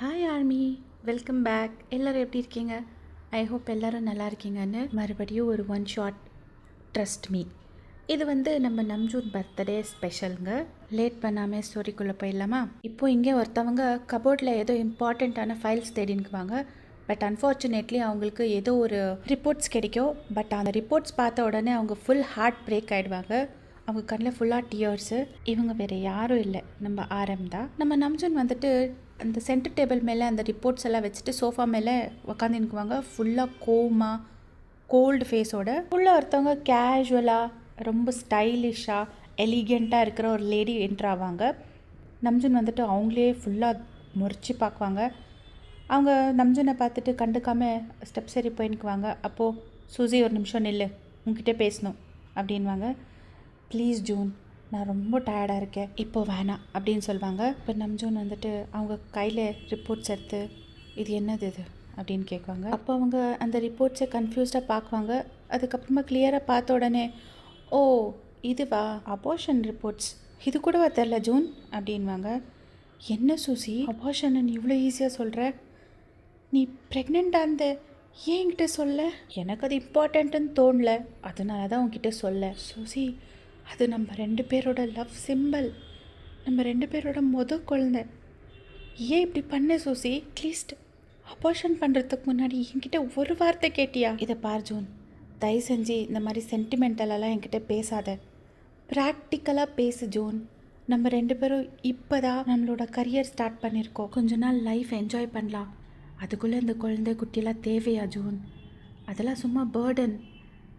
Hi army, welcome back. எல்லோரும் எப்படி இருக்கீங்க? ஐ ஹோப் எல்லோரும் நல்லா இருக்கீங்கன்னு. மறுபடியும் ஒரு ஒன் ஷாட் ட்ரஸ்ட் மீ. இது நம்ம நம்ஜூன் பர்த்டே ஸ்பெஷலுங்க. லேட் பண்ணாமல் ஸ்டோரிக்குள்ளே போயிடலாமா? இப்போது இங்கே ஒருத்தவங்க கபோர்டில் ஏதோ இம்பார்ட்டண்ட்டான ஃபைல்ஸ் தேடினுக்குவாங்க. பட் அன்ஃபார்ச்சுனேட்லி அவங்களுக்கு ஏதோ ஒரு ரிப்போர்ட்ஸ் கிடைக்கும். பட் அந்த ரிப்போர்ட்ஸ் பார்த்த உடனே அவங்க ஃபுல் ஹார்ட் பிரேக் ஆகிடுவாங்க. அவங்க கண்ணில் ஃபுல்லாக டியர்ஸு. இவங்க வேறு யாரும் இல்லை, நம்ம ஆரம் தான். நம்ம நம்ஜூன் அந்த சென்டர் டேபிள் மேலே அந்த ரிப்போர்ட்ஸ் எல்லாம் வச்சுட்டு சோஃபா மேலே உக்காந்துக்குவாங்க. ஃபுல்லாக கோல்டு ஃபேஸோட. ஃபுல்லாக ஒருத்தவங்க கேஷுவலாக ரொம்ப ஸ்டைலிஷாக எலிகெண்ட்டாக இருக்கிற ஒரு லேடி என்ட்ராவாங்க. நம்ஜூன் அவங்களே ஃபுல்லாக முறைச்சி பார்க்குவாங்க. அவங்க நம்ஜூனை பார்த்துட்டு கண்டுக்காமல் ஸ்டெப் சரி போயின்னுக்குவாங்க. அப்போது சூசி, ஒரு நிமிஷம் நில்லு, உங்ககிட்ட பேசணும் அப்படின்வாங்க. ப்ளீஸ் ஜூன், நான் ரொம்ப டயர்டாக இருக்கேன், இப்போ வேணாம் அப்படின்னு சொல்லுவாங்க. இப்போ நம்ஜூன் அவங்க கையில் ரிப்போர்ட்ஸ் எடுத்து, இது என்னது இது அப்படின்னு கேட்குவாங்க. அப்போ அவங்க அந்த ரிப்போர்ட்ஸை கன்ஃபியூஸ்டாக பார்க்குவாங்க. அதுக்கப்புறமா கிளியராக பார்த்த உடனே, ஓ இதுவா, அபார்ஷன் ரிப்போர்ட்ஸ், இது கூடவா தெரில ஜூன் அப்படின்வாங்க. என்ன சூசி, அபார்ஷன் நீ இவ்வளோ ஈஸியாக சொல்கிற? நீ ப்ரெக்னெண்ட்டாக இருந்த, ஏன் என்கிட்ட சொல்ல? எனக்கு அது இம்பார்ட்டண்ட்டுன்னு தோணல, அதனால தான் உங்ககிட்ட சொல்ல. சூசி, அது நம்ம 2 பேரோட லவ் சிம்பிள், நம்ம 2 பேரோட குழந்தை. ஏன் இப்படி பண்ண சூசி? அட்லீஸ்ட் அபார்ஷன் பண்ணுறதுக்கு முன்னாடி என்கிட்ட ஒரு வார்த்தை கேட்டியா? இதை பார் ஜூன், தயவு செஞ்சு இந்த மாதிரி சென்டிமெண்டலெல்லாம் என்கிட்ட பேசாத, ப்ராக்டிக்கலாக பேசு ஜூன். நம்ம 2 பேரும் இப்போ தான் நம்மளோட கரியர் ஸ்டார்ட் பண்ணியிருக்கோம். கொஞ்ச நாள் லைஃப் என்ஜாய் பண்ணலாம். அதுக்குள்ளே இந்த குழந்தை குட்டியெல்லாம் தேவையா ஜூன்? அதெல்லாம் சும்மா பேர்டன்,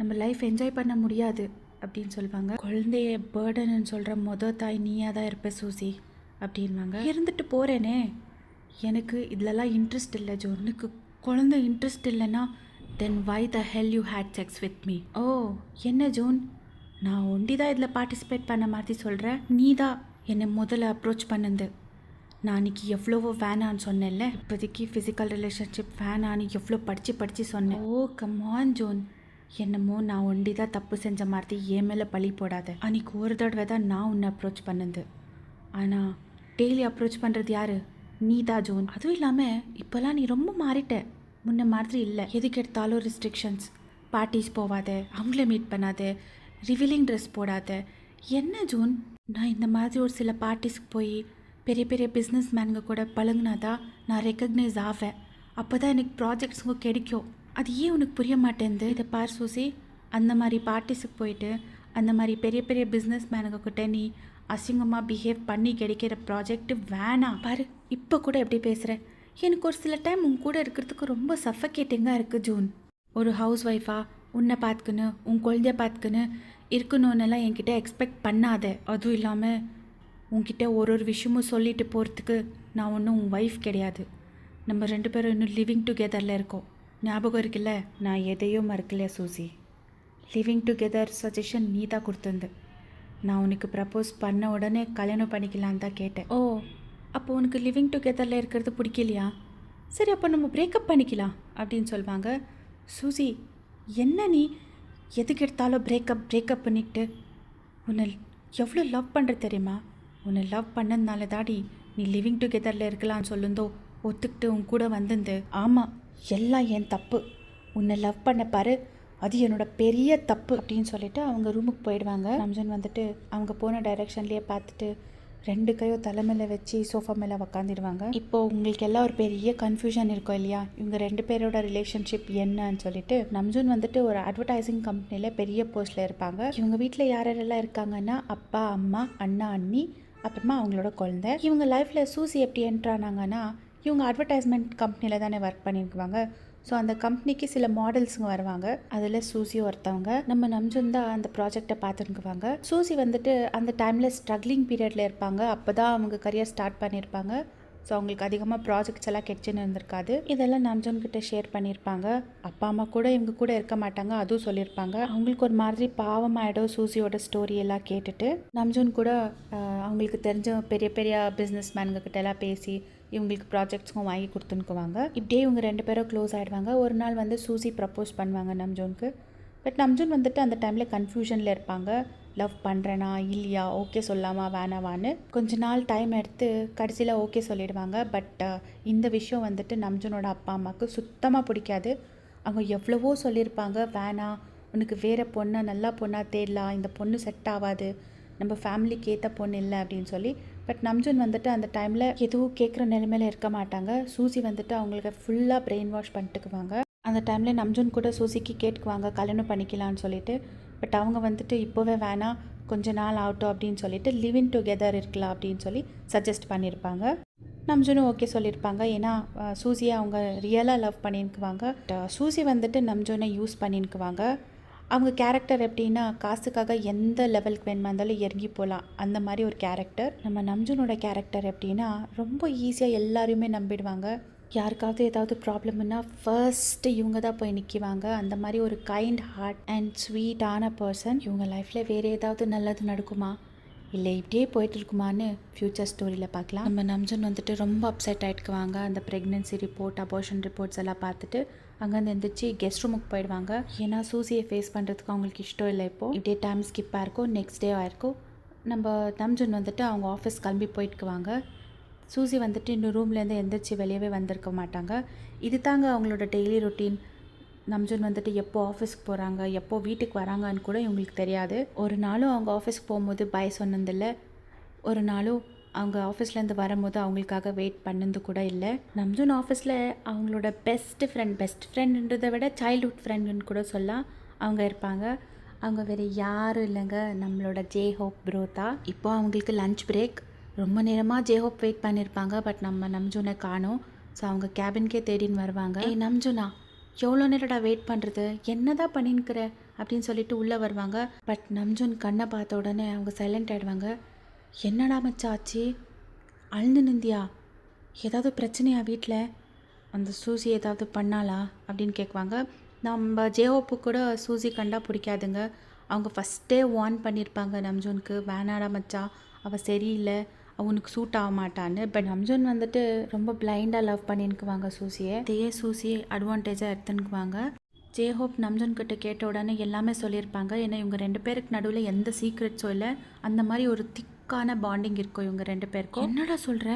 நம்ம லைஃப் என்ஜாய் பண்ண முடியாது அப்படின்னு சொல்லுவாங்க. குழந்தைய பேர்டன்னு சொல்கிற தாய் நீயாக தான் இருப்ப சூசி அப்படின்வாங்க. இருந்துட்டு போகிறேனே, எனக்கு இதிலலாம் இன்ட்ரெஸ்ட் இல்லை ஜோ. எனக்கு குழந்தை இன்ட்ரெஸ்ட் இல்லைன்னா then why the hell you had sex with me? ஓ என்ன ஜூன், நான் ஒண்டி தான் இதில் பார்ட்டிசிபேட் பண்ண மாதிரி சொல்கிறேன். நீ தான் என்னை முதல்ல அப்ரோச் பண்ணுது. நான் அன்றைக்கி எவ்வளவோ வேணான்னு சொன்னேன்ல, இப்போதைக்கு ஃபிசிக்கல் ரிலேஷன்ஷிப் வேணான்னு எவ்வளோ படித்து சொன்னேன். ஓ கமான் ஜோன், என்னமோ நான் ஒண்டி தான் தப்பு செஞ்ச மாதிரி என் மேலே பழி போடாத. அன்றைக்கி ஒரு தடவை தான் நான் உன்னை அப்ரோச் பண்ணது, ஆனால் டெய்லி அப்ரோச் பண்ணுறது யார்? நீ தான் ஜோன். அதுவும் இல்லாமல் இப்போல்லாம் நீ ரொம்ப மாறிட்ட, முன்ன மாதிரி இல்லை. எதுக்கு எடுத்தாலும் ரெஸ்ட்ரிக்ஷன்ஸ், பார்ட்டிஸ் போவாத, அவங்கள மீட் பண்ணாத, ரிவீலிங் ட்ரெஸ் போடாத. என்ன ஜூன், நான் இந்த மாதிரி ஒரு சில பார்ட்டிஸ்க்கு போய் பெரிய பெரிய பிஸ்னஸ் மேனுங்க கூட பழகுனாதான் நான் ரெக்கக்னைஸ் ஆவேன். அப்போ தான் எனக்கு ப்ராஜெக்ட்ஸுங்க கிடைக்கும். அது ஏன் உனக்கு புரிய மாட்டேங்குது? இதை பார் சூசி, அந்த மாதிரி பார்ட்டிஸுக்கு போயிட்டு அந்த மாதிரி பெரிய பெரிய பிஸ்னஸ் மேனுங்க கிட்ட நீ அசிங்கமாக பிஹேவ் பண்ணி கிடைக்கிற ப்ராஜெக்ட் வேணாம். பாரு இப்போ கூட எப்படி பேசுகிறேன். எனக்கு ஒரு சில டைம் உன் கூட இருக்கிறதுக்கு ரொம்ப சஃபகேட்டிங்காக இருக்குது ஜூன். ஒரு ஹவுஸ் ஒய்ஃபாக உன்னை பார்த்துக்குன்னு உன் குழந்தைய பார்த்துக்குன்னு இருக்கணுன்னெல்லாம் என்கிட்ட எக்ஸ்பெக்ட் பண்ணாத. அதுவும் இல்லாமல் உன்கிட்ட ஒரு விஷயமும் சொல்லிட்டு போகிறதுக்கு நான் ஒன்றும் உன் ஒய்ஃப் கிடையாது. நம்ம 2 பேரும் இன்னும் லிவிங் டுகெதரில் இருக்கோம், ஞாபகம் இருக்குல்ல? நான் எதையும் மறக்கலையா சூசி? லிவிங் டுகெதர் சஜஷன் நீ தான் கொடுத்துருந்து. நான் உனக்கு ப்ரப்போஸ் பண்ண உடனே கல்யாணம் பண்ணிக்கலான்னு தான் கேட்டேன். ஓ, அப்போ உனக்கு லிவிங் டுகெதரில் இருக்கிறது பிடிக்கலையா? சரி, அப்போ நம்ம பிரேக்கப் பண்ணிக்கலாம் அப்படின்னு சொல்லுவாங்க. சூசி, என்ன நீ எதுக்கு எடுத்தாலும் பிரேக்கப் பண்ணிக்கிட்டு? உன்னை எவ்வளோ லவ் பண்ணுற தெரியுமா? உன்னை லவ் பண்ணதுனால தாடி நீ லிவிங் டுகெதரில் இருக்கலான்னு சொல்லுந்தோ ஒத்துக்கிட்டு உன் கூட வந்துந்து. ஆமாம், எல்லாம் என் தப்பு. உன்னை லவ் பண்ண பாரு, அது என்னோட பெரிய தப்பு அப்படின்னு சொல்லிட்டு அவங்க ரூமுக்கு போயிடுவாங்க. நம்ஜன் அவங்க போன டைரெக்ஷன்லேயே பார்த்துட்டு 2 கையும் தலைமையில் வச்சு சோஃபா மேலே உக்காந்துடுவாங்க. இப்போது உங்களுக்கு எல்லாம் ஒரு பெரிய கன்ஃபியூஷன் இருக்கும் இல்லையா, இவங்க 2 பேரோட ரிலேஷன்ஷிப் என்னன்னு சொல்லிட்டு. நம்ஜூன் ஒரு அட்வர்டைசிங் கம்பெனியில் பெரிய போஸ்ட்டில் இருப்பாங்க. இவங்க வீட்டில் யாரெல்லாம் இருக்காங்கன்னா அப்பா, அம்மா, அண்ணா, அண்ணி, அப்புறமா அவங்களோட குழந்தை. இவங்க லைஃப்பில் சூசி எப்படி என்ட்ரானாங்கன்னா, இவங்க அட்வர்டைஸ்மெண்ட் கம்பெனியில் தானே ஒர்க் பண்ணியிருக்குவாங்க. ஸோ அந்த கம்பெனிக்கு சில மாடல்ஸுங்க வருவாங்க, அதில் சூசி ஒருத்தவங்க. நம்ம நம்ஜூன் தான் அந்த ப்ராஜெக்டை பார்த்துருக்குவாங்க. சூசி அந்த டைமில் ஸ்ட்ரகிளிங் பீரியடில் இருப்பாங்க. அப்போ தான் அவங்க கரியர் ஸ்டார்ட் பண்ணியிருப்பாங்க. ஸோ அவங்களுக்கு அதிகமாக ப்ராஜெக்ட்ஸ் எல்லாம் கிடைச்சுன்னு இருந்திருக்காது. இதெல்லாம் நம்ஜூன் கிட்ட ஷேர் பண்ணியிருப்பாங்க. அப்பா அம்மா கூட இவங்க கூட இருக்க மாட்டாங்க, அதுவும் சொல்லியிருப்பாங்க. அவங்களுக்கு ஒரு மாதிரி பாவமாயிடும் சூசியோட ஸ்டோரி எல்லாம் கேட்டுட்டு. நம்ஜூன் கூட அவங்களுக்கு தெரிஞ்ச பெரிய பெரிய பிஸ்னஸ் மேனுங்க கிட்ட எல்லாம் பேசி இவங்களுக்கு ப்ராஜெக்ட்ஸ்க்கும் வாங்கி கொடுத்துனுக்குவாங்க. இப்படியே இவங்க 2 பேரும் க்ளோஸ் ஆகிடுவாங்க. ஒரு நாள் சூசி ப்ரப்போஸ் பண்ணுவாங்க நம்ஜூனுக்கு. பட் நம்ஜூன் அந்த டைமில் கன்ஃபியூஷனில் இருப்பாங்க. லவ் பண்ணுறேனா இல்லையா, ஓகே சொல்லாமா வேணாவான்னு கொஞ்ச நாள் டைம் எடுத்து கடைசியில் ஓகே சொல்லிடுவாங்க. பட் இந்த விஷயம் வந்துட்டு நம்ஜுனோட அப்பா அம்மாவுக்கு சுத்தமாக பிடிக்காது. அவங்க எவ்வளவோ சொல்லியிருப்பாங்க, வேணாம், உனக்கு வேறு பொண்ணை நல்ல பொண்ணாக தேடலாம், இந்த பொண்ணு செட் ஆகாது, நம்ம ஃபேமிலிக்கு ஏற்ற பொண்ணு இல்லை அப்படின்னு சொல்லி. பட் நம்ஜுன் வந்துட்டு அந்த டைமில் எதுவும் கேட்குற நிலைமையில் இருக்க மாட்டாங்க. சூசி வந்துட்டு அவங்களுக்கு ஃபுல்லாக பிரெயின் வாஷ் பண்ணிட்டுக்குவாங்க. அந்த டைமில் நம்ஜுன் கூட சூசிக்கு கேட்டுக்குவாங்க கல்யாணம் பண்ணிக்கலான்னு சொல்லிட்டு. பட் அவங்க வந்துட்டு இப்போவே வேணாம், கொஞ்ச நாள் ஆகட்டும் அப்படின்னு சொல்லிட்டு லிவிங் டுகெதர் இருக்கலாம் அப்படின்னு சொல்லி சஜஸ்ட் பண்ணியிருப்பாங்க. நம்ஜுனும் ஓகே சொல்லியிருப்பாங்க. ஏன்னா சூசியை அவங்க ரியலாக லவ் பண்ணிக்குவாங்க. சூசி வந்துட்டு நம்ஜுனை யூஸ் பண்ணிக்குவாங்க. அவங்க கேரக்டர் எப்படின்னா, காசுக்காக எந்த லெவலுக்கு வேணுமா இருந்தாலும் இறங்கி போகலாம், அந்த மாதிரி ஒரு கேரக்டர். நம்ம நம்ஜுனோட கேரக்டர் எப்படின்னா, ரொம்ப ஈஸியாக எல்லாரையுமே நம்பிடுவாங்க. யாருக்காவது ஏதாவது ப்ராப்ளம்னா ஃபர்ஸ்ட்டு இவங்க தான் போய் நிற்கிவாங்க. அந்த மாதிரி ஒரு கைண்ட் ஹார்ட் அண்ட் ஸ்வீட்டான பர்சன். இவங்க லைஃப்பில் வேறு ஏதாவது நல்லது நடக்குமா, இல்லை இப்படியே போயிட்டு இருக்குமான்னு ஃப்யூச்சர் ஸ்டோரியில் பார்க்கலாம். நம்ம நம்ஜுன் வந்துட்டு ரொம்ப அப்செட் ஆகிட்டுக்குவாங்க. அந்த ப்ரெக்னென்சி ரிப்போர்ட், அபார்ஷன் ரிப்போர்ட்ஸ் எல்லாம் பார்த்துட்டு அங்கேருந்து எழுந்திரிச்சு கெஸ்ட் ரூமுக்கு போயிடுவாங்க. ஏன்னா சூசியை ஃபேஸ் பண்ணுறதுக்கு அவங்களுக்கு இஷ்டம் இல்லை. இப்போது இப்படியே டைம் ஸ்கிப் ஆயிருக்கும். நெக்ஸ்ட் டே ஆயிருக்கும். நம்ம நம்ஜுன் வந்துட்டு அவங்க ஆஃபீஸ் கிளம்பி போயிட்டுக்குவாங்க. சூசி வந்துட்டு இன்னும் ரூம்லேருந்து எந்திரிச்சு வெளியவே வந்திருக்க மாட்டாங்க. இது தாங்க அவங்களோட டெய்லி ரொட்டீன். நம்ஜுன் வந்துட்டு எப்போ ஆஃபீஸ்க்கு போகிறாங்க, எப்போ வீட்டுக்கு வராங்கன்னு கூட இவங்களுக்கு தெரியாது. ஒரு நாளும் அவங்க ஆஃபீஸ்க்கு போகும்போது பாய் சொன்னதில்லை. ஒரு நாளும் அவங்க ஆஃபீஸ்லேருந்து வரும்போது அவங்களுக்காக வெயிட் பண்ணது கூட இல்லை. நம்ஜுன் ஆஃபீஸில் அவங்களோட பெஸ்ட் ஃப்ரெண்டுன்றதை விட சைல்ட்ஹுட் ஃப்ரெண்டுன்னு கூட சொல்லலாம் அவங்க இருப்பாங்க. அவங்க வேறு யாரும் இல்லைங்க, நம்மளோட ஜேஹோப் ப்ரோ தான். இப்போ அவங்களுக்கு லன்ச் பிரேக். ரொம்ப நேரமாக ஜேஹோப் வெயிட் பண்ணியிருப்பாங்க. பட் நம்ம நம்ஜுனை காணோம். ஸோ அவங்க கேபின்கே தேடின்னு வருவாங்க. ஏய் நம்ஜுனா, எவ்வளோ நேரடா வெயிட் பண்ணுறது, என்ன தான் பண்ணின்னுக்கிற அப்படின்னு சொல்லிட்டு உள்ளே வருவாங்க. பட் நம்ஜுன் கண்ணை பார்த்த உடனே அவங்க சைலண்ட் ஆகிடுவாங்க. என்னடா மச்சாச்சு, அழுந்து நிந்தியா, ஏதாவது பிரச்சனையா வீட்டில், அந்த சூசி ஏதாவது பண்ணாளா அப்படின்னு கேட்குவாங்க. நம்ம ஜேஓப்பு கூட சூசி கண்டா பிடிக்காதுங்க. அவங்க ஃபஸ்ட்டே வார்ன் பண்ணியிருப்பாங்க நம்ஜூனுக்கு, வேணாடா மச்சா, அவள் சரியில்லை, அவனுக்கு சூட் ஆக மாட்டான்னு. பட் நம்ஜூன் வந்துட்டு ரொம்ப பிளைண்டாக லவ் பண்ணின்னுக்குவாங்க சூசியை. இதையே சூசி அட்வான்டேஜாக எடுத்துன்னுக்குவாங்க. ஜேஹோப் நம்ஜூன் கிட்ட கேட்ட உடனே எல்லாமே சொல்லியிருப்பாங்க. ஏன்னா இவங்க 2 பேருக்கு நடுவில் எந்த சீக்ரெட்ஸும் இல்லை. அந்த மாதிரி ஒரு திக்கான பாண்டிங் இருக்கும் இவங்க 2 பேருக்கும். என்னடா சொல்கிற,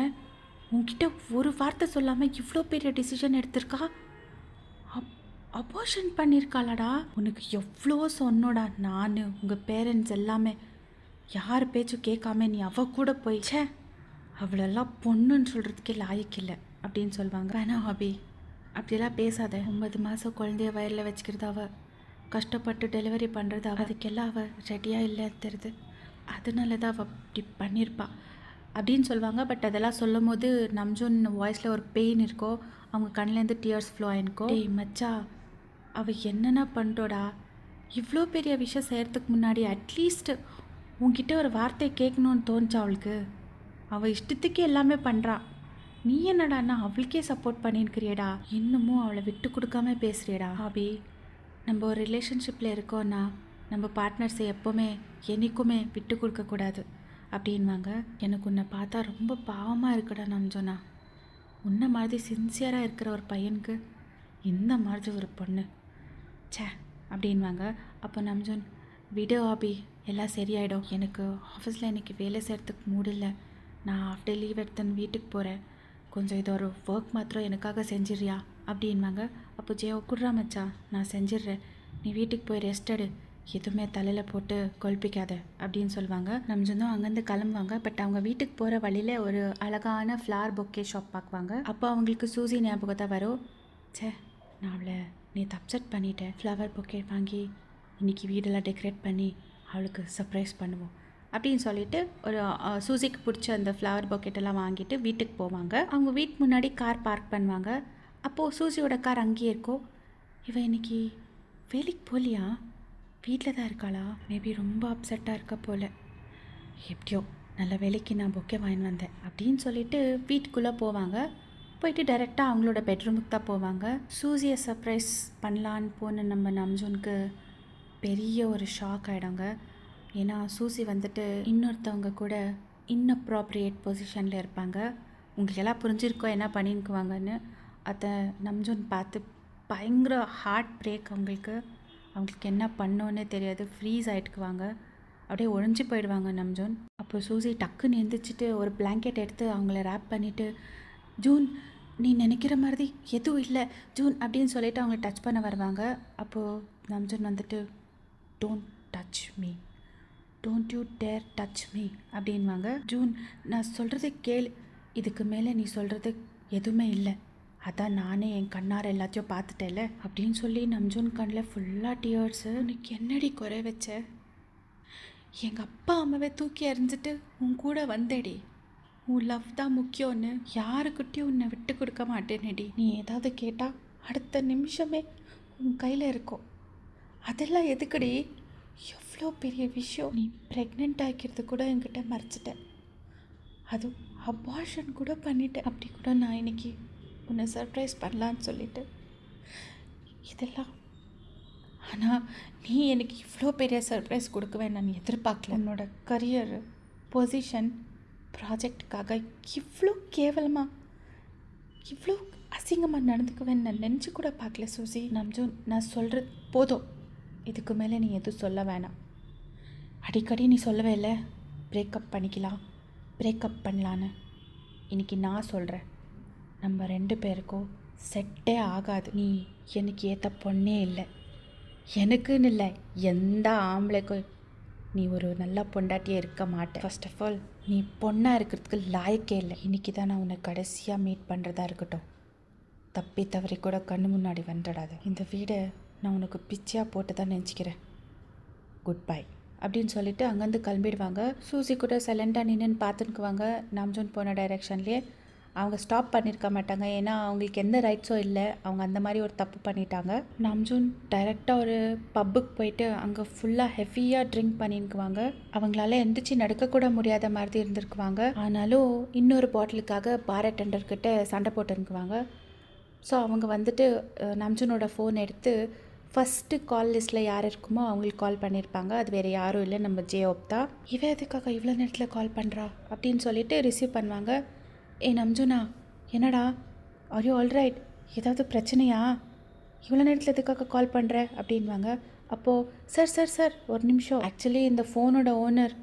உங்ககிட்ட ஒரு வார்த்தை சொல்லாமல் இவ்வளோ பெரிய டிசிஷன் எடுத்திருக்கா, அபார்ஷன் பண்ணியிருக்காளடா, உனக்கு எவ்வளோ சொன்னோடா, நான் உங்கள் பேரண்ட்ஸ் எல்லாமே, யார் பேச்சும் கேட்காம நீ கூட போயிச்சே, அவளெல்லாம் பொண்ணுன்னு சொல்கிறதுக்கே லாயக்கில்லை அப்படின்னு சொல்லுவாங்க. வேணா ஹாபி, அப்படியெல்லாம் பேசாத, 9 மாதம் குழந்தைய வயலில் வச்சுக்கிறது அவள், கஷ்டப்பட்டு டெலிவரி பண்ணுறது அதுக்கெல்லாம் அவள் ரெடியாக இல்லை தெரியுது, அதனால தான் அவள் இப்படி பண்ணியிருப்பா அப்படின்னு சொல்லுவாங்க. பட் அதெல்லாம் சொல்லும் போது நம்ஜூன் வாய்ஸில் ஒரு பெயின் இருக்கோ, அவங்க கண்ணிலேருந்து டியர்ஸ் ஃப்ளோ ஆயிருக்கோ. டேய் மச்சா, அவள் என்னென்ன பண்ணிட்டோடா, இவ்வளோ பெரிய விஷயம் செய்கிறதுக்கு முன்னாடி அட்லீஸ்ட் உங்ககிட்ட ஒரு வார்த்தை கேட்கணுன்னு தோணுச்சா அவளுக்கு? அவள் இஷ்டத்துக்கு எல்லாமே பண்ணுறா, நீ என்னடான்னா அவளுக்கே சப்போர்ட் பண்ணியிருக்கிறியடா, இன்னமும் அவளை விட்டு கொடுக்காம பேசுறியடா. ஹாபி, நம்ம ஒரு ரிலேஷன்ஷிப்பில் இருக்கோன்னா நம்ம பார்ட்னர்ஸை எப்போவுமே என்றைக்குமே விட்டு கொடுக்கக்கூடாது அப்படின்வாங்க. எனக்கு உன்னை பார்த்தா ரொம்ப பாவமாக இருக்குடா நம்ஜோனா, உன்னை மாதிரி சின்சியராக இருக்கிற ஒரு பையனுக்கு இந்த மாதிரி ஒரு பொண்ணு சே அப்படின்வாங்க. அப்போ நம்ஜோன், விடு ஹாபி, எல்லாம் சரியாயிடும், எனக்கு ஆஃபீஸில் இன்றைக்கி வேலை செய்கிறதுக்கு மூடில்லை, நான் ஆஃப் டே லீவ் எடுத்துன்னு வீட்டுக்கு போகிறேன், கொஞ்சம் இது ஒரு ஒர்க் மாத்திரம் எனக்காக செஞ்சிடுறியா அப்படின்வாங்க. அப்போ ஜேஓ, குட்ரா மச்சா, நான் செஞ்சிடுறேன், நீ வீட்டுக்கு போய் ரெஸ்ட் எடு, எதுவுமே தலையில் போட்டு கொல்பிக்காத அப்படின்னு சொல்லுவாங்க. நம்ஜுனும் அங்கேருந்து கிளம்புவாங்க. பட் அவங்க வீட்டுக்கு போகிற வழியில் ஒரு அழகான ஃப்ளவர் பொக்கே ஷாப் பார்க்குவாங்க. அப்போ அவங்களுக்கு சூசி ஞாபகத்தை வரும். சே, நான் அவளை நேற்று அப்செட் பண்ணிட்டேன், ஃப்ளவர் பொக்கே வாங்கி இன்றைக்கி வீடெல்லாம் டெக்கரேட் பண்ணி அவளுக்கு சர்ப்ரைஸ் பண்ணுவோம் அப்படின்னு சொல்லிட்டு ஒரு சூசிக்கு பிடிச்ச அந்த ஃப்ளவர் பொக்கெட்டெல்லாம் வாங்கிட்டு வீட்டுக்கு போவாங்க. அவங்க வீட்டு முன்னாடி கார் பார்க் பண்ணுவாங்க. அப்போது சூசியோட கார் அங்கேயே இருக்கும். இவன் இன்னைக்கு வேலைக்கு போகலையா, வீட்டில் தான் இருக்காளா, மேபி ரொம்ப அப்செட்டாக இருக்க போல், எப்படியோ நல்ல வேலைக்கு நான் பொக்கே வாங்கிட்டு வந்தேன் அப்படின்னு சொல்லிட்டு வீட்டுக்குள்ளே போவாங்க. போயிட்டு டைரெக்டாக அவங்களோட பெட்ரூமுக்கு தான் போவாங்க. சூசியை சர்ப்ரைஸ் பண்ணலான்னு போன நம்ம நம்ஜூனுக்கு பெரிய ஒரு ஷாக் ஆகிடுங்க. ஏன்னா சூசி வந்துட்டு இன்னொருத்தவங்க கூட இன்அப்ராப்ரியேட் பொசிஷனில் இருப்பாங்க. உங்களுக்கு எல்லாம் புரிஞ்சிருக்கோம் என்ன பண்ணிக்குவாங்கன்னு. அதை நம்ஜூன் பார்த்து பயங்கர ஹார்ட் பிரேக், அவங்களுக்கு என்ன பண்ணோன்னே தெரியாது, ஃப்ரீஸ் ஆகிட்டுக்குவாங்க. அப்படியே ஒழிஞ்சு போயிடுவாங்க நம்ஜூன். அப்போ சூசி டக்குன்னு எந்திரிச்சிட்டு ஒரு பிளாங்கெட் எடுத்து அவங்கள ரேப் பண்ணிவிட்டு, ஜூன் நீ நினைக்கிற மாதிரி எதுவும் இல்லை ஜூன் அப்படின்னு சொல்லிட்டு அவங்க டச் பண்ண வருவாங்க. அப்போது நம்ஜூன் வந்துட்டு, don't touch me, don't you dare touch me அப்படின்வாங்க. ஜூன் நான் சொல்கிறது கேளு, இதுக்கு மேலே நீ சொல்கிறது எதுவுமே இல்லை, அதான் நானே என் கண்ணார எல்லாத்தையும் பார்த்துட்டேல அப்படின்னு சொல்லி நம்ஜூன் கண்ணில் ஃபுல்லாக டியர்ஸு. உனக்கு என்னடி குறை வச்ச? எங்கள் அப்பா அம்மாவை தூக்கி எறிஞ்சிட்டு உன் கூட வந்தேடி, உன் லவ் தான் முக்கியம்னு யாருக்கிட்டையும் உன்னை விட்டு கொடுக்க மாட்டேனேடி. நீ ஏதாவது கேட்டால் அடுத்த நிமிஷமே உன் கையில் இருக்கும், அதெல்லாம் எதுக்குடி? எவ்வளோ பெரிய விஷயம், நீ ப்ரெக்னென்ட் ஆகிக்கிறது கூட என்கிட்ட மறைச்சிட்டேன், அதுவும் அபார்ஷன் கூட பண்ணிட்டேன். அப்படி கூட நான் இன்னைக்கு உன்னை சர்ப்ரைஸ் பண்ணலான்னு சொல்லிட்டு இதெல்லாம். ஆனால் நீ எனக்கு இவ்வளோ பெரிய சர்ப்ரைஸ் கொடுக்குவேன் நான் எதிர்பார்க்கல. உன்னோட கரியர், பொசிஷன், ப்ராஜெக்டுக்காக இவ்வளோ கேவலமாக, இவ்வளோ அசிங்கமாக நடந்துக்குவேன்னு நான் நினச்சி கூட பார்க்கல சூசி. நம்ஜூன் நான் சொல்கிறது போதும், இதுக்கு மேலே நீ எதுவும் சொல்ல வேணாம். அடிக்கடி நீ சொல்லவே இல்லை பிரேக்கப் பண்ணிக்கலாம், பிரேக்கப் பண்ணலான்னு. இன்றைக்கி நான் சொல்கிறேன், நம்ம 2 பேருக்கும் செட்டே ஆகாது. நீ எனக்கு ஏற்ற பொண்ணே இல்லை, எனக்குன்னு இல்லை எந்த ஆம்பளைக்கும் நீ ஒரு நல்ல பொண்டாட்டியே இருக்க மாட்டேன். ஃபர்ஸ்ட் ஆஃப் ஆல் நீ பொண்ணாக இருக்கிறதுக்கு லாயக்கே இல்லை. இன்றைக்கி தான் நான் உன்னை கடைசியாக மீட் பண்ணுறதா இருக்கட்டும், தப்பி தவறி கூட கண்ணு முன்னாடி வந்துடாது. இந்த வீடை நான் உனக்கு பிச்சையாக போட்டு தான் நினச்சிக்கிறேன். குட் பை அப்படின்னு சொல்லிட்டு அங்கேருந்து கிளம்பிடுவாங்க. சூசி கூட சைலண்டாக நின்றுன்னு பார்த்துக்குவாங்க நம்ஜூன் போன டைரெக்ஷன்லேயே. அவங்க ஸ்டாப் பண்ணியிருக்க மாட்டாங்க, ஏன்னா அவங்களுக்கு எந்த ரைட்ஸும் இல்லை, அவங்க அந்த மாதிரி ஒரு தப்பு பண்ணிட்டாங்க. நம்ஜூன் டைரெக்டாக ஒரு பப்புக்கு போயிட்டு அங்கே ஃபுல்லாக ஹெவியாக ட்ரிங்க் பண்ணிக்குவாங்க. அவங்களால எந்திரிச்சு நடக்கக்கூட முடியாத மாதிரி இருந்திருக்குவாங்க. ஆனாலும் இன்னொரு பாட்டிலுக்காக பார் அட்டெண்டர்கிட்ட சண்டை போட்டுக்குவாங்க. ஸோ அவங்க வந்துட்டு நம்ஜூனோட ஃபோன் எடுத்து ஃபஸ்ட்டு கால் லிஸ்ட்டில் யார் இருக்குமோ அவங்களுக்கு கால் பண்ணியிருப்பாங்க. அது வேறு யாரும் இல்லை, நம்ம ஜேஓப் தான். இவன் எதுக்காக இவ்வளோ நேரத்தில் கால் பண்ணுறா அப்படின்னு சொல்லிட்டு ரிசீவ் பண்ணுவாங்க. நம்ஜூனா என்னடா, ஆர் யூ ஆல்ரைட், ஏதாவது பிரச்சனையா, இவ்வளோ நேரத்தில் எதுக்காக கால் பண்ணுற அப்படின்வாங்க. அப்போது சார் சார் சார் ஒரு நிமிஷம், ஆக்சுவலி இந்த ஃபோனோட ஓனர்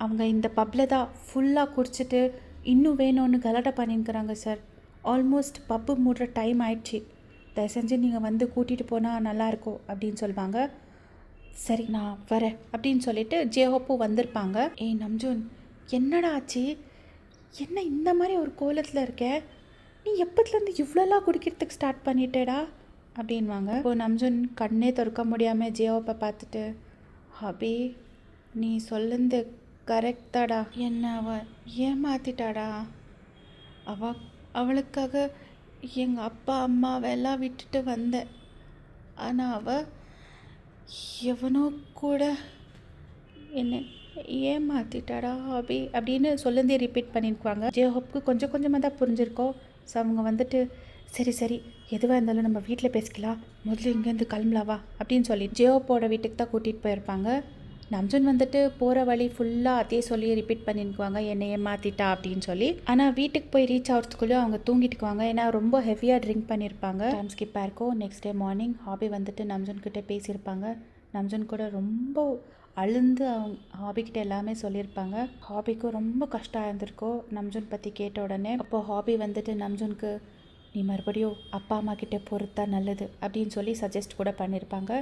அவங்க இந்த பப்பில் தான் ஃபுல்லாக குடிச்சிட்டு இன்னும் வேணும்னு கலாட்டா பண்ணியிருக்கிறாங்க சார். ஆல்மோஸ்ட் பப்பு மூடுற டைம் ஆயிடுச்சு, தயவு செஞ்சு நீங்கள் வந்து கூட்டிகிட்டு போனால் நல்லாயிருக்கும் அப்படின்னு சொல்லுவாங்க. சரி நான் வரேன் அப்படின்னு சொல்லிட்டு ஜேஹோப்பும் வந்திருப்பாங்க. நம்ஜூன் என்னடா ஆச்சு, என்ன இந்த மாதிரி ஒரு கோலத்தில் இருக்க, நீ எப்போத்துலேருந்து இவ்வளோலாம் குடிக்கிறதுக்கு ஸ்டார்ட் பண்ணிட்டேடா அப்படின்வாங்க. இப்போது நம்ஜூன் கண்ணே திறக்க முடியாமல் ஜியோப்பை பார்த்துட்டு, ஹபி நீ சொல்லுந்து கரெக்ட் தாடா, என்ன அவள் ஏமாத்திட்டாடா, அவளுக்காக எங்கள் அப்பா அம்மாவெல்லாம் விட்டுட்டு வந்தேன், ஆனால் அவள் எவனோ கூட என்ன ஏமாத்திட்டாடா ஹாபி அப்படின்னு சொல்லுந்தே ரிப்பீட் பண்ணியிருக்குவாங்க. ஜேஹோப்புக்கு கொஞ்சம் கொஞ்சமாக தான் புரிஞ்சிருக்கோம். ஸோ அவங்க வந்துட்டு சரி சரி எதுவாக இருந்தாலும் நம்ம வீட்டில் பேசிக்கலாம், முதல்ல இங்கேருந்து கிளம்பலாவா அப்படின்னு சொல்லி ஜேஹோப்போட வீட்டுக்கு தான் கூட்டிகிட்டு போயிருப்பாங்க. நம்ஜூன் வந்துட்டு போகிற வழி ஃபுல்லாக அதே சொல்லி ரிப்பீட் பண்ணியிருக்குவாங்க, என்னை ஏமாத்திட்டா அப்படின்னு சொல்லி. ஆனால் வீட்டுக்கு போய் ரீச் ஆகிறதுக்குள்ளேயும் அவங்க தூங்கிட்டுக்குவாங்க, ஏன்னா ரொம்ப ஹெவியாக ட்ரிங்க் பண்ணியிருப்பாங்க. டைம் ஸ்கிப்பாக இருக்கும். நெக்ஸ்ட் டே மார்னிங் ஹாபி வந்துட்டு நம்ஜூன்கிட்ட பேசியிருப்பாங்க. நம்ஜூன் கூட ரொம்ப அழுந்து அவங்க ஹாபிக்கிட்ட எல்லாமே சொல்லியிருப்பாங்க. ஹாபிக்கும் ரொம்ப கஷ்டம் இருந்திருக்கோ நம்ஜூன் பற்றி கேட்ட உடனே. அப்போது ஹாபி வந்துட்டு நம்ஜூனுக்கு நீ மறுபடியும் அப்பா அம்மா கிட்டே பொறுத்தா நல்லது அப்படின்னு சொல்லி சஜஸ்ட் கூட பண்ணியிருப்பாங்க.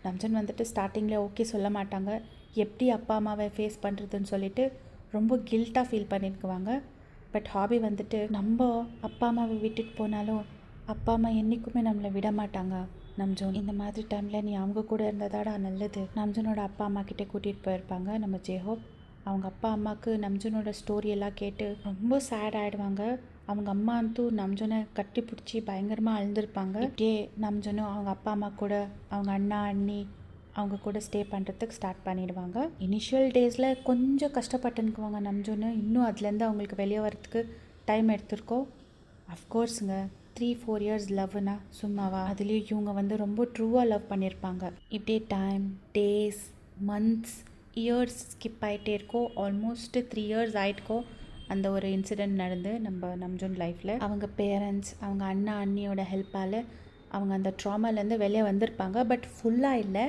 நம்ஜூன் வந்துட்டு ஸ்டார்டிங்கில் ஓகே சொல்ல மாட்டாங்க, எப்படி அப்பா அம்மாவை ஃபேஸ் பண்ணுறதுன்னு சொல்லிட்டு ரொம்ப கில்ட்டாக ஃபீல் பண்ணியிருக்குவாங்க. பட் ஹாபி வந்துட்டு நம்ம அப்பா அம்மாவை விட்டுட்டு போனாலும் அப்பா அம்மா என்றைக்குமே நம்மளை விட மாட்டாங்க நம்ஜூன், இந்த மாதிரி டைமில் நீ அவங்க கூட இருந்ததாடா நல்லது. நம்ஜூனோட அப்பா அம்மா கிட்டே கூட்டிகிட்டு போயிருப்பாங்க நம்ம ஜேஹோப். அவங்க அப்பா அம்மாவுக்கு நம்ஜூனோட ஸ்டோரியெல்லாம் கேட்டு ரொம்ப சேட் ஆகிடுவாங்க. அவங்க அம்மா நம்ஜூனை கட்டி பிடிச்சி பயங்கரமாக அழுந்திருப்பாங்க. இப்படியே நம்ஜூனும் அவங்க அப்பா அம்மா கூட அவங்க அண்ணா அண்ணி அவங்க கூட ஸ்டே பண்ணுறதுக்கு ஸ்டார்ட் பண்ணிடுவாங்க. இனிஷியல் டேஸில் கொஞ்சம் கஷ்டப்பட்டுக்குவாங்க நம்ஜூனு, இன்னும் அதுலேருந்து அவங்களுக்கு வெளியே வரத்துக்கு டைம் எடுத்திருக்கோம். அஃப்கோர்ஸுங்க 3-4 இயர்ஸ் லவ்னா சும்மாவா, அதுலேயும் இவங்க வந்து ரொம்ப ட்ரூவாக லவ் பண்ணியிருப்பாங்க. இப்படியே time, days, months, years skip ஆகிட்டே இருக்கோம். ஆல்மோஸ்ட் 3 இயர்ஸ் ஆகிட்டுக்கோ அந்த ஒரு இன்சிடெண்ட் நடந்து நம்ம நம்ஜூன் லைஃப்பில். அவங்க பேரண்ட்ஸ் அவங்க அண்ணா அண்ணியோட ஹெல்ப்பால் அவங்க அந்த ட்ராமாலேருந்து வெளியே வந்திருப்பாங்க. பட் ஃபுல்லாக இல்லை,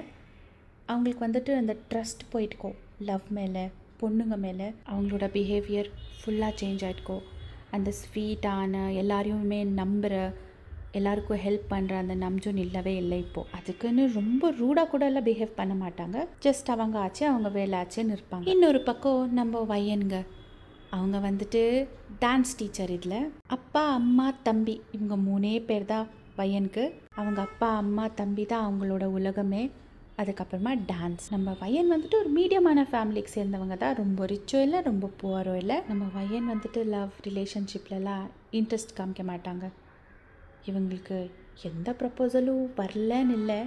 அவங்களுக்கு வந்துட்டு அந்த ட்ரஸ்ட் போயிட்டுக்கோ, லவ் மேலே, பொண்ணுங்க மேலே அவங்களோட பிஹேவியர் ஃபுல்லாக சேஞ்ச் ஆகிருக்கும். அந்த ஸ்வீட்டான எல்லாரையுமே நம்புகிற, எல்லாருக்கும் ஹெல்ப் பண்ணுற அந்த நம்ஜூன் இல்லவே இல்லை இப்போது. அதுக்குன்னு ரொம்ப ரூடாக கூட எல்லாம் பிஹேவ் பண்ண மாட்டாங்க. ஜஸ்ட் அவங்க ஆச்சு அவங்க வேலை ஆச்சுன்னு இருப்பாங்க. இன்னொரு பக்கம் நம்ம வையனுங்க, அவங்க வந்துட்டு டான்ஸ் டீச்சர். இதில் அப்பா அம்மா தம்பி இவங்க 3 பேர் தான் வையனுக்கு. அவங்க அப்பா அம்மா தம்பி தான் அவங்களோட உலகமே. அதுக்கப்புறமா டான்ஸ். நம்ம வையன் வந்துட்டு ஒரு மீடியமான ஃபேமிலிக்கு சேர்ந்தவங்க தான். ரொம்ப ரிச்சோ இல்லை, ரொம்ப புவரோ இல்லை. நம்ம வையன் வந்துட்டு லவ் ரிலேஷன்ஷிப்லலாம் இன்ட்ரெஸ்ட் காமிக்க மாட்டாங்க. இவங்களுக்கு எந்த ப்ரப்போசலும் வரலன்னு இல்லை,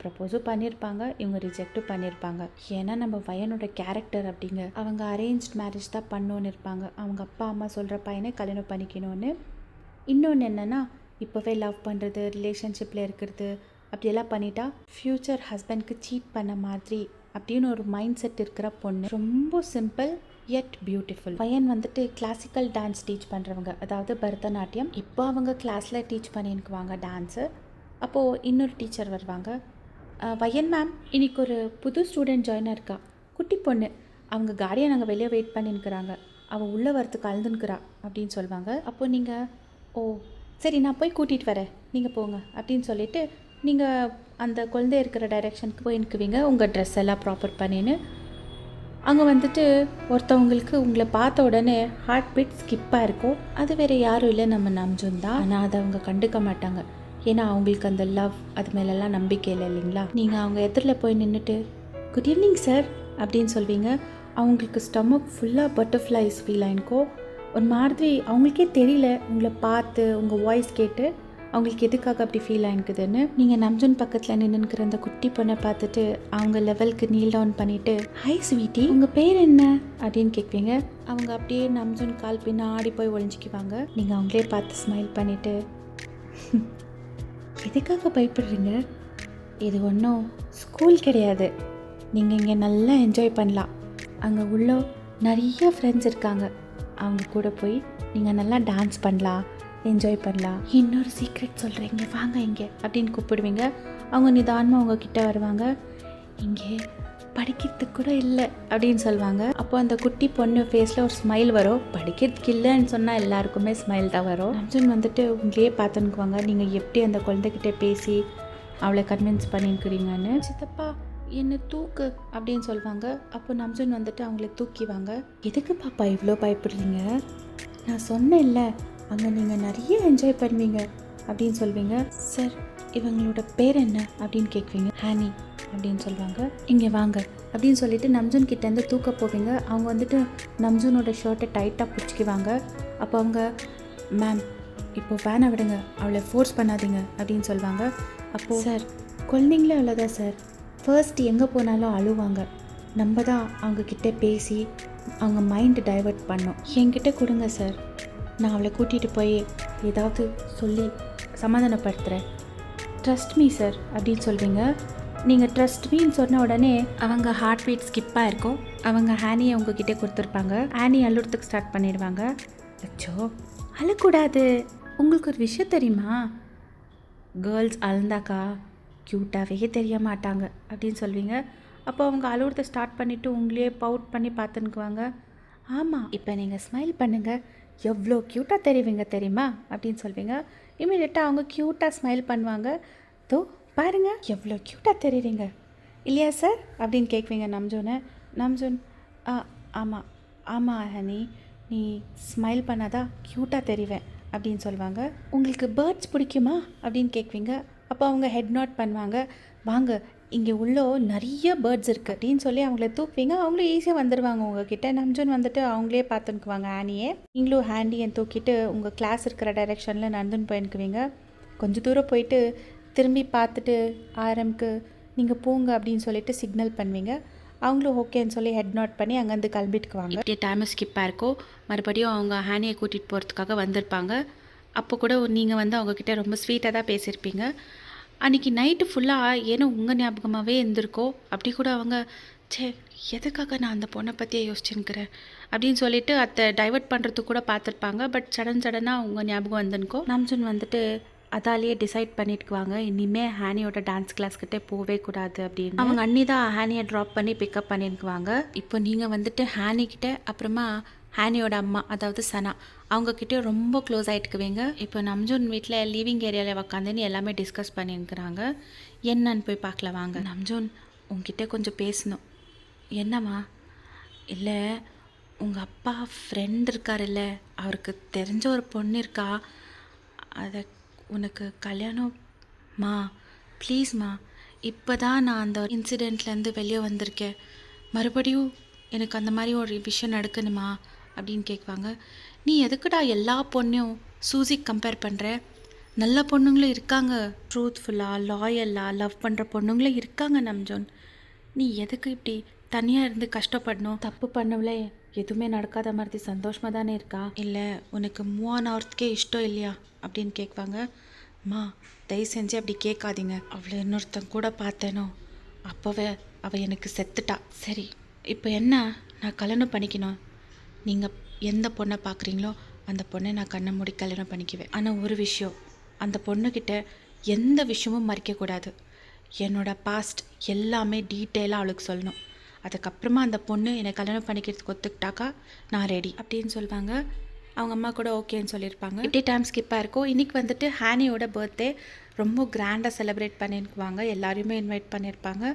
ப்ரப்போஸும் பண்ணியிருப்பாங்க, இவங்க ரிஜெக்டும் பண்ணியிருப்பாங்க. ஏன்னா நம்ம வையனோட கேரக்டர் அப்படிங்க. அவங்க அரேஞ்ச் மேரேஜ் தான் பண்ணோன்னு இருப்பாங்க. அவங்க அப்பா அம்மா சொல்கிற பையனை கல்யாணம் பண்ணிக்கணும்னு. இன்னொன்று என்னென்னா, இப்போவே லவ் பண்ணுறது, ரிலேஷன்ஷிப்பில் இருக்கிறது அப்படியெல்லாம் பண்ணிட்டா ஃப்யூச்சர் ஹஸ்பண்ட்க்கு சீட் பண்ண மாதிரி அப்படின்னு ஒரு மைண்ட் செட் இருக்கிற பொண்ணு. ரொம்ப சிம்பிள் yet பியூட்டிஃபுல். பையன் வந்துட்டு கிளாசிக்கல் டான்ஸ் டீச் பண்ணுறவங்க, அதாவது பரதநாட்டியம். இப்போ அவங்க கிளாஸில் டீச் பண்ணிக்குவாங்க டான்ஸு. அப்போது இன்னொரு டீச்சர் வருவாங்க. வையன் மேம், இன்னைக்கு ஒரு புது ஸ்டூடெண்ட் ஜாயின் இருக்கா, குட்டி பொண்ணு. அவங்க கார்டியன் அங்கே வெளியே வெயிட் பண்ணின்னுக்கிறாங்க, அவள் உள்ளே வரத்துக்கு அழுதுன்னுக்கிறா அப்படின்னு சொல்லுவாங்க. அப்போது நீங்கள், ஓ சரி நான் போய் கூட்டிகிட்டு வரேன், நீங்கள் போங்க அப்படின்னு சொல்லிவிட்டு நீங்கள் அந்த குழந்தை இருக்கிற டைரெக்ஷனுக்கு போயின்னுக்குவீங்க, உங்கள் ட்ரெஸ் எல்லாம் ப்ராப்பர் பண்ணின்னு. அங்கே வந்துட்டு ஒருத்தவங்களுக்கு உங்களை பார்த்த உடனே ஹார்ட் பீட் ஸ்கிப்பாக இருக்கும். அது வேறு யாரும் இல்லை, நம்ம நம்ஜூன் தான். ஆனால் அதை அவங்க கண்டுக்க மாட்டாங்க. ஏன்னா அவங்களுக்கு அந்த லவ் அது மேலெல்லாம் நம்பிக்கை இல்லை இல்லைங்களா. நீங்கள் அவங்க எதிரில் போய் நின்றுட்டு குட் ஈவினிங் சார் அப்படின்னு சொல்வீங்க. அவங்களுக்கு ஸ்டொமக் ஃபுல்லாக பட்டர்ஃப்ளைஸ் ஃபீல் ஆகிருக்கோ. ஒரு மாதிரி அவங்களுக்கே தெரியல, உங்களை பார்த்து உங்கள் வாய்ஸ் கேட்டு அவங்களுக்கு எதுக்காக அப்படி ஃபீல் ஆகிக்குதுன்னு. நீங்கள் நம்ஜூன் பக்கத்தில் நின்றுக்கிற அந்த குட்டி பொண்ணை பார்த்துட்டு அவங்க லெவலுக்கு நீல் டவுன் பண்ணிவிட்டு, ஹை ஸ்வீட்டி உங்கள் பேர் என்ன அப்படின்னு கேட்பீங்க. அவங்க அப்படியே நம்ஜூன் கால் பின்னாடி போய் ஒழிஞ்சிக்குவாங்க. நீங்கள் அவங்களே பார்த்து ஸ்மைல் பண்ணிவிட்டு, எதுக்காக பயப்படுறீங்க, இது ஒன்றும் ஸ்கூல் கிடையாது, நீங்கள் இங்கே நல்லா என்ஜாய் பண்ணலாம், அங்கே உள்ள நிறைய ஃப்ரெண்ட்ஸ் இருக்காங்க, அவங்க கூட போய் நீங்கள் நல்லா டான்ஸ் பண்ணலாம், என்ஜாய் பண்ணலாம். இன்னொரு சீக்ரெட் சொல்கிறீங்க, வாங்க இங்கே அப்படின்னு கூப்பிடுவீங்க. அவங்க நிதானமாக உங்ககிட்ட வருவாங்க. இங்கே படிக்கிறதுக்கு கூட இல்லை அப்படின்னு சொல்லுவாங்க. அப்போ அந்த குட்டி பொண்ணு ஃபேஸில் ஒரு ஸ்மைல் வரும். படிக்கிறதுக்கு இல்லைன்னு சொன்னால் எல்லாருக்குமே ஸ்மைல் தான் வரும். நம்ஜூன் வந்துட்டு உங்களையே பார்த்துன்னுக்குவாங்க, நீங்கள் எப்படி அந்த குழந்தைகிட்டே பேசி அவளை கன்வின்ஸ் பண்ணிக்கிறீங்கன்னு. சித்தப்பா என்னை தூக்கு அப்படின்னு சொல்லுவாங்க. அப்போ நம்ஜூன் வந்துட்டு அவங்கள தூக்கிவாங்க. எதுக்கு பாப்பா இவ்வளோ பயப்படுறீங்க, நான் சொன்னேன்ல அங்கே நீங்கள் நிறைய என்ஜாய் பண்ணுவீங்க அப்படின்னு சொல்வீங்க. சார் இவங்களோட பேர் என்ன அப்படின்னு கேட்குவீங்க. ஹானி அப்படின்னு சொல்லுவாங்க. இங்கே வாங்க அப்படின்னு சொல்லிட்டு நம்ஜூன் கிட்டேருந்து தூக்க போவீங்க. அவங்க வந்துட்டு நம்ஜூனோட ஷர்ட்டை டைட்டாக பிடிச்சிக்குவாங்க. அப்போ அவங்க, மேம் இப்போ வேணா விடுங்க, அவளை ஃபோர்ஸ் பண்ணாதீங்க அப்படின்னு சொல்லுவாங்க. அப்போது, சார் குழந்தைங்களே அவ்வளோதான் சார், ஃபர்ஸ்ட் எங்கே போனாலும் அழுவாங்க, நம்ம தான் அவங்கக்கிட்ட பேசி அவங்க மைண்டு டைவர்ட் பண்ணோம். என்கிட்ட கொடுங்க சார், நான் அவளை கூட்டிகிட்டு போய் ஏதாவது சொல்லி சமாதானப்படுத்துகிறேன், ட்ரஸ்ட் மீ சார் அப்படின்னு சொல்வீங்க. நீங்கள் ட்ரஸ்ட் மீன்னு சொன்ன உடனே அவங்க ஹார்ட் பீட் ஸ்கிப்பாக இருக்கும். அவங்க ஹானியை உங்ககிட்ட கொடுத்துருப்பாங்க. ஹானி அழுறதுக்கு ஸ்டார்ட் பண்ணிடுவாங்க. அச்சோ அழக்கூடாது, உங்களுக்கு ஒரு விஷயம் தெரியுமா, கேர்ள்ஸ் அழுந்தாக்கா க்யூட்டாகவே தெரிய மாட்டாங்க அப்படின்னு சொல்வீங்க. அப்போ அவங்க அழுவுறதை ஸ்டார்ட் பண்ணிவிட்டு உங்களையே பவுட் பண்ணி பார்த்துன்னுக்குவாங்க. ஆமாம் இப்போ நீங்கள் ஸ்மைல் பண்ணுங்கள், எவ்வளோ க்யூட்டாக தெரிவிங்க தெரியுமா அப்படின்னு சொல்வீங்க. இமீடியட்டாக அவங்க க்யூட்டாக ஸ்மைல் பண்ணுவாங்க. தோ பாருங்கள் எவ்வளோ க்யூட்டாக தெரியுறீங்க இல்லையா சார் அப்படின்னு கேட்குவீங்க நம்ஜூனை. நம்ஜூன், ஆமாம் ஆமாம் ஹனி, நீ ஸ்மைல் பண்ணாதான் க்யூட்டாக தெரிவேன் அப்படின்னு சொல்லுவாங்க. உங்களுக்கு பேர்ட்ஸ் பிடிக்குமா அப்படின்னு கேட்குவீங்க. அப்போ அவங்க ஹெட் நாட் பண்ணுவாங்க. வாங்க இங்கே உள்ள நிறைய பேர்ட்ஸ் இருக்குது அப்படின்னு சொல்லி அவங்கள தூக்குவீங்க. அவங்களும் ஈஸியாக வந்துடுவாங்க உங்ககிட்ட. நம்ஜூன் வந்துட்டு அவங்களே பார்த்துக்குவாங்க ஆனியே. நீங்களும் ஹேண்டியை தூக்கிட்டு உங்கள் கிளாஸ் இருக்கிற டைரெக்ஷனில் நடந்துன்னு போயின்னுக்குவீங்க. கொஞ்சம் தூரம் போயிட்டு திரும்பி பார்த்துட்டு ஆரம்க்கு நீங்கள் போங்க அப்படின்னு சொல்லிட்டு சிக்னல் பண்ணுவீங்க. அவங்களும் ஓகேன்னு சொல்லி ஹெட் நாட் பண்ணி அங்கேருந்து கிளம்பிட்டுக்குவாங்க. இப்படியே டைம் ஸ்கிப்பாக இருக்கும். மறுபடியும் அவங்க ஹேனியை கூட்டிகிட்டு போகிறதுக்காக வந்திருப்பாங்க. அப்போ கூட நீங்கள் வந்து அவங்கக்கிட்ட ரொம்ப ஸ்வீட்டாக தான் பேசியிருப்பீங்க. அன்றைக்கி நைட்டு ஃபுல்லாக ஏன்னா உங்கள் ஞாபகமாகவே இருந்திருக்கோ. அப்படி கூட அவங்க, சே எதுக்காக நான் அந்த பொண்ணை பற்றியே யோசிச்சுன்னுக்கிறேன் அப்படின்னு சொல்லிட்டு அதை டைவர்ட் பண்ணுறதுக்கு கூட பார்த்துருப்பாங்க. பட் சடனாக உங்கள் ஞாபகம் வந்துன்னுக்கோ. நம்ஜூன் வந்துட்டு அதாலேயே டிசைட் பண்ணிட்டுக்குவாங்க இனிமேல் ஹேனியோட டான்ஸ் கிளாஸ்கிட்டே போகவே கூடாது அப்படின்னு. அவங்க அண்ணி தான் ஹேனியை ட்ராப் பண்ணி பிக்கப் பண்ணிக்குவாங்க. இப்போ நீங்கள் வந்துட்டு ஹேனிக்கிட்ட அப்புறமா ஹேனியோட அம்மா அதாவது சனா அவங்கக்கிட்டே ரொம்ப க்ளோஸ் ஆகிட்டுக்குவீங்க. இப்போ நம்ஜூன் வீட்டில் லிவிங் ஏரியாவில் உக்காந்துன்னு எல்லாமே டிஸ்கஸ் பண்ணியிருக்கிறாங்க. என்னன்னு போய் பார்க்கல வாங்க. நம்ஜூன் உங்ககிட்ட கொஞ்சம் பேசணும். என்னம்மா? இல்லை, உங்கள் அப்பா ஃப்ரெண்ட் இருக்காருல்ல, அவருக்கு தெரிஞ்ச ஒரு பொண்ணு இருக்கா, அதை உனக்கு கல்யாணம்மா ப்ளீஸ்மா. இப்போ தான் நான் அந்த இன்சிடெண்ட்லேருந்து வெளியே வந்திருக்கேன், மறுபடியும் எனக்கு அந்த மாதிரி ஒரு விஷயம் நடக்கணுமா அப்படின்னு கேட்குவாங்க. நீ எதுக்குடா எல்லா பொண்ணையும் சூசிக்கு கம்பேர் பண்ணுற? நல்ல பொண்ணுங்களும் இருக்காங்க, ட்ரூத்ஃபுல்லாக லாயலாக லவ் பண்ணுற பொண்ணுங்களும் இருக்காங்க நம்ஜோன். நீ எதுக்கு இப்படி தனியாக இருந்து கஷ்டப்படணும்? தப்பு பண்ணவளே எதுவுமே நடக்காத மாதிரி சந்தோஷமாக தானே இருக்கா? இல்லை உனக்கு மூவ் ஆன் ஆகிறதுக்கே இஷ்டம் இல்லையா அப்படின்னு கேட்குவாங்க. அம்மா தயவு செஞ்சு அப்படி கேட்காதீங்க, அவளை இன்னொருத்தன் கூட பார்த்தேனோ அப்போவே அவள் எனக்கு செத்துட்டா. சரி இப்போ என்ன, நான் கல்யாணம் பண்ணிக்கணும். நீங்கள் எந்த பொண்ணை பார்க்குறீங்களோ அந்த பொண்ணை நான் கண்ணை மூடி கல்யாணம் பண்ணிக்குவேன். ஆனால் ஒரு விஷயம், அந்த பொண்ணுக்கிட்ட எந்த விஷயமும் மறைக்கக்கூடாது. என்னோடய பாஸ்ட் எல்லாமே டீட்டெயிலாக அவளுக்கு சொல்லணும். அதுக்கப்புறமா அந்த பொண்ணு என்னை கல்யாணம் பண்ணிக்கிறதுக்கு ஒத்துக்கிட்டாக்கா நான் ரெடி அப்படின்னு சொல்லுவாங்க. அவங்க அம்மா கூட ஓகேன்னு சொல்லியிருப்பாங்க. இப்படி டைம் ஸ்கிப்பாக இருக்கும். இன்றைக்கி வந்துட்டு ஹேனியோட பர்த்டே ரொம்ப கிராண்டாக செலிப்ரேட் பண்ணியிருக்குவாங்க. எல்லாரையுமே இன்வைட் பண்ணியிருப்பாங்க.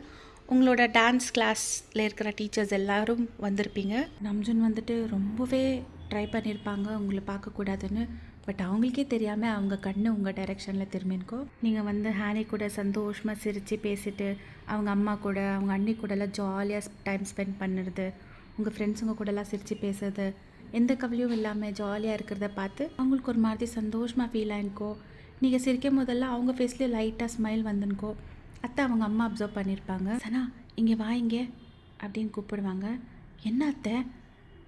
உங்களோட டான்ஸ் கிளாஸில் இருக்கிற டீச்சர்ஸ் எல்லோரும் வந்திருப்பீங்க. நம்ஜுன் வந்துட்டு ரொம்பவே ட்ரை பண்ணியிருப்பாங்க உங்களை பார்க்கக்கூடாதுன்னு. பட் அவங்களுக்கே தெரியாமல் அவங்க கண்ணு உங்கள் டைரெக்ஷனில் திரும்பியிருக்கோம். நீங்கள் வந்து ஹேனி கூட சந்தோஷமாக சிரித்து பேசிட்டு அவங்க அம்மா கூட அவங்க அண்ணி கூடலாம் ஜாலியாக டைம் ஸ்பெண்ட் பண்ணுறது, உங்கள் ஃப்ரெண்ட்ஸுங்க கூடலாம் சிரித்து பேசுறது, எந்த கவலையும் இல்லாமல் ஜாலியாக இருக்கிறத பார்த்து அவங்களுக்கு ஒரு மாதிரி சந்தோஷமாக ஃபீல் ஆகிருக்கோ. நீங்கள் சிரிக்கும் போதெல்லாம் அவங்க ஃபேஸ்லேயே லைட்டாக ஸ்மைல் வந்துருக்கோ. அத்தை அவங்க அம்மா அப்சர்வ் பண்ணியிருப்பாங்க. சனா இங்கே வா இங்கே அப்படின்னு கூப்பிடுவாங்க. என்ன அத்தை?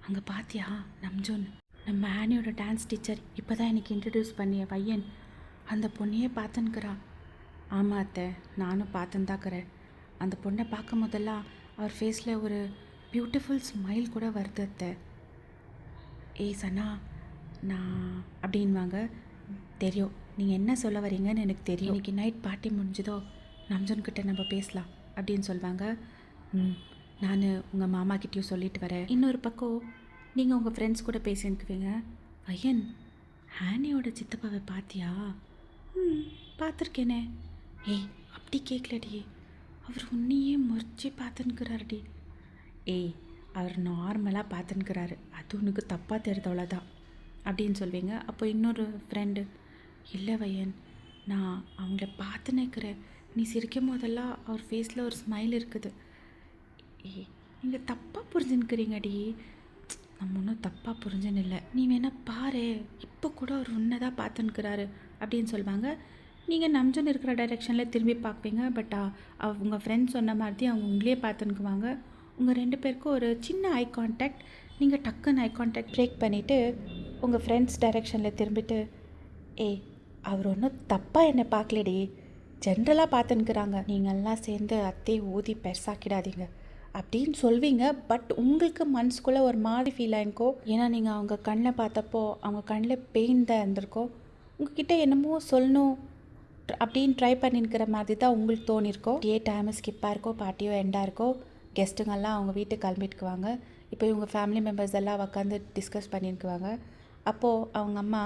அங்கே பார்த்தியா நம்ஜோன், நம்ம ஆனியோட டான்ஸ் டீச்சர் இப்போ தான் எனக்கு இன்ட்ரடியூஸ் பண்ணிய பையன், அந்த பொண்ணையே பார்த்துன்னுக்கிறா. ஆமாம் அத்தை, நானும் பார்த்துன்னு தாக்கிறேன். அந்த பொண்ணை பார்க்கும் போதெல்லாம் அவர் ஃபேஸில் ஒரு பியூட்டிஃபுல் ஸ்மைல் கூட வருது அத்தை. ஏய் சனா நான் அப்படின்வாங்க. தெரியும் நீங்கள் என்ன சொல்ல வரீங்கன்னு எனக்கு தெரியும். இன்றைக்கி நைட் பார்ட்டி முடிஞ்சதோ நம்ஜன்கிட்ட நம்ம பேசலாம் அப்படின்னு சொல்லுவாங்க. நான் உங்கள் மாமாக்கிட்டேயும் சொல்லிட்டு வரேன். இன்னொரு பக்கம் நீங்கள் உங்கள் ஃப்ரெண்ட்ஸ் கூட பேசினுக்குவீங்க. பையன் ஹேனியோட சித்தப்பாவை பார்த்தியா? பார்த்துருக்கேனே. ஏய் அப்படி கேட்கலடி, அவர் உன்னையே முறைச்சி பார்த்துன்னுக்கிறாருடி. ஏய் அவர் நார்மலாக பார்த்துன்னுக்கிறாரு, அது உனக்கு தப்பாக தெரிஞ்சவளதான் அப்படின்னு சொல்வீங்க. அப்போ இன்னொரு ஃப்ரெண்டு, இல்லை பையன் நான் அவங்கள பார்த்துன்னுக்கிறேன், நீ சிரிக்கும் போதெல்லாம் அவர் ஃபேஸில் ஒரு ஸ்மைல் இருக்குது. ஏய் நீங்கள் தப்பாக புரிஞ்சுன்னுக்கிறீங்கடி. நம்ம ஒன்றும் தப்பாக புரிஞ்சுன்னு இல்லை, நீ வேணால் பாரு, இப்போ கூட அவர் உன்னை தான் பார்த்துன்னுக்கிறாரு அப்படின்னு சொல்லுவாங்க. நீங்கள் நம்ஜன் இருக்கிற டைரெக்ஷனில் திரும்பி பார்ப்பீங்க. பட் அவங்க ஃப்ரெண்ட்ஸ் சொன்ன மாதிரி அவங்க உங்களே பார்த்துன்னுக்குவாங்க. உங்கள் ரெண்டு பேருக்கும் ஒரு சின்ன ஐ கான்டாக்ட். நீங்கள் டக்குன்னு ஐ கான்டாக்ட் பிரேக் பண்ணிவிட்டு உங்கள் ஃப்ரெண்ட்ஸ் டைரெக்ஷனில் திரும்பிட்டு, ஏய் அவர் ஒன்றும் தப்பாக என்னை பார்க்கலடி, ஜென்ரலாக பார்த்துன்னுக்குறாங்க, நீங்கள்லாம் சேர்ந்து அத்தையை ஊதி பெருசாக்கிடாதீங்க அப்படின்னு சொல்வீங்க. பட் உங்களுக்கு மனசுக்குள்ளே ஒரு மாதிரி ஃபீல் ஆகிருக்கோ. ஏன்னா நீங்கள் அவங்க கண்ணில் பார்த்தப்போ அவங்க கண்ணில் பெயின் தான் இருந்திருக்கோ. உங்ககிட்ட என்னமோ சொல்லணும் அப்படின்னு ட்ரை பண்ணிருக்கிற மாதிரி தான் உங்களுக்கு தோணிருக்கோ. டைம் ஸ்கிப்பாக இருக்கோ, பார்ட்டியோ எண்டாக இருக்கோ, கெஸ்ட்டுங்கெல்லாம் அவங்க வீட்டுக்கு கிளம்பிட்டுக்குவாங்க. இப்போ இவங்க ஃபேமிலி மெம்பர்ஸ் எல்லாம் உட்காந்து டிஸ்கஸ் பண்ணியிருக்குவாங்க. அப்போது அவங்க அம்மா,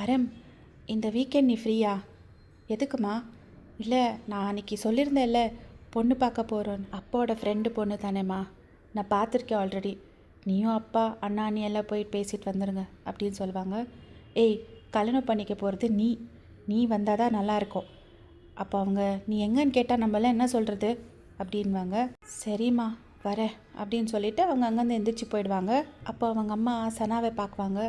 அரம் இந்த வீக்கெண்ட் நீ ஃப்ரீயா? எதுக்குமா? இல்லை நான் அன்றைக்கி சொல்லியிருந்தேன்ல பொண்ணு பார்க்க போகிறோன்னு. அப்பாவோட ஃப்ரெண்டு பொண்ணு தானேம்மா, நான் பார்த்துருக்கேன் ஆல்ரெடி, நீயும் அப்பா அண்ணா அண்ணி எல்லாம் போயிட்டு பேசிட்டு வந்துடுங்க அப்படின்னு சொல்லுவாங்க. ஏய் கல்யாணம் பண்ணிக்க போகிறது நீ வந்தால் தான் நல்லாயிருக்கும். அப்போ அவங்க நீ எங்கன்னு கேட்டால் நம்மளாம் என்ன சொல்கிறது அப்படின்வாங்க. சரிம்மா வரேன் அப்படின்னு சொல்லிவிட்டு அவங்க அங்கேருந்து எந்திரிச்சு போயிடுவாங்க. அப்போ அவங்க அம்மா சனாவை பார்க்குவாங்க.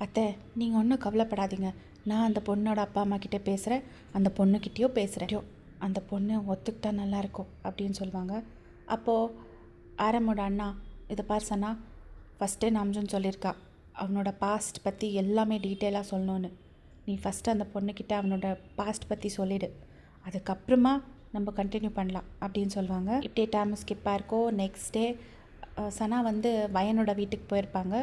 அத்தை நீங்கள் ஒன்றும் கவலைப்படாதீங்க, நான் அந்த பொண்ணோட அப்பா அம்மா கிட்டே பேசுகிறேன், அந்த பொண்ணுக்கிட்டேயோ பேசுகிறேன், அந்த பொண்ணு ஒத்துக்கிட்டா நல்லாயிருக்கும் அப்படின்னு சொல்லுவாங்க. அப்போது ஆரமோட அண்ணா, இதை பார் சனா, ஃபஸ்ட்டே நம்ஜுன்னு சொல்லியிருக்கா அவனோட பாஸ்ட் பற்றி எல்லாமே டீட்டெயிலாக சொல்லணுன்னு. நீ ஃபஸ்ட்டு அந்த பொண்ணுக்கிட்ட அவனோட பாஸ்ட் பற்றி சொல்லிவிடு, அதுக்கப்புறமா நம்ம கண்டினியூ பண்ணலாம் அப்படின்னு சொல்லுவாங்க. இப்படியே டைம் ஸ்கிப்பாக இருக்கோ. நெக்ஸ்ட் டே சனா வந்து வயனோட வீட்டுக்கு போயிருப்பாங்க.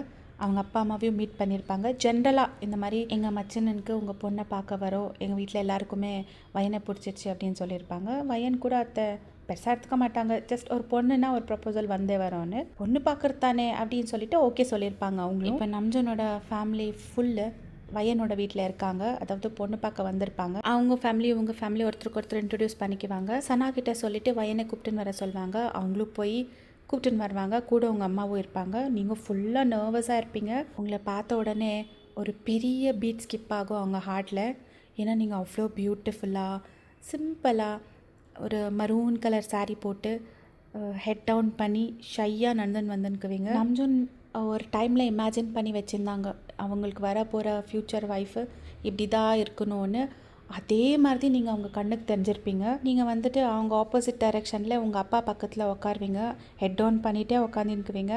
அவங்க அப்பா அம்மாவையும் மீட் பண்ணியிருப்பாங்க. ஜென்ரலாக இந்த மாதிரி எங்கள் மச்சனனுக்கு உங்கள் பொண்ணை பார்க்க வரோம், எங்கள் வீட்டில் எல்லாருக்குமே வயனை பிடிச்சிருச்சு அப்படின்னு சொல்லியிருப்பாங்க. வயன் கூட அத்தை பெருசாக எடுத்துக்க மாட்டாங்க. ஜஸ்ட் ஒரு பொண்ணுன்னா ஒரு ப்ரப்போசல் வந்தே வரோன்னு, பொண்ணு பார்க்குறது தானே அப்படின்னு சொல்லிட்டு ஓகே சொல்லியிருப்பாங்க அவங்களும். இப்போ நம்ஜனோட ஃபேமிலி ஃபுல்லு வயனோட வீட்டில் இருக்காங்க, அதாவது பொண்ணு பார்க்க வந்திருப்பாங்க. அவங்க ஃபேமிலி இவங்க ஃபேமிலி ஒருத்தருக்கு ஒருத்தர் இன்ட்ரடியூஸ் பண்ணிக்குவாங்க. சனா கிட்ட சொல்லிவிட்டு வயனை கூப்பிட்டுன்னு வர சொல்லுவாங்க. அவங்களும் போய் கூப்பிட்டுன்னு வருவாங்க. கூட உங்கள் அம்மாவும் இருப்பாங்க. நீங்கள் ஃபுல்லாக நர்வஸாக இருப்பீங்க. உங்களை பார்த்த உடனே ஒரு பெரிய பீட் ஸ்கிப் ஆகும் அவங்க ஹார்ட்டில். ஏன்னா நீங்கள் அவ்வளோ பியூட்டிஃபுல்லாக சிம்பிளாக ஒரு மரூன் கலர் சாரீ போட்டு ஹெட் டவுன் பண்ணி ஷையாக நடந்துன்னு வந்துன்னுக்குவீங்க. நம்ஜுன் ஒரு டைமில் இமேஜின் பண்ணி வச்சுருந்தாங்க அவங்களுக்கு வர போகிற ஃப்யூச்சர் ஒய்ஃபு இப்படி தான் இருக்கணும்னு. அதே மாதிரி நீங்கள் அவங்க கண்ணுக்கு தெரிஞ்சிருப்பீங்க. நீங்கள் வந்துட்டு அவங்க ஆப்போசிட் டைரெக்ஷனில் உங்கள் அப்பா பக்கத்தில் உட்காருவீங்க, ஹெட் டவுன் பண்ணிகிட்டே உட்காந்துருக்குவீங்க.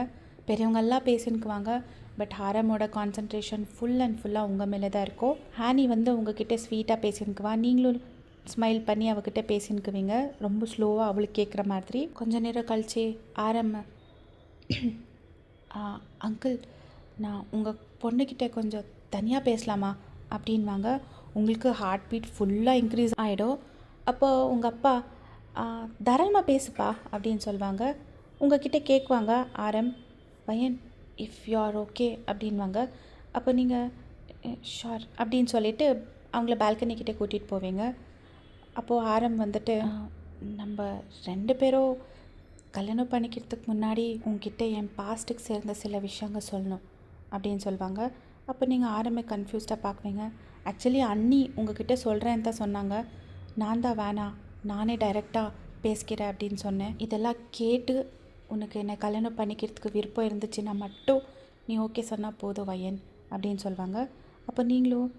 பெரியவங்கெல்லாம் பேசினுக்குவாங்க. பட் ஹாரமோட கான்சன்ட்ரேஷன் ஃபுல் அண்ட் ஃபுல்லாக உங்கள் மேலே தான் இருக்கும். ஹானி வந்து உங்ககிட்ட ஸ்வீட்டாக பேசினுக்குவா, நீங்களும் ஸ்மைல் பண்ணி அவகிட்ட பேசினுக்குவீங்க, ரொம்ப ஸ்லோவாக அவளுக்கு கேட்குற மாதிரி. கொஞ்ச நேரம் கழிச்சு ஆரம், அங்கிள் நான் உங்கள் பொண்ணுக்கிட்ட கொஞ்சம் தனியாக பேசலாமா அப்படின்வாங்க. உங்களுக்கு ஹார்ட் பீட் ஃபுல்லாக இன்க்ரீஸ் ஆகிடும். அப்போது உங்கள் அப்பா தாராளமாக பேசுப்பா அப்படின்னு சொல்லுவாங்க. உங்ககிட்ட கேட்குவாங்க ஆரம், பையன் இஃப் யூ ஆர் ஓகே அப்படின்வாங்க. அப்போ நீங்கள் ஷார் அப்படின்னு சொல்லிவிட்டு அவங்கள பால்கனிக்கிட்டே கூட்டிகிட்டு போவீங்க. அப்போது ஆரம் வந்துட்டு நம்ம 2 பேரும் கல்யாணம் பண்ணிக்கிறதுக்கு முன்னாடி உங்ககிட்ட என் பாஸ்ட்டுக்கு சேர்ந்த சில விஷயங்கள் சொல்லணும் அப்படின்னு சொல்லுவாங்க. அப்போ நீங்கள் ஆரம்பி கன்ஃபியூஸ்டாக பார்க்குவீங்க. ஆக்சுவலி அண்ணி உங்ககிட்ட சொல்கிறேன்னு தான் சொன்னாங்க, நான் தான் வேணாம் நானே டைரெக்டாக பேசிக்கிறேன் அப்படின்னு சொன்னேன். இதெல்லாம் கேட்டு உனக்கு என்னை கல்யாணம் பண்ணிக்கிறதுக்கு விருப்பம் இருந்துச்சுன்னா மட்டும் நீ ஓகே சொன்னால் போதும் வயன் அப்படின்னு சொல்லுவாங்க. அப்போ நீங்களும்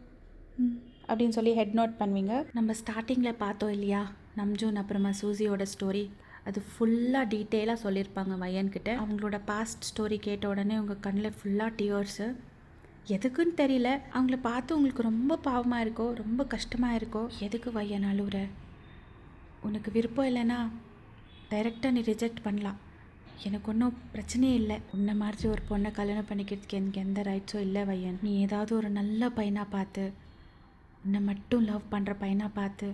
அப்படின்னு சொல்லி ஹெட் நோட் பண்ணுவீங்க. நம்ம ஸ்டார்டிங்கில் பார்த்தோம் இல்லையா நம்ஜூன் அப்புறமா சூசியோட ஸ்டோரி, அது ஃபுல்லாக டீட்டெயிலாக சொல்லியிருப்பாங்க வயன்கிட்ட. அவங்களோட பாஸ்ட் ஸ்டோரி கேட்ட உடனே உங்கள் கண்ணில் ஃபுல்லாக டியர்ஸு. எதுக்குன்னு தெரியல, அவங்கள பார்த்து உங்களுக்கு ரொம்ப பாவமாக இருக்கோ, ரொம்ப கஷ்டமாக இருக்கோ. எதுக்கு வயன் அழுவுற? உனக்கு விருப்பம் இல்லைன்னா டைரெக்டாக நீ ரிஜெக்ட் பண்ணலாம், எனக்கு ஒன்றும் பிரச்சனையே இல்லை. உன்னை மாதிரி ஒரு பொண்ணை கல்யாணம் பண்ணிக்கிறதுக்கு எனக்கு எந்த ரைட்ஸும் இல்லை வயன். நீ ஏதாவது ஒரு நல்ல பையனாக பார்த்து, உன்னை மட்டும் லவ் பண்ணுற பையனாக பார்த்து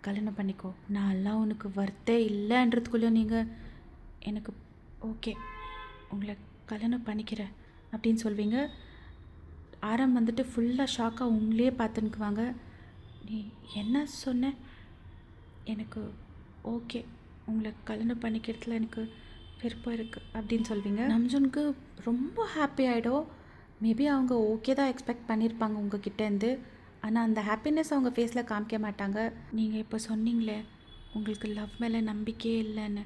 கல்யாணம் பண்ணிக்கோ. நான் எல்லாம் உனக்கு வர்த்தே இல்லைன்றதுக்குள்ளே நீங்கள் எனக்கு ஓகே உங்களை கல்யாணம் பண்ணிக்கிறேன் அப்படின்னு சொல்வீங்க. ஆரம் வந்துட்டு ஃபுல்லாக ஷாக்காக உங்களே பார்த்துன்னுக்குவாங்க. நீ என்ன சொன்ன? எனக்கு ஓகே உங்களை கல்யாணம் பண்ணிக்கிறதுல எனக்கு விருப்பம் இருக்குது அப்படின்னு சொல்வீங்க. நம்ஜுனுக்கு ரொம்ப ஹாப்பி ஆகிடும். மேபி அவங்க ஓகே தான் எக்ஸ்பெக்ட் பண்ணியிருப்பாங்க உங்ககிட்டேருந்து. ஆனால் அந்த ஹாப்பினஸ் அவங்க ஃபேஸில் காமிக்க மாட்டாங்க. நீங்கள் இப்போ சொன்னீங்களே உங்களுக்கு லவ் மேலே நம்பிக்கையே இல்லைன்னு,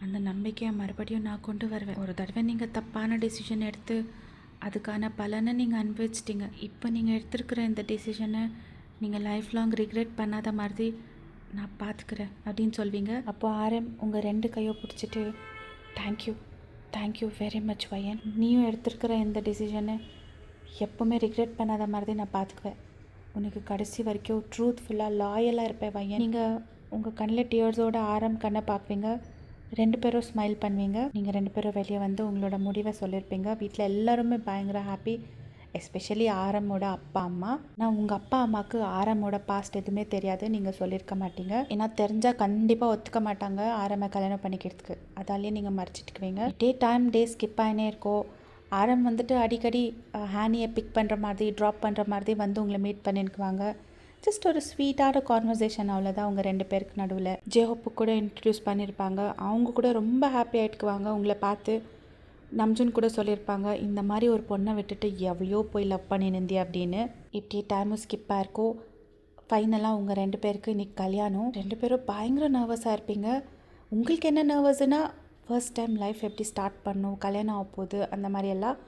அந்த நம்பிக்கையை மறுபடியும் நான் கொண்டு வருவேன். ஒரு தடவை நீங்கள் தப்பான டெசிஷன் எடுத்து அதுக்கான பலனை நீங்கள் அனுபவிச்சிட்டிங்க. இப்போ நீங்கள் எடுத்துருக்கிற இந்த டெசிஷனை நீங்கள் லைஃப் லாங் ரிக்ரெட் பண்ணாத மாதிரி நான் பார்த்துக்கிறேன் அப்படின்னு சொல்வீங்க. அப்போ ஆரம் உங்கள் 2 கையோ பிடிச்சிட்டு தேங்க்யூ வெரி மச் வயன், நீயும் எடுத்துருக்கிற இந்த டெசிஷனை எப்போவுமே ரிக்ரெட் பண்ணாத மாதிரி நான் பார்த்துக்குவேன். உனக்கு கடைசி வரைக்கும் ட்ரூத்ஃபுல்லாக லாயலாக இருப்பேன் வயன். நீங்கள் உங்கள் கண்ணில் டியர்ஸோட ஆரம் கண்ணை பார்ப்பீங்க. 2 பேரும் ஸ்மைல் பண்ணுவீங்க. நீங்கள் 2 பேரும் வெளியே வந்து உங்களோட முடிவை சொல்லியிருப்பீங்க. வீட்டில் எல்லாருமே பயங்கர ஹாப்பி, எஸ்பெஷலி ஆரமோட அப்பா அம்மா. நான் உங்கள் அப்பா அம்மாவுக்கு ஆரமோட பாஸ்ட் எதுவுமே தெரியாது, நீங்கள் சொல்லியிருக்க மாட்டீங்க. ஏன்னா தெரிஞ்சால் கண்டிப்பாக ஒத்துக்க மாட்டாங்க ஆரமை கல்யாணம் பண்ணிக்கிறதுக்கு. அதாலேயே நீங்கள் மறைச்சிட்டுக்குவீங்க. டே ஸ்கிப் ஆகினே இருக்கோம். ஆரம் வந்துட்டு அடிக்கடி ஹானியை பிக் பண்ணுற மாதிரி ட்ராப் பண்ணுற மாதிரி வந்து உங்களை மீட் பண்ணிக்குவாங்க. ஜஸ்ட் ஒரு ஸ்வீட்டான கான்வர்சேஷன், அவ்வளோதான் உங்கள் 2 பேருக்கு நடுவில். ஜேஹோப்பு கூட இன்ட்ரடியூஸ் பண்ணியிருப்பாங்க. அவங்க கூட ரொம்ப ஹாப்பி ஆகிட்டுக்குவாங்க உங்களை பார்த்து. நம்ஜுன் கூட சொல்லியிருப்பாங்க, இந்த மாதிரி ஒரு பொண்ணை விட்டுட்டு எவ்வளோ போய் லவ் பண்ணி நிந்தி அப்படின்னு. இப்படி டைமும் ஸ்கிப்பாக இருக்கும். ஃபைனலாக உங்கள் 2 பேருக்கு இன்றைக்கி கல்யாணம். 2 பேரும் பயங்கர நர்வஸாக இருப்பீங்க. உங்களுக்கு என்ன நர்வஸ்னா, ஃபர்ஸ்ட் டைம் லைஃப் எப்படி ஸ்டார்ட் பண்ணும், கல்யாணம் ஆக போகுது, அந்த மாதிரியெல்லாம்.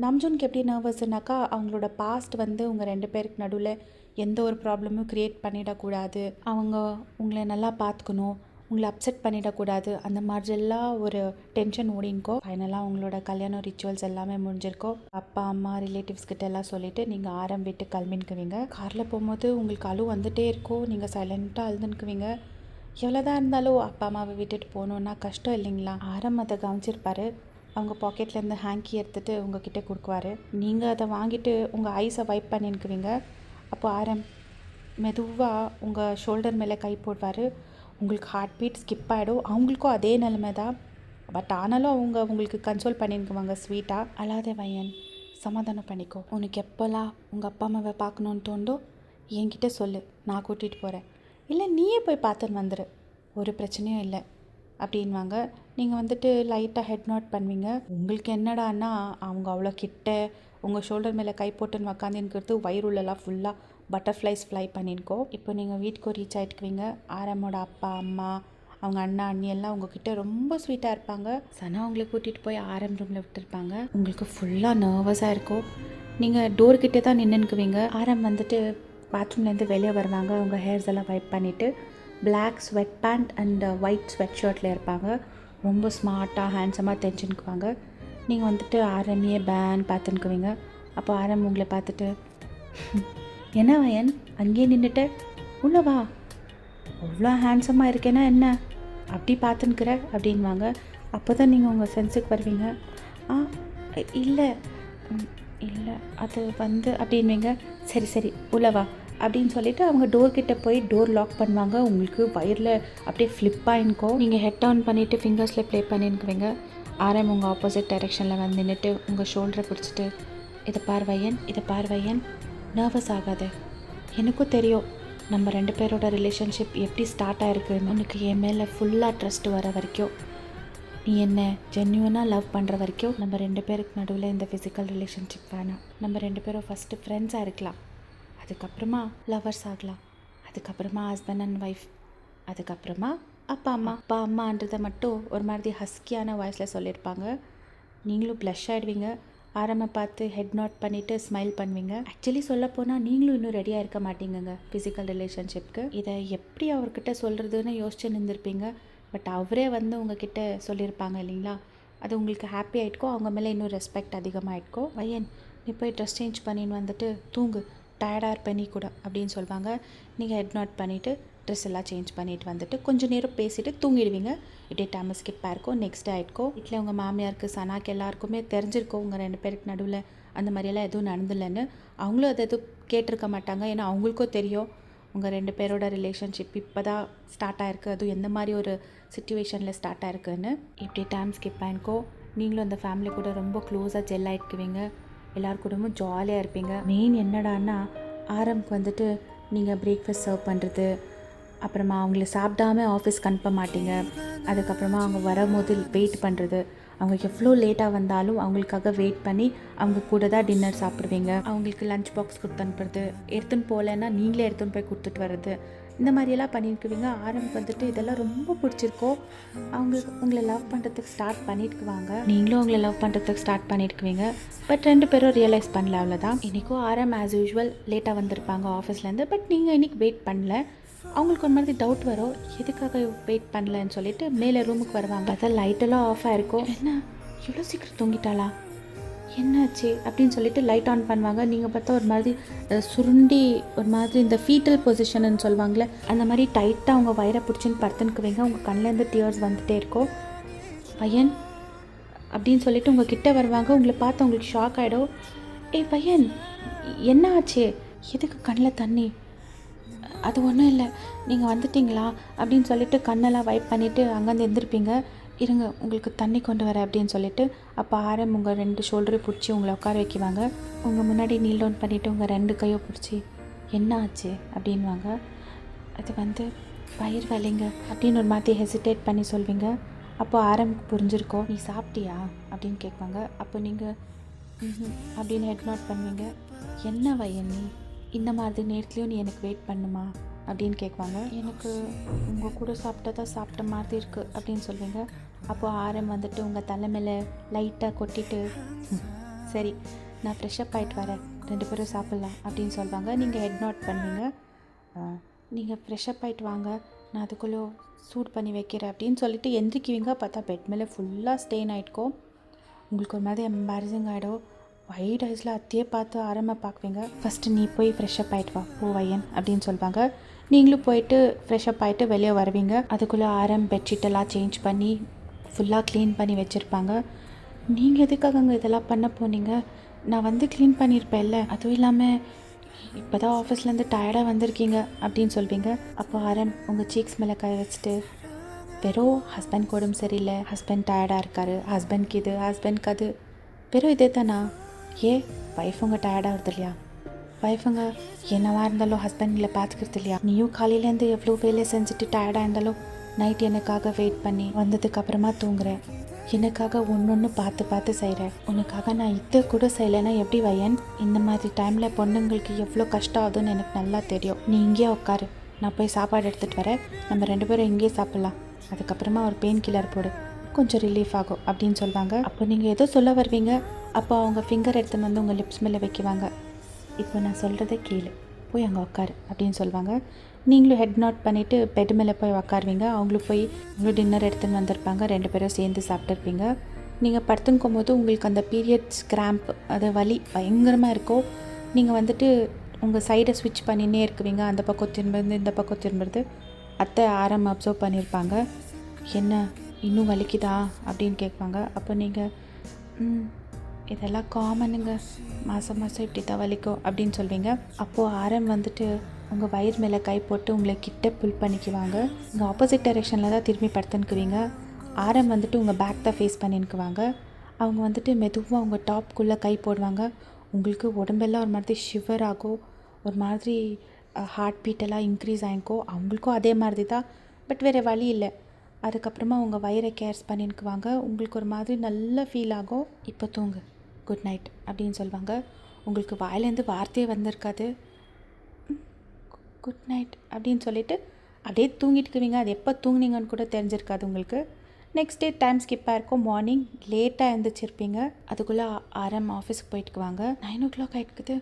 நம்ஜுனுக்கு எப்படி நர்வஸ்னாக்கா, அவங்களோட பாஸ்ட் வந்து உங்கள் 2 பேருக்கு நடுவில் எந்த ஒரு ப்ராப்ளமும் க்ரியேட் பண்ணிடக்கூடாது, அவங்க உங்களை நல்லா பார்த்துக்கணும், உங்களை அப்செட் பண்ணிடக்கூடாது, அந்த மாதிரிலாம் ஒரு டென்ஷன் ஓடிங்கோ. ஃபைனலாக உங்களோட கல்யாணம் ரிச்சுவல்ஸ் எல்லாமே முடிஞ்சிருக்கோ. அப்பா அம்மா ரிலேட்டிவ்ஸ் கிட்ட எல்லாம் சொல்லிவிட்டு நீங்கள் ஆரம் விட்டு கிளம்பின்னுக்குவீங்க. காரில் போகும்போது உங்களுக்கு அழுவு வந்துகிட்டே இருக்கும். நீங்கள் சைலண்ட்டாக அழுதுன்னுக்குவீங்க. எவ்வளோதான் இருந்தாலும் அப்பா அம்மாவை விட்டுட்டு போகணுன்னா கஷ்டம் இல்லைங்களா? ஆரம் அதை கவனிச்சிருப்பாரு. அவங்க பாக்கெட்லேருந்து ஹேங்கி எடுத்துகிட்டு உங்ககிட்ட கொடுக்குவாரு. நீங்கள் அதை வாங்கிட்டு உங்கள் ஐஸை வைப் பண்ணிக்குவீங்க. அப்போ ஆரம் மெதுவாக உங்கள் ஷோல்டர் மேலே கை போடுவார். உங்களுக்கு ஹார்ட் பீட் ஸ்கிப் ஆகிடும். அவங்களுக்கும் அதே நிலைமை தான். பட் ஆனாலும் அவங்க உங்களுக்கு கன்சோல் பண்ணிக்குவாங்க ஸ்வீட்டாக. அழாத வையன், சமாதானம் பண்ணிக்கோ. உனக்கு எப்போல்லாம் உங்கள் அப்பா அம்மாவை பார்க்கணுன்னு தோண்டோ என்கிட்ட சொல்லு, நான் கூட்டிகிட்டு போகிறேன். இல்லை நீயே போய் பார்த்துன்னு வந்துடு, ஒரு பிரச்சனையும் இல்லை அப்படின்வாங்க. நீங்கள் வந்துட்டு லைட்டாக ஹெட் நோட் பண்ணுவீங்க. உங்களுக்கு என்னடான்னா அவங்க அவ்வளோ கிட்ட உங்கள் ஷோல்டர் மேலே கை போட்டுன்னு உக்காந்துன்னுக்கிறது வயிறுள்ளலாம் ஃபுல்லாக பட்டர்ஃப்ளைஸ் ஃப்ளை பண்ணியிருக்கோ. இப்போ நீங்கள் வீட்டுக்கு ரீச் ஆகிட்டுக்குவீங்க. ஆரமோட அப்பா அம்மா அவங்க அண்ணா அண்ணி எல்லாம் உங்ககிட்ட ரொம்ப ஸ்வீட்டாக இருப்பாங்க. சனா அவங்களை கூட்டிகிட்டு போய் ஆரம் ரூமில் விட்டுருப்பாங்க. உங்களுக்கு ஃபுல்லாக நர்வஸாக இருக்கும். நீங்கள் டோர்கிட்டே தான் நின்றுக்குவீங்க. ஆரம் வந்துட்டு பாத்ரூம்லேருந்து வெளியே வருவாங்க. அவங்க ஹேர்ஸ் எல்லாம் வைப் பண்ணிவிட்டு black sweat pant and white sweat ஷர்ட்டில் இருப்பாங்க. ரொம்ப ஸ்மார்ட்டாக ஹேண்ட்ஸமாக தெரிஞ்சுக்குவாங்க. நீங்கள் வந்துட்டு ஆரம்பியே பேன் பார்த்துக்குவீங்க. அப்போ ஆரம் உங்களை பார்த்துட்டு, என்ன வயன் அங்கேயே நின்றுட்டு உள்ள வா, அவ்வளோ ஹேண்ட்ஸமாக இருக்கேன்னா என்ன அப்படி பார்த்துன்னுக்கிற அப்படின்வாங்க. அப்போ தான் நீங்கள் உங்கள் சென்ஸுக்கு வருவீங்க. இல்லை இல்லை அது வந்து அப்படின்வீங்க. சரி சரி உள்ளவா அப்படின்னு சொல்லிவிட்டு அவங்க டோர்கிட்ட போய் டோர் லாக் பண்ணுவாங்க. உங்களுக்கு வயரில் அப்படியே ஃப்ளிப்பாகின்னுக்கோ. நீங்கள் ஹெட் ஆன் பண்ணிவிட்டு ஃபிங்கர்ஸில் ப்ளே பண்ணின்னுக்குவீங்க. ஆரம் உங்கள் ஆப்போசிட் டைரெக்ஷனில் வந்து நின்றுட்டு உங்கள் ஷோல்டரை பிடிச்சிட்டு, இதை பார் வையன், நர்வஸ் ஆகாது. எனக்கும் தெரியும் நம்ம 2 பேரோட ரிலேஷன்ஷிப் எப்படி ஸ்டார்ட் ஆகிருக்குன்னு. உனக்கு என் மேலே ஃபுல்லாக ட்ரஸ்ட் வர வரைக்கும், நீ என்ன ஜென்யூனாக லவ் பண்ணுற வரைக்கும் நம்ம 2 பேருக்கு நடுவில் இந்த ஃபிசிக்கல் ரிலேஷன்ஷிப் வேணாம். நம்ம 2 பேரும் ஃபஸ்ட்டு ஃப்ரெண்ட்ஸாக இருக்கலாம், அதுக்கப்புறமா லவர்ஸ் ஆகலாம், அதுக்கப்புறமா ஹஸ்பண்ட் அண்ட் ஒய்ஃப், அதுக்கப்புறமா அப்பா அம்மான்றதை மட்டும் ஒரு மாதிரி ஹஸ்கியான வாய்ஸில் சொல்லியிருப்பாங்க. நீங்களும் ப்ளஷ் ஆகிடுவீங்க. ஆரம்ப பார்த்து ஹெட் நோட் பண்ணிவிட்டு ஸ்மைல் பண்ணுவீங்க. ஆக்சுவலி சொல்லப்போனால் நீங்களும் இன்னும் ரெடியாக இருக்க மாட்டீங்கங்க ஃபிசிக்கல் ரிலேஷன்ஷிப்க்கு. இதை எப்படி அவர்கிட்ட சொல்கிறதுன்னு யோசிச்சு நின்றுருப்பீங்க. பட் அவரே வந்து உங்ககிட்ட சொல்லியிருப்பாங்க இல்லைங்களா, அது உங்களுக்கு ஹாப்பி ஆகிட்கோ. அவங்க மேலே இன்னும் ரெஸ்பெக்ட் அதிகமாகிட்கோ. வையன் நீ போய் ட்ரெஸ் சேஞ்ச் பண்ணின்னு வந்துட்டு தூங்கு, டயர்டாக இருப்ப நீ கூட அப்படின்னு சொல்லுவாங்க. நீங்கள் ஹெட் நோட் பண்ணிவிட்டு ட்ரெஸ் எல்லாம் சேஞ்ச் பண்ணிவிட்டு வந்துட்டு கொஞ்சம் நேரம் பேசிவிட்டு தூங்கிடுவீங்க. இப்படியே டைம் ஸ்கிப் ஆகிருக்கும். நெக்ஸ்ட் டே ஆகிட்கோ. வீட்டில் உங்கள் மாமியாருக்கு சனாக்கு எல்லாருக்குமே தெரிஞ்சிருக்கோம் உங்கள் 2 பேருக்கு நடுவில் அந்த மாதிரியெல்லாம் எதுவும் நடந்துலன்னு. அவங்களும் அதை எதுவும் கேட்டிருக்க மாட்டாங்க. ஏன்னா அவங்களுக்கும் தெரியும் உங்கள் 2 பேரோட ரிலேஷன்ஷிப் இப்போ தான் ஸ்டார்ட் ஆகிருக்கு, அதுவும் எந்த மாதிரி ஒரு சிச்சுவேஷனில் ஸ்டார்ட் ஆகிருக்குன்னு. இப்படி டைம் ஸ்கிப் ஆகிருக்கோ. நீங்களும் அந்த ஃபேமிலி கூட ரொம்ப க்ளோஸாக ஜெல் ஆகிட்டுக்குவீங்க. எல்லார் கூடவும் ஜாலியாக இருப்பீங்க. மெயின் என்னடான்னா ஆரம்புக்கு வந்துட்டு நீங்கள் பிரேக்ஃபாஸ்ட் சர்வ் பண்ணுறது, அப்புறமா அவங்கள சாப்பிடாம ஆஃபீஸ்க்கு அனுப்ப மாட்டீங்க. அதுக்கப்புறமா அவங்க வரும்போது வெயிட் பண்ணுறது, அவங்க எவ்வளோ லேட்டாக வந்தாலும் அவங்களுக்காக வெயிட் பண்ணி அவங்க கூட தான் டின்னர் சாப்பிடுவீங்க. அவங்களுக்கு லஞ்ச் பாக்ஸ் கொடுத்து அனுப்புறது, எடுத்துன்னு போகலன்னா நீங்களே எடுத்துன்னு போய் கொடுத்துட்டு வர்றது, இந்த மாதிரியெல்லாம் பண்ணியிருக்குவீங்க. ஆரம்பம் வந்துட்டு இதெல்லாம் ரொம்ப பிடிச்சிருக்கோ. அவங்க உங்களை லவ் பண்ணுறதுக்கு ஸ்டார்ட் பண்ணியிருக்குவாங்க. நீங்களும் அவங்கள லவ் பண்ணுறதுக்கு ஸ்டார்ட் பண்ணியிருக்குவீங்க. பட் 2 பேரும் ரியலைஸ் பண்ணல, அவ்வளோதான். இன்றைக்கும் ஆரம் ஆஸ் யூஷுவல் லேட்டாக வந்திருப்பாங்க ஆஃபீஸ்லேருந்து. பட் நீங்கள் இன்றைக்கி வெயிட் பண்ணல. அவங்களுக்கு ஒரு மாதிரி டவுட் வரும், எதுக்காக வெயிட் பண்ணலன்னு சொல்லிட்டு மேலே ரூமுக்கு வருவாங்க. அதான் லைட்டெல்லாம் ஆஃப் ஆகிருக்கும். என்ன இவ்வளோ சீக்கிரம் தூங்கிட்டாளா, என்னாச்சு அப்படின்னு சொல்லிட்டு லைட் ஆன் பண்ணுவாங்க. நீங்கள் பார்த்தா ஒரு மாதிரி சுருண்டி ஒரு மாதிரி இந்த ஃபீட்டல் பொசிஷன்னு சொல்லுவாங்களே அந்த மாதிரி டைட்டாக அவங்க வயிறை பிடிச்சின்னு படுத்துனுக்குவீங்க. உங்கள் கண்ணிலேருந்து டியர்ஸ் வந்துகிட்டே இருக்கும். பையன் அப்படின்னு சொல்லிட்டு உங்கள் கிட்டே வருவாங்க. உங்களை பார்த்து உங்களுக்கு ஷாக் ஆகிடும். ஏய் பையன் என்ன ஆச்சு, எதுக்கு கண்ணில் தண்ணி? அது ஒன்றும் இல்லை, நீங்கள் வந்துட்டிங்களா அப்படின்னு சொல்லிட்டு கண்ணெல்லாம் வைப் பண்ணிவிட்டு அங்கேருந்து எழுந்திருப்பீங்க. இருங்க உங்களுக்கு தண்ணி கொண்டு வரேன் அப்படின்னு சொல்லிட்டு அப்போ ஆரம் உங்கள் 2 ஷோல்டரையும் பிடிச்சி உங்களை உட்கார வைக்குவாங்க. உங்கள் முன்னாடி நீல் டவுன் பண்ணிவிட்டு உங்கள் 2 கையோ பிடிச்சி என்ன ஆச்சு அப்படின்வாங்க. அது வந்து வயிறு வலிங்க அப்படின்னு ஒரு மாதிரி ஹெசிடேட் பண்ணி சொல்வீங்க. அப்போ ஆரம்புக்கு புரிஞ்சிருக்கோம். நீ சாப்பிட்டியா அப்படின்னு கேட்பாங்க. அப்போ நீங்கள் அப்படின்னு ஹெட் நோட் பண்ணுவீங்க. என்ன வயன் நீ இந்த மாதிரி நேரத்துலையும் நீ எனக்கு வெயிட் பண்ணுமா அப்படின்னு கேட்பாங்க. எனக்கு உங்கள் கூட சாப்பிட்டா சாப்பிட்ட மாதிரி இருக்குது அப்படின்னு சொல்வீங்க. அப்போது ஆரம் வந்துட்டு உங்கள் தலைமையில் லைட்டாக கொட்டிட்டு சரி நான் ஃப்ரெஷ்அப் ஆகிட்டு வரேன், 2 பேரும் சாப்பிட்லாம் அப்படின்னு சொல்லுவாங்க. நீங்கள் ஹெட் நோட் பண்ணுவீங்க. நீங்கள் ஃப்ரெஷ்அப் ஆகிட்டு வாங்க, நான் அதுக்குள்ளே சூட் பண்ணி வைக்கிறேன் அப்படின்னு சொல்லிட்டு எந்திரிக்குவீங்க. பார்த்தா பெட் மேலே ஃபுல்லாக ஸ்டெயின் ஆகிட்கும். உங்களுக்கு ஒரு மாதிரி எம்பாரசிங் ஆகிடும். வைட் ஐஸில் அத்தையே பார்த்து ஆரம்ப பார்க்குவீங்க. ஃபஸ்ட்டு நீ போய் ஃப்ரெஷ்அப் ஆகிட்டு வா போ வையன் அப்படின்னு சொல்லுவாங்க. நீங்களும் போயிட்டு ஃப்ரெஷ்அப் ஆகிட்டு வெளியே வருவீங்க. அதுக்குள்ளே ஆரம் பெட்ஷீட்டெல்லாம் சேஞ்ச் பண்ணி ஃபுல்லாக க்ளீன் பண்ணி வச்சுருப்பாங்க. நீங்கள் எதுக்காக அங்கே இதெல்லாம் பண்ண போனீங்க? நான் வந்து க்ளீன் பண்ணியிருப்பேன்ல. அதுவும் இல்லாமல் இப்போ தான் ஆஃபீஸ்லேருந்து டயர்டாக வந்திருக்கீங்க அப்படின்னு சொல்வீங்க. அப்போ ஆரம் உங்கள் சீக்ஸ் மேலே கை வச்சுட்டு, வெறும் ஹஸ்பண்ட் உடம்பு சரியில்லை, ஹஸ்பண்ட் டயர்டாக இருக்கார், ஹஸ்பண்ட்க்கு இது, ஹஸ்பண்ட்க்கு அது, வெறும் இதே தானா? ஒய்ஃபுங்க டயர்டாக வருது இல்லையா? ஒய்ஃபுங்க என்னவா இருந்தாலும் ஹஸ்பண்டில் பார்த்துக்கிறது இல்லையா? நீயும் காலையிலேருந்து எவ்வளோ வேலை செஞ்சுட்டு டயர்டாக இருந்தாலும் நைட் எனக்காக வெயிட் பண்ணி வந்ததுக்கப்புறமா தூங்குறேன். எனக்காக ஒன்று பார்த்து பார்த்து செய்கிறேன். உனக்காக நான் இதை கூட செய்யலைன்னா எப்படி வையன்? இந்த மாதிரி டைமில் பொண்ணுங்களுக்கு எவ்வளோ கஷ்டம் ஆகுதுன்னு எனக்கு நல்லா தெரியும். நீ இங்கேயே உட்காரு, நான் போய் சாப்பாடு எடுத்துகிட்டு வரேன், நம்ம 2 பேரும் இங்கேயே சாப்பிட்லாம். அதுக்கப்புறமா ஒரு பெயின் கில்லர் போடு, கொஞ்சம் ரிலீஃப் ஆகும் அப்படின்னு சொல்லுவாங்க. அப்போ நீங்கள் எதோ சொல்ல வருவீங்க. அப்போ அவங்க ஃபிங்கர் எடுத்துன்னு வந்து உங்கள் லிப்ஸ் மேலே வைக்குவாங்க. இப்போ நான் சொல்கிறத கேளு, போய் அங்கே உட்காரு அப்படின்னு சொல்லுவாங்க. நீங்களும் ஹெட் நாட் பண்ணிவிட்டு பெட் மேலே போய் உட்காருவீங்க. அவங்களும் போய் அவங்களும் டின்னர் எடுத்துன்னு வந்திருப்பாங்க. 2 பேரும் சேர்ந்து சாப்பிட்டுருப்பீங்க. நீங்கள் படுத்துக்கும் போது உங்களுக்கு அந்த பீரியட்ஸ் கிராம்ப், அது வலி பயங்கரமாக இருக்கும். நீங்கள் வந்துட்டு உங்கள் சைடை ஸ்விட்ச் பண்ணினே இருக்குவீங்க. அந்த பக்கம் திரும்புறது, இந்த பக்கம் திரும்புறது. அத்தை ஆரம் அப்சர்வ் பண்ணியிருப்பாங்க. என்ன இன்னும் வலிக்குதா அப்படின்னு கேட்பாங்க. அப்போ நீங்கள் இதெல்லாம் காமனுங்க, மாதம் மாதம் இப்படி தான் வலிக்கும் அப்படின்னு சொல்வீங்க. அப்போது ஆரம் வந்துட்டு உங்கள் வயிறு மேலே கை போட்டு உங்களை கிட்ட புல் பண்ணிக்குவாங்க. உங்கள் ஆப்போசிட் டைரெக்ஷனில் தான் திரும்பி படுத்துனுக்குவீங்க. ஆரம் வந்துட்டு உங்கள் பேக் தான் ஃபேஸ் பண்ணினுக்குவாங்க. அவங்க வந்துட்டு மெதுவாக உங்கள் டாப்குள்ளே கை போடுவாங்க. உங்களுக்கு உடம்பெல்லாம் ஒரு மாதிரி ஷிவர் ஆகும், ஒரு மாதிரி ஹார்ட் பீட்டெல்லாம் இன்க்ரீஸ் ஆகிக்கும். அவங்களுக்கும் அதே மாதிரி தான், பட் வேறு வழி இல்லை. அதுக்கப்புறமா உங்கள் வயிறை கேர்ஸ் பண்ணினுக்குவாங்க. உங்களுக்கு ஒரு மாதிரி நல்ல ஃபீல் ஆகும். இப்போ தூங்கு, குட் நைட் அப்படின்னு சொல்லுவாங்க. உங்களுக்கு வாயிலேருந்து வார்த்தையே வந்திருக்காது. குட் நைட் அப்படின்னு சொல்லிவிட்டு அப்படியே தூங்கிட்டுக்குவீங்க. அது எப்போ தூங்குனீங்கன்னு கூட தெரிஞ்சிருக்காது உங்களுக்கு. நெக்ஸ்ட் டே டைம் ஸ்கிப்பாக இருக்கும். மார்னிங் லேட்டாக எழுந்திரிச்சிருப்பீங்க. அதுக்குள்ளே ஆரம் ஆஃபீஸுக்கு போயிட்டுக்குவாங்க. 9 o'clock ஆகிட்டுக்குது.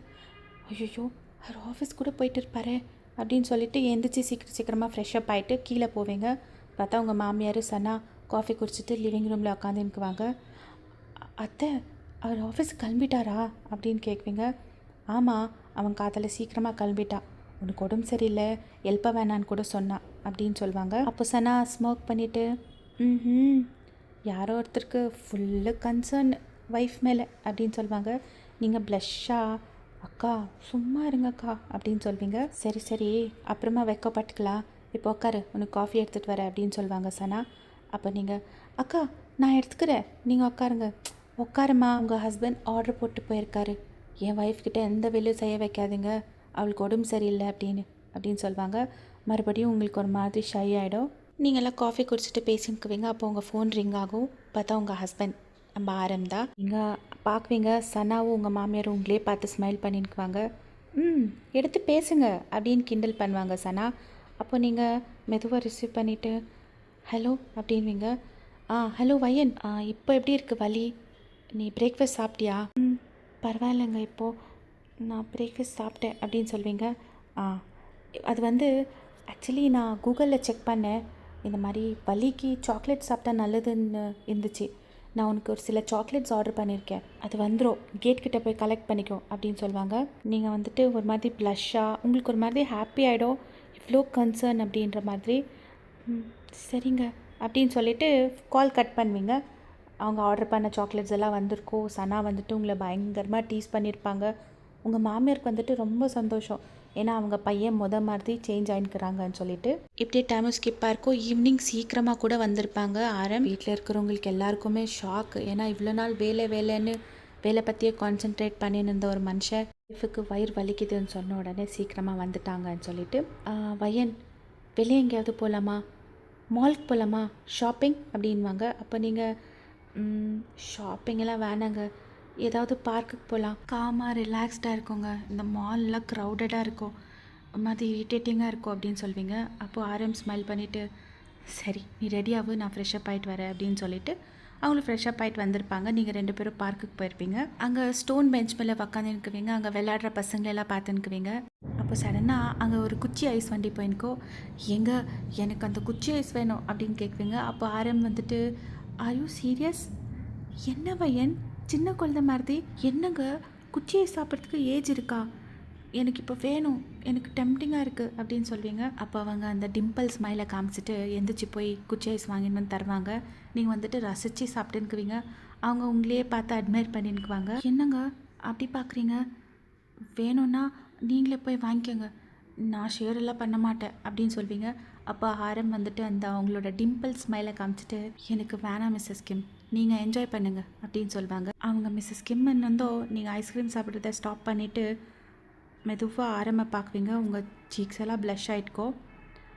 ஐயோ, அவர் ஆஃபீஸ் கூட போயிட்டு இருப்பாரு அப்படின்னு சொல்லிட்டு எழுந்திரிச்சி சீக்கிரமாக ஃப்ரெஷ்அப் ஆகிட்டு கீழே போவீங்க. பார்த்தா உங்கள் மாமியார் சனா காஃபி குடிச்சிட்டு லிவிங் ரூமில் உட்காந்துக்குவாங்க. அத்தை, அவர் ஆஃபீஸுக்கு கிளம்பிட்டாரா அப்படின்னு கேட்குவீங்க. ஆமாம், அவன் காத்தால சீக்கிரமாக கிளம்பிட்டான், உனக்கு உடம்பு சரியில்லை, ஹெல்ப்பாக வேணான்னு கூட சொன்னான் அப்படின்னு சொல்லுவாங்க. அப்போ சனா ஸ்மோக் பண்ணிவிட்டு, யாரோ ஒருத்தருக்கு ஃபுல்லு கன்சர்ன் ஒய்ஃப் மேலே அப்படின்னு சொல்லுவாங்க. நீங்கள் ப்ளஷ்ஷாக, அக்கா சும்மா இருங்கக்கா அப்படின்னு சொல்வீங்க. சரி சரி, அப்புறமா வைக்கப்பட்டுக்கலாம், இப்போ உட்காரு, உனக்கு காஃபி எடுத்துகிட்டு வரேன் அப்படின்னு சொல்லுவாங்க சனா. அப்போ நீங்கள், அக்கா நான் எடுத்துக்கிறேன், நீங்கள் உட்காருங்க. உட்காருமா, உங்கள் ஹஸ்பண்ட் ஆர்டர் போட்டு போயிருக்காரு, என் ஒய்ஃப்கிட்ட எந்த வேலையும் செய்ய வைக்காதுங்க, அவளுக்கு உடம்பு சரியில்லை அப்படின்னு சொல்லுவாங்க. மறுபடியும் உங்களுக்கு ஒரு மாதிரி ஷை ஆகிடும். நீங்களாம் காஃபி குடிச்சிட்டு பேசிக்குவீங்க. அப்போ உங்கள் ஃபோன் ரிங் ஆகும். பார்த்தா உங்கள் ஹஸ்பண்ட் நம்ம ஆரம் தான். நீங்கள் பார்க்குவீங்க, சனாவும் உங்கள் மாமியாரும் உங்களே பார்த்து ஸ்மைல் பண்ணிக்குவாங்க. எடுத்து பேசுங்க அப்படின்னு கிண்டல் பண்ணுவாங்க சனா. அப்போ நீங்கள் மெதுவாக ரிசீவ் பண்ணிவிட்டு ஹலோ அப்படின்வீங்க. ஹலோ வயன், இப்போ எப்படி இருக்குது வலி? நீ பிரேக்ஃபாஸ்ட் சாப்பிட்டியா? பரவாயில்லைங்க, இப்போது நான் பிரேக்ஃபாஸ்ட் சாப்பிட்டேன் அப்படின்னு சொல்வீங்க. அது வந்து ஆக்சுவலி நான் கூகுளில் செக் பண்ணேன், இந்த மாதிரி வலிக்கு சாக்லேட் சாப்பிட்டா நல்லதுன்னு இருந்துச்சு. நான் உனக்கு ஒரு சில சாக்லேட்ஸ் ஆர்டர் பண்ணியிருக்கேன், அது வந்துடும், கேட்கிட்ட போய் கலெக்ட் பண்ணிக்கோ அப்படின்னு சொல்லுவாங்க. நீங்கள் வந்துட்டு ஒரு மாதிரி ப்ளஷ்ஷாக, உங்களுக்கு ஒரு மாதிரி ஹாப்பி ஆகிடும், இவ்வளோ கன்சர்ன் அப்படின்ற மாதிரி. சரிங்க அப்படின்னு சொல்லிவிட்டு கால் கட் பண்ணுவீங்க. அவங்க ஆர்டர் பண்ண சாக்லேட்ஸ் எல்லாம் வந்திருக்கோம். சனா வந்துட்டு உங்களை பயங்கரமாக டீஸ் பண்ணியிருப்பாங்க. உங்கள் மாமியாருக்கு வந்துட்டு ரொம்ப சந்தோஷம், ஏன்னா அவங்க பையன் மாதிரி சேஞ்ச் ஆகிக்கிறாங்கன்னு சொல்லிட்டு. இப்படியே டைமும் ஸ்கிப்பாக இருக்கும். ஈவினிங் சீக்கிரமாக கூட வந்திருப்பாங்க ஆரம். வீட்டில் இருக்கிறவங்களுக்கு எல்லாருக்குமே ஷாக், ஏன்னா இவ்வளோ நாள் வேலைன்னு வேலை பற்றியே கான்சென்ட்ரேட் பண்ணின்னு இருந்த ஒரு மனுஷன் ஒய்ஃபுக்கு வயிறு வலிக்குதுன்னு சொன்ன உடனே சீக்கிரமாக வந்துட்டாங்கன்னு சொல்லிட்டு. வயன், வெளியே எங்கேயாவது போகலாமா, மால்க்கு போகலாமா, ஷாப்பிங் அப்படின்வாங்க. அப்போ நீங்கள் ஷாப்பிங்கெல்லாம் வேணாங்க, ஏதாவது பார்க்குக்கு போகலாம், காமாக ரிலாக்ஸ்டாக இருக்குங்க, இந்த மால்லாம் க்ரௌடடாக இருக்கும், ஒரு மாதிரி இரிட்டேட்டிங்காக இருக்கும் அப்படின்னு சொல்வீங்க. அப்போது ஆரம் ஸ்மைல் பண்ணிவிட்டு, சரி நீ ரெடியாகு, நான் ஃப்ரெஷ்அப் ஆகிட்டு வரேன் அப்படின்னு சொல்லிவிட்டு அவங்களும் ஃப்ரெஷ்அப் ஆகிட்டு வந்திருப்பாங்க. நீங்கள் 2 பேரும் பார்க்குக்கு போயிருப்பீங்க. அங்கே ஸ்டோன் பெஞ்ச் மேலே உக்காந்துக்குவீங்க. அங்கே விளையாடுற பசங்களெல்லாம் பார்த்துக்குவீங்க. அப்போ சடனாக அங்கே ஒரு குச்சி ஐஸ் வண்டி போயிருக்கோ. எனக்கு அந்த குச்சி ஐஸ் வேணும் அப்படின்னு கேட்குவீங்க. அப்போ ஆரம் வந்துட்டு, ஆர் யூ சீரியஸ்? என்ன பையன், சின்ன குழந்தை மாதிரி, என்னங்க குச்சி ஐஸ் சாப்பிட்றதுக்கு ஏஜ் இருக்கா? எனக்கு இப்போ வேணும், எனக்கு டெம்டிங்காக இருக்குது அப்படின்னு சொல்வீங்க. அப்போ அவங்க அந்த டிம்பிள் ஸ்மைலை காமிச்சிட்டு எந்திரிச்சு போய் குச்சி ஐஸ் வாங்கின்னு வந்து தருவாங்க. நீங்கள் வந்துட்டு ரசித்து சாப்பிட்டுன்னுக்குவீங்க. அவங்க உங்களையே பார்த்து அட்மையர் பண்ணின்னுக்குவாங்க. என்னங்க அப்படி பார்க்குறீங்க, வேணும்னா நீங்களே போய் வாங்கிக்கோங்க, நான் ஷேர் எல்லாம் பண்ண மாட்டேன் அப்படின்னு சொல்வீங்க. அப்போ ஆரம் வந்துட்டு அந்த அவங்களோட டிம்பிள் ஸ்மைலை காமிச்சிட்டு எனக்கு வேணாம் மிஸ்ஸஸ் கிம், நீங்கள் என்ஜாய் பண்ணுங்கள் அப்படின்னு சொல்லுவாங்க. அவங்க மிஸ்ஸஸ் கிம்னு வந்தோ நீங்கள் ஐஸ்கிரீம் சாப்பிட்றத ஸ்டாப் பண்ணிவிட்டு மெதுவாக ஆரம்ப பார்க்குவீங்க. உங்கள் சீக்ஸ் எல்லாம் ப்ளஷ் ஆகிட்கோ.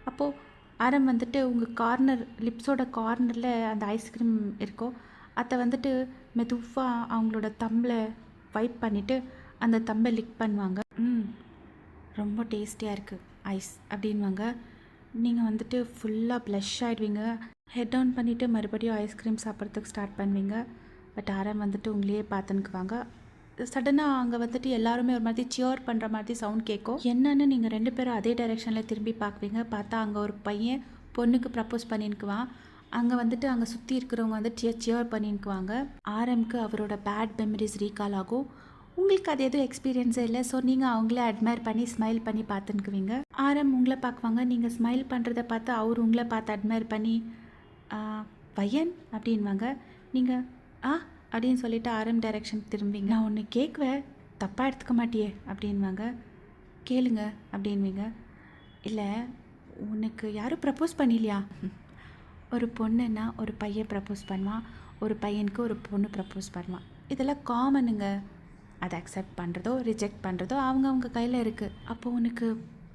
அப்போது ஆரம் வந்துட்டு உங்கள் கார்னர் லிப்ஸோட கார்னரில் அந்த ஐஸ்கிரீம் இருக்கோ, அதை வந்துட்டு மெதுவாக அவங்களோட தம்பில் வைப் பண்ணிவிட்டு அந்த தம்பை லிக் பண்ணுவாங்க. ரொம்ப டேஸ்டியாக இருக்குது ஐஸ் அப்படின்வாங்க. நீங்கள் வந்துட்டு ஃபுல்லாக ப்ளஷ் ஆகிடுவீங்க. ஹெட் டவுன் பண்ணிவிட்டு மறுபடியும் ஐஸ்கிரீம் சாப்பிட்றதுக்கு ஸ்டார்ட் பண்ணுவீங்க. பட் ஆரம் வந்துட்டு உங்களையே பார்த்துன்னுக்குவாங்க. சடனாக அங்கே வந்துட்டு எல்லாருமே ஒரு மாதிரி சியர் பண்ணுற மாதிரி சவுண்ட் கேட்கும். என்னன்னு நீங்கள் 2 பேரும் அதே டைரெக்ஷனில் திரும்பி பார்க்குவீங்க. பார்த்தா அங்கே ஒரு பையன் பொண்ணுக்கு ப்ரப்போஸ் பண்ணின்னுக்குவான். அங்கே வந்துட்டு அங்கே சுற்றி இருக்கிறவங்க வந்து சியர் பண்ணின்னுக்குவாங்க. ஆரம்க்கு அவரோட பேட் மெமரிஸ் ரீகால் ஆகும். உங்களுக்கு அது எதுவும் எக்ஸ்பீரியன்ஸே இல்லை. ஸோ நீங்கள் அவங்கள அட்மையர் பண்ணி ஸ்மைல் பண்ணி பார்த்துன்னுக்குவீங்க. ஆரம் உங்களை பார்க்குவாங்க. நீங்கள் ஸ்மைல் பண்ணுறதை பார்த்து அவர் உங்களை பார்த்து அட்மையர் பண்ணி பையன் அப்படின்வாங்க. நீங்கள் அப்படின்னு சொல்லிவிட்டு ஆரம் டைரெக்ஷன் திரும்பிங்க. நான் ஒன்று கேட்குவேன், தப்பாக எடுத்துக்க மாட்டியே அப்படின்வாங்க. கேளுங்க அப்படின்வீங்க. இல்லை, உனக்கு யாரும் ப்ரப்போஸ் பண்ணிலையா? ஒரு பொண்ணுன்னா ஒரு பையன் ப்ரப்போஸ் பண்ணுவான், ஒரு பையனுக்கு ஒரு பொண்ணு ப்ரப்போஸ் பண்ணுவான். இதெல்லாம் காமனுங்க. அதை அக்செப்ட் பண்ணுறதோ ரிஜெக்ட் பண்ணுறதோ அவங்க கையில் இருக்குது. அப்போது உனக்கு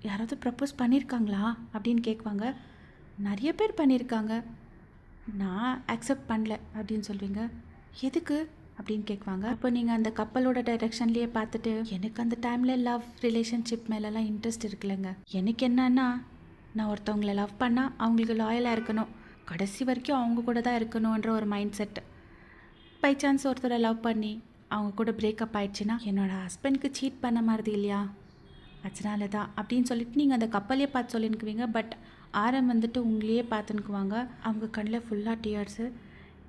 யாராவது ப்ரப்போஸ் பண்ணியிருக்காங்களா அப்படின்னு கேட்குவாங்க. நிறைய பேர் பண்ணியிருக்காங்க, நான் அக்செப்ட் பண்ணல அப்படின்னு சொல்வீங்க. எதுக்கு அப்படின்னு கேட்குவாங்க. அப்போ நீங்கள் அந்த கப்பலோட டைரெக்ஷன்லேயே பார்த்துட்டு எனக்கு அந்த டைமில் லவ் ரிலேஷன்ஷிப் மேலெலாம் இன்ட்ரெஸ்ட் இருக்குல்லங்க. எனக்கு என்னன்னா, நான் ஒருத்தவங்களை லவ் பண்ணால் அவங்களுக்கு லாயலாக இருக்கணும், கடைசி வரைக்கும் அவங்க கூட தான் இருக்கணுன்ற ஒரு மைண்ட் செட். பை சான்ஸ் ஒருத்தரை லவ் பண்ணி அவங்க கூட பிரேக்கப் ஆயிடுச்சுன்னா என்னோடய ஹஸ்பண்டுக்கு சீட் பண்ண மாதிரி இல்லையா, அதனால தான் அப்படின்னு சொல்லிட்டு நீங்கள் அந்த கப்பலையே பார்த்து சொல்லினுக்குவீங்க. பட் ஆரம் வந்துட்டு உங்களையே பார்த்துன்னுக்குவாங்க. அவங்க கண்ணில் ஃபுல்லாக டியர்ஸு.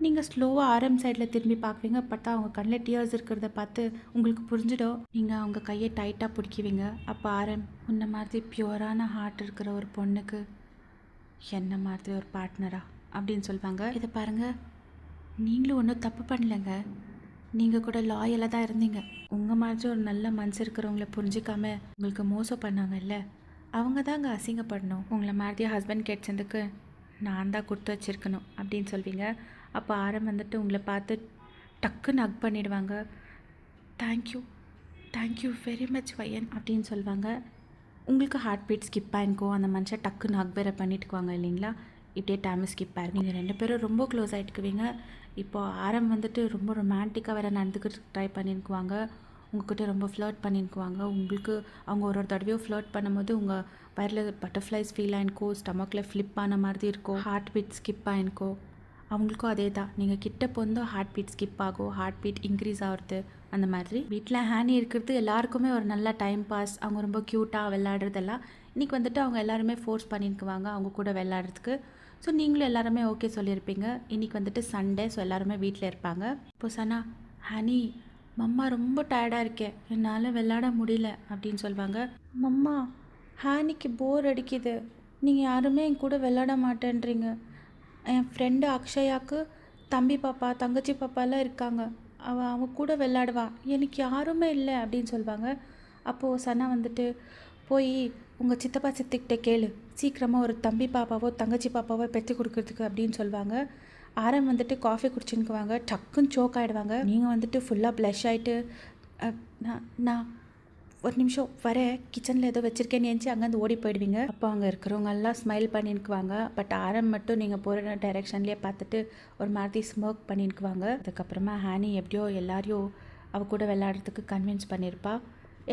நீங்கள் ஸ்லோவாக ஆரம் சைடில் திரும்பி பார்க்குவீங்க. பார்த்தா அவங்க கண்ணில் டியர்ஸ் இருக்கிறத பார்த்து உங்களுக்கு புரிஞ்சிடும். நீங்கள் அவங்க கையை டைட்டாக பிடிக்குவீங்க. அப்போ ஆரம், உன்ன மாதிரி பியூரான ஹார்ட் இருக்கிற ஒரு பொண்ணுக்கு என்ன மாதிரி ஒரு பார்ட்னரா அப்படின்னு சொல்லுவாங்க. இதை பாருங்கள், நீங்களும் ஒன்றும் தப்பு பண்ணலைங்க, நீங்கள் கூட லாயலாக தான் இருந்தீங்க. உங்கள் மாதிரி ஒரு நல்ல மனசு இருக்கிறவங்கள புரிஞ்சிக்காம உங்களுக்கு மோசம் பண்ணாங்கல்ல, அவங்க தாங்க அசிங்கப்படணும். உங்களை மாதிரி ஹஸ்பண்ட் கிடைச்சதுக்கு நான் தான் கொடுத்து வச்சுருக்கணும் அப்படின்னு சொல்வீங்க. அப்போ ஆரம் வந்துட்டு உங்களை பார்த்து டக்குன்னு ஹக் பண்ணிடுவாங்க. தேங்க்யூ வெரி மச் பையன் அப்படின்னு சொல்லுவாங்க. உங்களுக்கு ஹார்ட் பீட் ஸ்கிப் ஆகிருக்கும். அந்த மனுஷன் டக்குன்னு ஹக் வேறு பண்ணிட்டுக்குவாங்க இல்லைங்களா. இப்படியே டைம் ஸ்கிப் ஆகிருக்கும். நீங்கள் 2 பேரும் ரொம்ப க்ளோஸ் ஆகிட்டுக்குவீங்க. இப்போது ஆரம் வந்துட்டு ரொம்ப ரொமான்டிக்காக வேறு நடந்துக்கிட்டு ட்ரை பண்ணியிருக்குவாங்க. உங்கள்கிட்ட ரொம்ப ஃப்ளர்ட் பண்ணியிருக்குவாங்க. உங்களுக்கு அவங்க ஒரு தடவையும் ஃப்ளர்ட் பண்ணும்போது உங்கள் வயரில் பட்டர்ஃப்ளைஸ் ஃபீல் ஆகிருக்கும், ஸ்டமக்கில் ஃப்ளிப் ஆன மாதிரி இருக்கும், ஹார்ட் பீட் ஸ்கிப் ஆகிருக்கும். அவங்களுக்கும் அதே தான். நீங்கள் கிட்ட போந்தோம் ஹார்ட் பீட் ஸ்கிப் ஆகும், ஹார்ட் பீட் இன்க்ரீஸ் ஆகுறது. அந்த மாதிரி வீட்டில் ஹேனி இருக்கிறது எல்லாருக்குமே ஒரு நல்ல டைம் பாஸ். அவங்க ரொம்ப க்யூட்டாக விளையாடுறதெல்லாம் இன்றைக்கி வந்துட்டு அவங்க எல்லாருமே ஃபோர்ஸ் பண்ணியிருக்குவாங்க அவங்க கூட விளையாடுறதுக்கு. ஸோ நீங்களும் எல்லாருமே ஓகே சொல்லியிருப்பீங்க. இன்றைக்கி வந்துட்டு சண்டே, ஸோ எல்லாருமே வீட்டில் இருப்பாங்க. இப்போ சனா, ஹனி மம்மா ரொம்ப டயர்டாக இருக்கேன், என்னால் விளையாட முடியல அப்படின்னு சொல்லுவாங்க. மம்மா, ஹானிக்கு போர் அடிக்குது, நீங்கள் யாருமே என் கூட விளையாட மாட்டேன்றீங்க. என் ஃப்ரெண்டு அக்ஷயாவுக்கு தம்பி பாப்பா தங்கச்சி பாப்பாலாம் இருக்காங்க, அவன் கூட விளையாடுவா, எனக்கு யாருமே இல்லை அப்படின்னு சொல்லுவாங்க. அப்போது சனா வந்துட்டு போய் உங்கள் சித்தப்பா சித்திக்கிட்ட கேளு, சீக்கிரமாக ஒரு தம்பி பாப்பாவோ தங்கச்சி பாப்பாவோ பெற்று கொடுக்குறதுக்கு அப்படின்னு சொல்லுவாங்க. ஆரம் வந்துட்டு காஃபி குடிச்சுன்னுக்குவாங்க. டக்குன்னு சோக் ஆகிடுவாங்க. நீங்கள் வந்துட்டு ஃபுல்லாக ப்ளஷ் ஆகிட்டு நான் ஒரு நிமிஷம் வர, கிச்சனில் ஏதோ வச்சுருக்கேன்னு நினச்சி அங்கேருந்து ஓடி போயிடுவீங்க. அப்போ அங்கே இருக்கிறவங்க எல்லாம் ஸ்மைல் பண்ணின்னுக்குவாங்க. பட் ஆரம் மட்டும் நீங்கள் போகிற டைரெக்ஷன்லேயே பார்த்துட்டு ஒரு மாதிரி ஸ்மோக் பண்ணின்னுக்குவாங்க. அதுக்கப்புறமா ஹானி எப்படியோ எல்லாரையும் அவ கூட விளையாடுறதுக்கு கன்வின்ஸ் பண்ணியிருப்பா.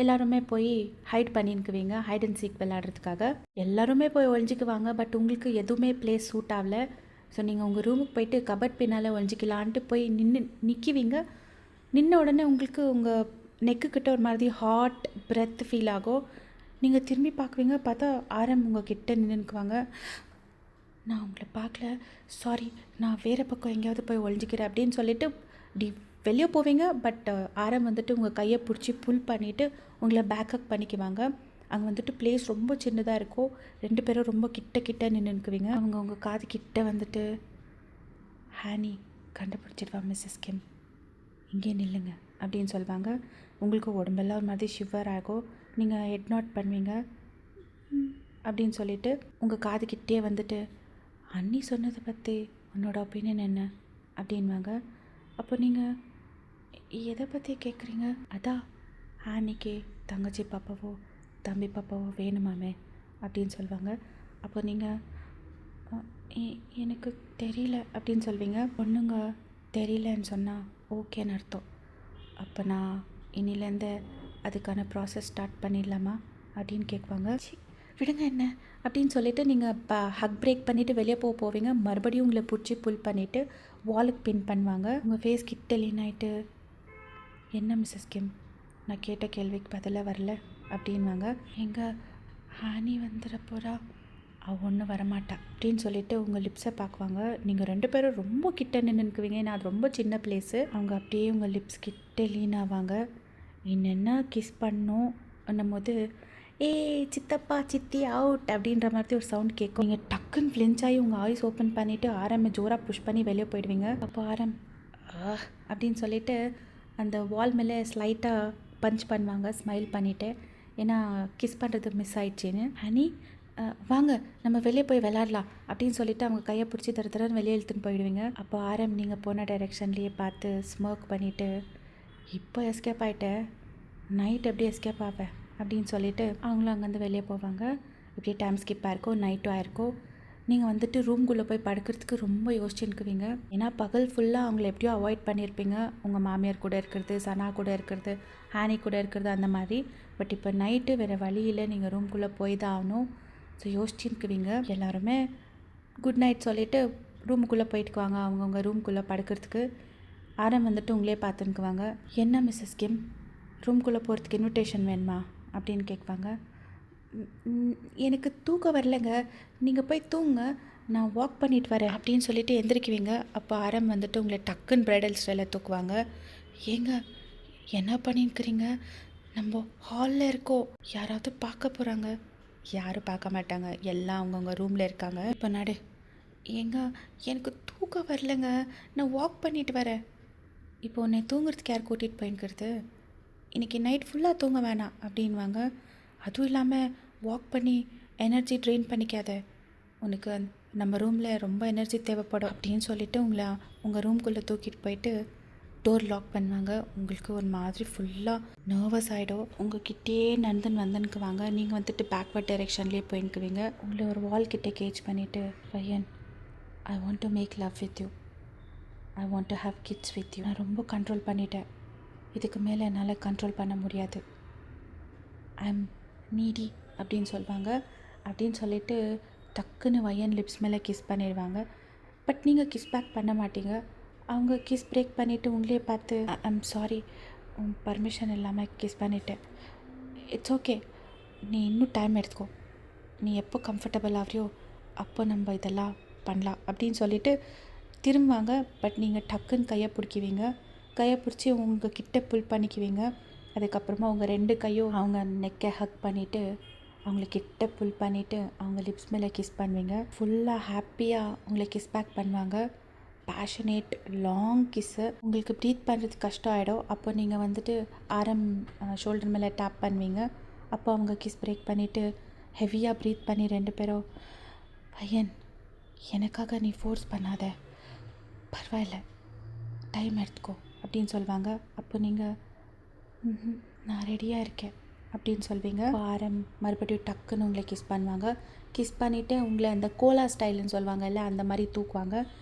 எல்லாருமே போய் ஹைட் பண்ணின்னுக்குவீங்க, ஹைட் அண்ட் சீக் விளையாடுறதுக்காக. எல்லாருமே போய் ஒழிஞ்சிக்குவாங்க. பட் உங்களுக்கு எதுவுமே பிளேஸ் சூட் ஆகலை. ஸோ நீங்கள் உங்கள் ரூமுக்கு போயிட்டு கபட் பின்னால் ஒழிஞ்சிக்கலான்ட்டு போய் நிற்குவீங்க. நின்ன உடனே உங்களுக்கு உங்கள் நெக்குக்கிட்ட ஒரு மாதிரி ஹாட் பிரெத் ஃபீல் ஆகும். நீங்கள் திரும்பி பார்க்குவீங்க. பார்த்தா ஆரம் உங்கள் கிட்ட நின்றுக்குவாங்க. நான் உங்களை பார்க்கல, சாரி, நான் வேறு பக்கம் எங்கேயாவது போய் ஒழிஞ்சிக்கிறேன் அப்படின்னு சொல்லிட்டு இப்படி வெளியே போவீங்க. பட் ஆரம் வந்துட்டு உங்கள் கையை பிடிச்சி புல் பண்ணிவிட்டு உங்களை பேக்கப் பண்ணிக்குவாங்க. அங்கே வந்துட்டு பிளேஸ் ரொம்ப சின்னதாக இருக்கும். 2 பேரும் ரொம்ப கிட்ட கிட்ட நின்றுக்குவீங்க. அவங்க உங்கள் காது கிட்ட வந்துட்டு, ஹானி கண்டுபிடிச்சிடுவா மிஸ்ஸஸ் கிம், இங்கே நில்லுங்க அப்படின்னு சொல்லுவாங்க. உங்களுக்கு உடம்பெல்லாம் ஒரு மாதிரி ஷிவர் ஆகும். நீங்கள் ஹெட் நாட் பண்ணுவீங்க. அப்படின்னு சொல்லிவிட்டு உங்கள் காதுகிட்டே வந்துட்டு, அண்ணி சொன்னதை பற்றி உன்னோட ஒப்பீனியன் என்ன அப்படின்வாங்க. அப்போ நீங்கள் எதை பற்றி கேட்குறீங்க? அதான் ஹானிக்கு தங்கச்சி பாப்பாவோ தம்பி பாப்பாவோ வேணுமாமே அப்படின்னு சொல்லுவாங்க. அப்போ நீங்கள் எனக்கு தெரியல அப்படின்னு சொல்வீங்க. பொண்ணுங்க தெரியலன்னு சொன்னால் ஓகேன்னு அர்த்தம். அப்போ நான் இன்னிலேருந்து அதுக்கான ப்ராசஸ் ஸ்டார்ட் பண்ணிடலாமா அப்படின்னு கேட்குவாங்க. விடுங்க என்ன அப்படின்னு சொல்லிவிட்டு நீங்கள் ஹக் பிரேக் பண்ணிவிட்டு வெளியே போவீங்க. மறுபடியும் உங்களை பிடிச்சி புல் பண்ணிவிட்டு வாலுக்கு பின் பண்ணுவாங்க. உங்கள் ஃபேஸ் கிட்ட லீன் ஆகிட்டு, என்ன மிஸ்ஸஸ் கிம், நான் கேட்ட கேள்விக்கு பதிலாக வரல அப்படின்வாங்க. எங்கள் ஹானி வந்துட போகிறா, அவள் ஒன்றும் வரமாட்டா அப்படின்னு சொல்லிட்டு உங்கள் லிப்ஸை பார்க்குவாங்க. நீங்கள் 2 பேரும் ரொம்ப கிட்ட நின்றுக்குவீங்க. ஏன்னா அது ரொம்ப சின்ன பிளேஸு. அவங்க அப்படியே உங்கள் லிப்ஸ் கிட்ட லீன் ஆவாங்க. என்னென்ன கிஸ் பண்ணோம் பண்ணும்போது, ஏ சித்தப்பா சித்தி அவுட் அப்படின்ற மாதிரி ஒரு சவுண்ட் கேட்கும். நீங்கள் டக்குன்னு ஃப்ளின்ச் ஆகி உங்கள் ஐஸ் ஓப்பன் பண்ணிவிட்டு ஆரம்பி ஜோராக புஷ் பண்ணி வெளியே போயிடுவீங்க. அப்போ ஆரம் அப்படின்னு சொல்லிட்டு அந்த வால் மேலே ஸ்லைட்டாக பஞ்ச் பண்ணுவாங்க ஸ்மைல் பண்ணிவிட்டு. ஏன்னா கிஸ் பண்ணுறது மிஸ் ஆயிடுச்சின்னு. ஹனி வாங்க நம்ம வெளியே போய் விளாட்லாம் அப்படின்னு சொல்லிவிட்டு அவங்க கையை பிடிச்சி தரன்னு வெளியே இழுத்துன்னு போயிடுவீங்க. அப்போ ஆரம் நீங்கள் போன டைரெக்ஷன்லேயே பார்த்து ஸ்மோக் பண்ணிவிட்டு, இப்போ எஸ்கேப் ஆகிட்டேன், நைட் எப்படி எஸ்கேப் ஆவேன் அப்படின்னு சொல்லிவிட்டு அவங்களும் அங்கேருந்து வெளியே போவாங்க. இப்படியே டைம் ஸ்கிப் ஆகிருக்கும், நைட்டும் ஆகிருக்கும். நீங்கள் வந்துட்டு ரூம்குள்ளே போய் படுக்கிறதுக்கு ரொம்ப யோசிச்சுருக்குவீங்க. ஏன்னா பகல் ஃபுல்லாக அவங்கள எப்படியோ அவாய்ட் பண்ணியிருப்பீங்க. உங்கள் மாமியார் கூட இருக்கிறது, சனா கூட இருக்கிறது, ஹானி கூட இருக்கிறது அந்த மாதிரி. பட் இப்போ நைட்டு வேறு வழியில் நீங்கள் ரூம்குள்ளே போய் தான் ஆகணும். ஸோ யோசிச்சுருக்குவீங்க. எல்லாருமே குட் நைட் சொல்லிவிட்டு ரூமுக்குள்ளே போயிட்டுக்குவாங்க அவங்கவுங்க ரூம்குள்ளே படுக்கிறதுக்கு. ஆரம் வந்துட்டு உங்களே பார்த்துக்குவாங்க. என்ன மிஸ்ஸஸ் கிம், ரூம்குள்ளே போகிறதுக்கு இன்விடேஷன் வேணுமா அப்படின்னு கேட்பாங்க. எனக்கு தூக்கம் வரலைங்க, நீங்கள் போய் தூங்க, நான் வாக் பண்ணிட்டு வரேன் அப்படின்னு சொல்லிட்டு எந்திரிக்குவீங்க. அப்போ ஆரம் வந்துட்டு உங்களை டக்குன்னு பிரைடல் ஸ்டைலில் தூக்குவாங்க. ஏங்க என்ன பண்ணியிருக்கிறீங்க, நம்ம ஹாலில் இருக்கோம், யாராவது பார்க்க போகிறாங்க. யாரும் பார்க்க மாட்டாங்க, எல்லாம் அவங்கவுங்க ரூமில் இருக்காங்க. இப்போ நடு, ஏங்க எனக்கு தூக்கம் வரலைங்க, நான் வாக் பண்ணிட்டு வரேன். இப்போ உன்னை தூங்குறதுக்கு யார் கூட்டிகிட்டு போயின்னுக்கிறது, இன்றைக்கி நைட் ஃபுல்லாக தூங்க வேணாம் அப்படின்வாங்க. அதுவும் இல்லாமல் வாக் பண்ணி எனர்ஜி ட்ரெயின் பண்ணிக்காத, உனக்கு நம்ம ரூமில் ரொம்ப எனர்ஜி தேவைப்படும் அப்படின்னு சொல்லிவிட்டு உங்களை உங்கள் ரூம்குள்ளே தூக்கிட்டு போயிட்டு டோர் லாக் பண்ணுவாங்க. உங்களுக்கு ஒரு மாதிரி ஃபுல்லாக நர்வஸ் ஆகிடும். உங்கள்கிட்டே வந்துன்னுக்குவாங்க. நீங்கள் வந்துட்டு பேக்வர்ட் டைரெக்ஷன்லேயே போயின்னுக்குவீங்க. உங்களை ஒரு வால் கிட்டே கேட்ச் பண்ணிவிட்டு, பையன் I want to make love with you, I want to have kids with you. நான் ரொம்ப கண்ட்ரோல் பண்ணிட்டேன், இதுக்கு மேலே என்னால் கண்ட்ரோல் பண்ண முடியாது, ஐ எம் நீடி அப்படின்னு சொல்லுவாங்க. அப்படின்னு சொல்லிவிட்டு டக்குன்னு வயன் லிப்ஸ் மேலே கிஸ் பண்ணிடுவாங்க. பட் நீங்கள் கிஸ் பேக் பண்ண மாட்டீங்க. அவங்க கிஸ் பிரேக் பண்ணிவிட்டு உங்களே பார்த்து, ஐ எம் சாரி, பர்மிஷன் இல்லாமல் கிஸ் பண்ணிட்டேன், இட்ஸ் ஓகே, நீ இன்னும் டைம் எடுத்துக்கோ, நீ எப்போ கம்ஃபர்டபுள் ஆகிறியோ அப்போ நம்ம இதெல்லாம் பண்ணலாம் அப்படின்னு சொல்லிவிட்டு திரும்புவாங்க. பட் நீங்கள் டக்குன்னு கையை பிடிக்குவீங்க. கையை பிடிச்சி உங்கள் கிட்ட புல் பண்ணிக்குவீங்க. அதுக்கப்புறமா உங்கள் 2 கையும் அவங்க நெக்கை ஹக் பண்ணிவிட்டு அவங்கள கிட்ட புல் பண்ணிவிட்டு அவங்க லிப்ஸ் மேலே கிஸ் பண்ணுவீங்க. ஃபுல்லாக ஹாப்பியாக உங்களை கிஸ் பேக் பண்ணுவாங்க. Passionate long kiss. உங்களுக்கு ப்ரீத் பண்ணுறதுக்கு கஷ்டம் ஆகிடும். அப்போ நீங்கள் வந்துட்டு ஆரம் ஷோல்டர் மேலே டேப் பண்ணுவீங்க. அப்போ அவங்க கிஸ் பிரேக் பண்ணிவிட்டு ஹெவியாக ப்ரீத் பண்ணி 2 பேரும், பையன் எனக்காக நீ ஃபோர்ஸ் பண்ணாத, பரவாயில்ல டைம் எடுத்துக்கோ அப்படின்னு சொல்லுவாங்க. அப்போ நீங்கள் நான் ரெடியாக இருக்கேன் அப்படின்னு சொல்வீங்க. ஆரம் மறுபடியும் டக்குன்னு உங்களை கிஸ் பண்ணுவாங்க. கிஸ் பண்ணிவிட்டு உங்களை அந்த கோலா ஸ்டைல்னு சொல்லுவாங்கல்ல, அந்த மாதிரி தூக்குவாங்க.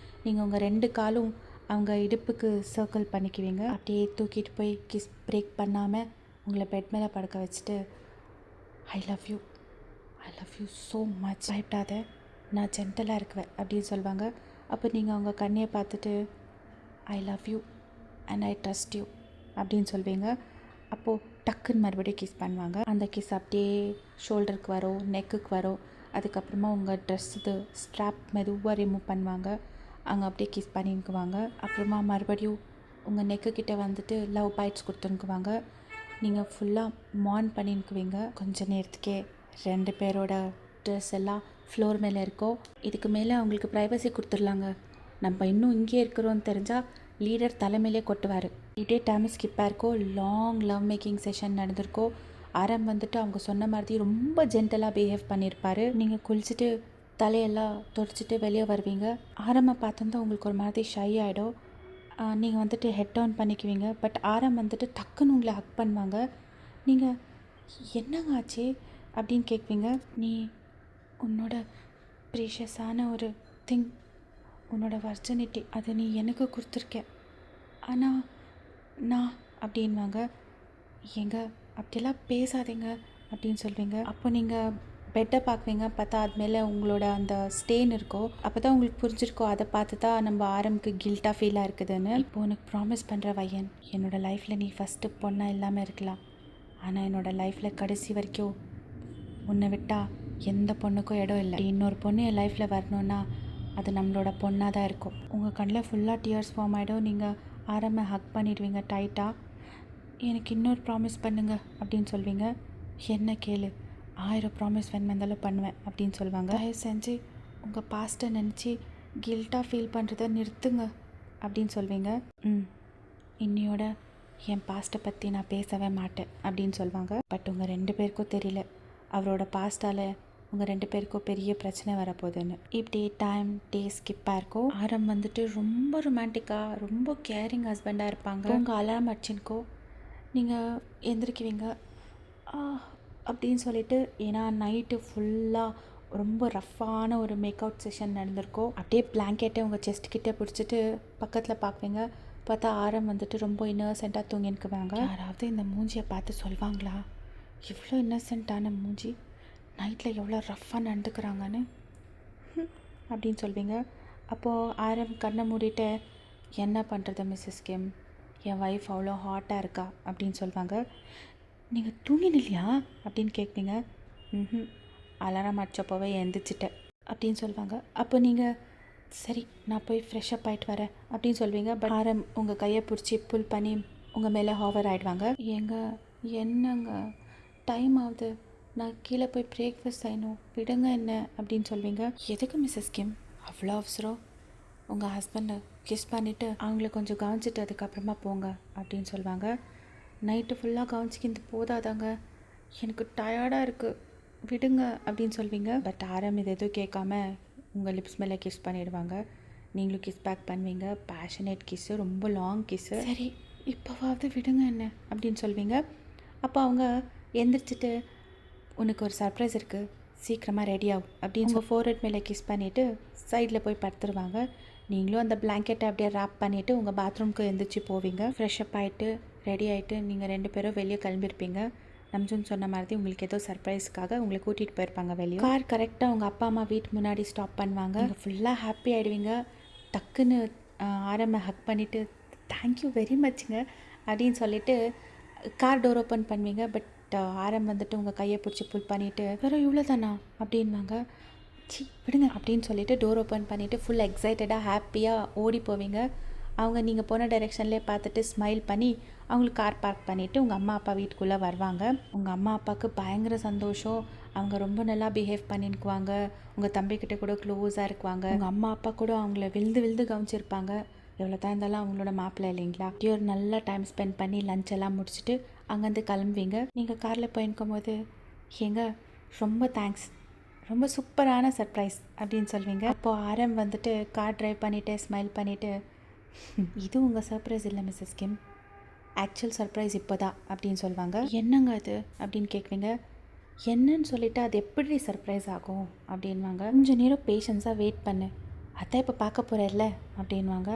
நீங்கள் உங்கள் 2 காலும் அவங்க இடுப்புக்கு சர்க்கிள் பண்ணிக்குவீங்க. அப்படியே தூக்கிட்டு போய் கிஸ் பிரேக் பண்ணாமல் உங்களை பெட் மேலே படுக்க வச்சுட்டு, ஐ love you, I love you so much, பயப்படாத, நான் ஜென்டலாக இருக்குவேன் அப்படின்னு சொல்லுவாங்க. அப்போ நீங்கள் அவங்க கண்ணையை பார்த்துட்டு, ஐ love you and I trust you அப்படின்னு சொல்வீங்க. அப்போது டக்குன்னு மறுபடியும் கிஸ் பண்ணுவாங்க. அந்த கிஸ் அப்படியே ஷோல்டருக்கு வரும், நெக்குக்கு வரும். அதுக்கப்புறமா உங்கள் ட்ரெஸ்ஸு ஸ்ட்ராப் மெதுவாக ரிமூவ் பண்ணுவாங்க. அங்கே அப்படியே கிஸ் பண்ணிக்குவாங்க. அப்புறமா மறுபடியும் உங்கள் நெக்கு கிட்ட வந்துட்டு லவ் பைட்ஸ் கொடுத்துனுக்குவாங்க. நீங்கள் ஃபுல்லாக மார்ன் பண்ணினுக்குவீங்க. கொஞ்ச நேரத்துக்கே 2 பேரோட ட்ரெஸ் எல்லாம் ஃப்ளோர் மேலே இருக்கோம். இதுக்கு மேலே அவங்களுக்கு ப்ரைவசி கொடுத்துடலாங்க. நம்ம இன்னும் இங்கே இருக்கிறோன்னு தெரிஞ்சால் லீடர் தலைமையிலே கொட்டுவார். இப்படியே டைம் ஸ்கிப்பாக இருக்கோ. லாங் லவ் மேக்கிங் செஷன் நடந்திருக்கோ. ஆரம் வந்துட்டு அவங்க சொன்ன மாதிரி ரொம்ப ஜென்டலாக பிஹேவ் பண்ணியிருப்பார். நீங்கள் குளிச்சுட்டு தலையெல்லாம் துடைச்சிட்டு வெளியே வருவீங்க. ஆரம்பை பார்த்தோம்னா உங்களுக்கு ஒரு மாதிரி ஷை ஆகிடும். நீங்கள் வந்துட்டு ஹெட் டவுன் பண்ணிக்குவீங்க. பட் ஆரம் வந்துட்டு டக்குன்னு உங்களை ஹக் பண்ணுவாங்க. நீங்கள் என்னங்க ஆச்சு அப்படின்னு கேட்பீங்க. நீ உன்னோட ப்ரீஷியஸான ஒரு திங், உன்னோட வர்ஜனிட்டி, அதை நீ எனக்கு கொடுத்துருக்க. ஆனால் நான் அப்படின்வாங்க. ஏங்க அப்படியெல்லாம் பேசாதீங்க அப்படின்னு சொல்வீங்க. அப்போ நீங்கள் பெட்டை பார்க்குவீங்க. பார்த்தா அது மேலே உங்களோட அந்த ஸ்டெயின் இருக்கோ. அப்போ தான் உங்களுக்கு புரிஞ்சிருக்கோ. அதை பார்த்து தான் நம்ம ஆரம்புக்கு கில்ட்டாக ஃபீலாக இருக்குதுன்னு. இப்போ உனக்கு ப்ராமிஸ் பண்ணுற வையன், என்னோடய லைஃப்பில் நீ ஃபஸ்ட்டு பொண்ணாக இல்லாமல் இருக்கலாம். ஆனால் என்னோடய லைஃப்பில் கடைசி வரைக்கும் உன்னை விட்டால் எந்த பொண்ணுக்கும் இடம் இல்லை. இன்னொரு பொண்ணு என் லைஃப்பில் வரணுன்னா அது நம்மளோட பொண்ணாக தான் இருக்கும். உங்கள் கண்ணில் ஃபுல்லாக டியர்ஸ் ஃபார்ம் ஆகிடும். நீங்கள் ஆரம்ப ஹக் பண்ணிடுவீங்க டைட்டாக. எனக்கு இன்னொரு ப்ராமிஸ் பண்ணுங்க அப்படின்னு சொல்வீங்க. என்ன கேளு, 1000 ப்ராமிஸ் வேணுமெந்தாலும் பண்ணுவேன் அப்படின்னு சொல்லுவாங்க. தயவு செஞ்சு உங்கள் பாஸ்ட்டை நினச்சி கில்ட்டாக ஃபீல் பண்ணுறதை நிறுத்துங்க அப்படின்னு சொல்வீங்க. இன்னையோட என் பாஸ்ட்டை பற்றி நான் பேசவே மாட்டேன் அப்படின்னு சொல்லுவாங்க. பட் உங்கள் 2 பேருக்கும் தெரியல அவரோட பாஸ்ட்டால் உங்கள் 2 பேருக்கும் பெரிய பிரச்சனை வரப்போகுதுன்னு. இப்படி டைம் ஸ்கிப்பாக இருக்கும். ஆரம் வந்துட்டு ரொம்ப ரொமான்டிக்காக ரொம்ப கேரிங் ஹஸ்பண்டாக இருப்பாங்க. உங்கள் அலாரம் அடிச்சுக்கோ, நீங்கள் எந்திரிக்குவீங்க அப்படின்னு சொல்லிட்டு. ஏன்னா நைட்டு ஃபுல்லாக ரொம்ப ரஃப்பான ஒரு மேக் அவுட் செஷன் நடந்திருக்கோம். அப்படியே பிளாங்கெட்டை உங்கள் செஸ்ட்கிட்டே பிடிச்சிட்டு பக்கத்தில் பார்க்குவீங்க. பார்த்தா ஆரம் வந்துட்டு ரொம்ப இன்னசென்ட்டாக தூங்கினுக்குவாங்க. யாராவது இந்த மூஞ்சியை பார்த்து சொல்வாங்களா, இவ்வளோ இன்னசென்ட்டான மூஞ்சி நைட்டில் எவ்வளோ ரஃப்பாக நடந்துக்கிறாங்கன்னு அப்படின்னு சொல்வீங்க. அப்போது ஆரம் கண்ணை மூடிட்டு, என்ன பண்ணுறது மிஸ்ஸஸ் கிம், என் ஒய்ஃப் அவ்வளோ ஹாட்டாக இருக்கா அப்படின்னு சொல்லுவாங்க. நீங்கள் தூங்கின இல்லையா அப்படின்னு கேட்பீங்க. அலாரம் அடிச்சப்போவே எழுந்திரிச்சிட்டேன் அப்படின்னு சொல்லுவாங்க. அப்போ நீங்கள் சரி நான் போய் ஃப்ரெஷ்ஷப் ஆகிட்டு வரேன் அப்படின்னு சொல்வீங்க. பட் ஆரம் உங்கள் கையை பிடிச்சி புல் பண்ணி உங்கள் மேலே ஹாவர் ஆகிடுவாங்க. என்னங்க டைம் ஆகுது, நான் கீழே போய் பிரேக்ஃபாஸ்ட் செய்யணும், விடுங்க என்ன அப்படின்னு சொல்வீங்க. எதுக்கு மிஸ்ஸஸ் கிம் அவ்வளோ அவசரம், உங்கள் ஹஸ்பண்டை கிஸ் பண்ணிவிட்டு அவங்கள கொஞ்சம் கவனிச்சிட்டு அதுக்கப்புறமா போங்க அப்படின்னு சொல்லுவாங்க. நைட்டு ஃபுல்லாக கவனிச்சிக்கிந்து போதாதாங்க, எனக்கு டயர்டாக இருக்குது, விடுங்க அப்படின்னு சொல்வீங்க. பட் ஆரம் இது எதுவும் கேட்காம உங்கள் லிப்ஸ் மேலே கிஸ் பண்ணிடுவாங்க. நீங்களும் கிஸ் பேக் பண்ணுவீங்க. பேஷனேட் கிஸ்ஸு, ரொம்ப லாங் கிஸ்ஸு. சரி இப்போவாவது விடுங்க என்ன அப்படின்னு சொல்வீங்க. அப்போ அவங்க எந்திரிச்சிட்டு, உனக்கு ஒரு சர்ப்ரைஸ் இருக்குது, சீக்கிரமாக ரெடி ஆகும் அப்படின்னு உங்கள் ஃபோர்ஹெட் மேலே கிஸ் பண்ணிவிட்டு சைடில் போய் படுத்துருவாங்க. நீங்களும் அந்த பிளாங்கெட்டை அப்படியே ரேப் பண்ணிவிட்டு உங்கள் பாத்ரூம்க்கு எழுந்திரிச்சு போவீங்க. ஃப்ரெஷ்அப் ஆகிட்டு ரெடி ஆகிட்டு நீங்கள் 2 பேரும் வெளியே கிளம்பியிருப்பீங்க. நம்ஜுன் சொன்ன மாதிரி உங்களுக்கு ஏதோ சர்ப்ரைஸ்க்காக உங்களை கூட்டிகிட்டு போயிருப்பாங்க வெளியே. கார் கரெக்டாக உங்கள் அப்பா அம்மா வீட்டு முன்னாடி ஸ்டாப் பண்ணுவாங்க. நீங்கள் ஃபுல்லாக ஹாப்பி ஆகிடுவீங்க. டக்குன்னு ஆரம்ப ஹக் பண்ணிவிட்டு தேங்க்யூ வெரி மச்ங்க அப்படின்னு சொல்லிவிட்டு கார் டோர் ஓப்பன் பண்ணுவீங்க. பட் ஆரம் வந்துட்டு உங்கள் கையை பிடிச்சி புல் பண்ணிவிட்டு வேறு இவ்வளோ தானா அப்படின்வாங்க. சி விடுங்க அப்படின்னு சொல்லிவிட்டு டோர் ஓப்பன் பண்ணிவிட்டு ஃபுல் எக்ஸைட்டடாக ஹாப்பியாக ஓடி போவீங்க. அவங்க நீங்கள் போன டைரெக்ஷன்லேயே பார்த்துட்டு ஸ்மைல் பண்ணி அவங்களுக்கு கார் பார்க் பண்ணிவிட்டு உங்கள் அம்மா அப்பா வீட்டுக்குள்ளே வருவாங்க. உங்கள் அம்மா அப்பாவுக்கு பயங்கர சந்தோஷம். அவங்க ரொம்ப நல்லா பிஹேவ் பண்ணிக்குவாங்க. உங்கள் தம்பிக்கிட்ட கூட க்ளோஸாக இருக்குவாங்க. உங்கள் அம்மா அப்பா கூட அவங்கள விழுந்து கவனிச்சிருப்பாங்க. எவ்வளோ தான் இருந்தாலும் அவங்களோட மாப்பிள்ளை இல்லைங்களா. இப்படி ஒரு நல்ல டைம் ஸ்பெண்ட் பண்ணி லஞ்ச் எல்லாம் முடிச்சுட்டு அங்கேருந்து கிளம்புவீங்க. நீங்கள் காரில் போயிருக்கும் போது, ஏங்க ரொம்ப தேங்க்ஸ், ரொம்ப சூப்பரான சர்ப்ரைஸ் அப்படின்னு சொல்வீங்க. அப்போது ஆரம் வந்துட்டு கார் ட்ரைவ் பண்ணிவிட்டு ஸ்மைல் பண்ணிவிட்டு, இது உங்கள் சர்ப்ரைஸ் இல்லை மிஸ்ஸஸ் கிம், ஆக்சுவல் சர்ப்ரைஸ் இப்போ தான் அப்படின்னு சொல்லுவாங்க. என்னங்க அது அப்படின்னு கேட்குவீங்க. என்னன்னு சொல்லிவிட்டு அது எப்படி சர்ப்ரைஸ் ஆகும் அப்படின்வாங்க. கொஞ்சம் நேரம் பேஷன்ஸாக வெயிட் பண்ணு, அதான் இப்போ பார்க்க போகிறேல்ல அப்படின்வாங்க.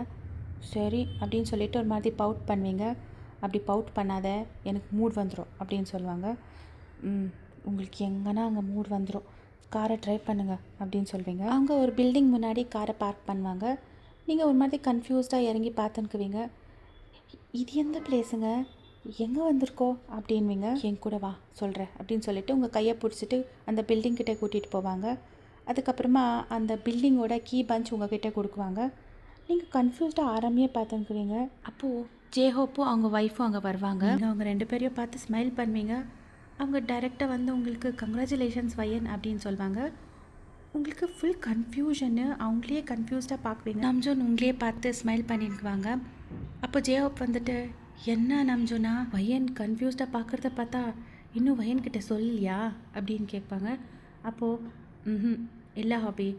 சரி அப்படின்னு சொல்லிவிட்டு ஒரு மாதிரி பவுட் பண்ணுவீங்க. அப்படி பவுட் பண்ணாத, எனக்கு மூட் வந்துடும் அப்படின்னு சொல்லுவாங்க. உங்களுக்கு எங்கன்னா அங்கே மூட் வந்துடும், காரை ட்ரைவ் பண்ணுங்க அப்படின்னு சொல்வீங்க. அவங்க ஒரு பில்டிங் முன்னாடி காரை பார்க் பண்ணுவாங்க. நீங்கள் ஒரு மாதிரி கன்ஃபியூஸ்டாக இறங்கி பார்த்துக்குவீங்க. இது எந்த பிளேஸுங்க, எங்கே வந்திருக்கோம் அப்படின்வீங்க. என் கூட வா சொல்கிறேன் அப்படின்னு சொல்லிவிட்டு உங்கள் கையை பிடிச்சிட்டு அந்த பில்டிங்கிட்டே கூட்டிகிட்டு போவாங்க. அதுக்கப்புறமா அந்த பில்டிங்கோட கீ பஞ்ச் உங்கள் கிட்டே கொடுக்குவாங்க. நீங்கள் கன்ஃபியூஸ்டாக ஆரம்பியே பார்த்துக்குவீங்க. அப்போது ஜேஹோப்பும் அவங்க ஒய்ஃபும் அங்கே வருவாங்க. நீங்கள் அவங்க 2 பேரையும் பார்த்து ஸ்மைல் பண்ணுவீங்க. அவங்க டைரெக்டாக வந்து உங்களுக்கு கங்க்ராச்சுலேஷன்ஸ் வயன் அப்படின்னு சொல்லுவாங்க. உங்களுக்கு ஃபுல் கன்ஃபியூஷனு, அவங்களே கன்ஃபியூஸ்டாக பார்க்குவீங்க. நம்ஜூன் உங்களையே பார்த்து ஸ்மைல் பண்ணிக்குவாங்க. அப்போ ஜேஹோப் வந்துட்டு, என்ன நம்ஜூனா வயன் கன்ஃபியூஸ்டாக பார்க்குறத பார்த்தா இன்னும் வயன்கிட்ட சொல்லலையா அப்படின்னு கேட்பாங்க. அப்போது இல்லை ஹாபி,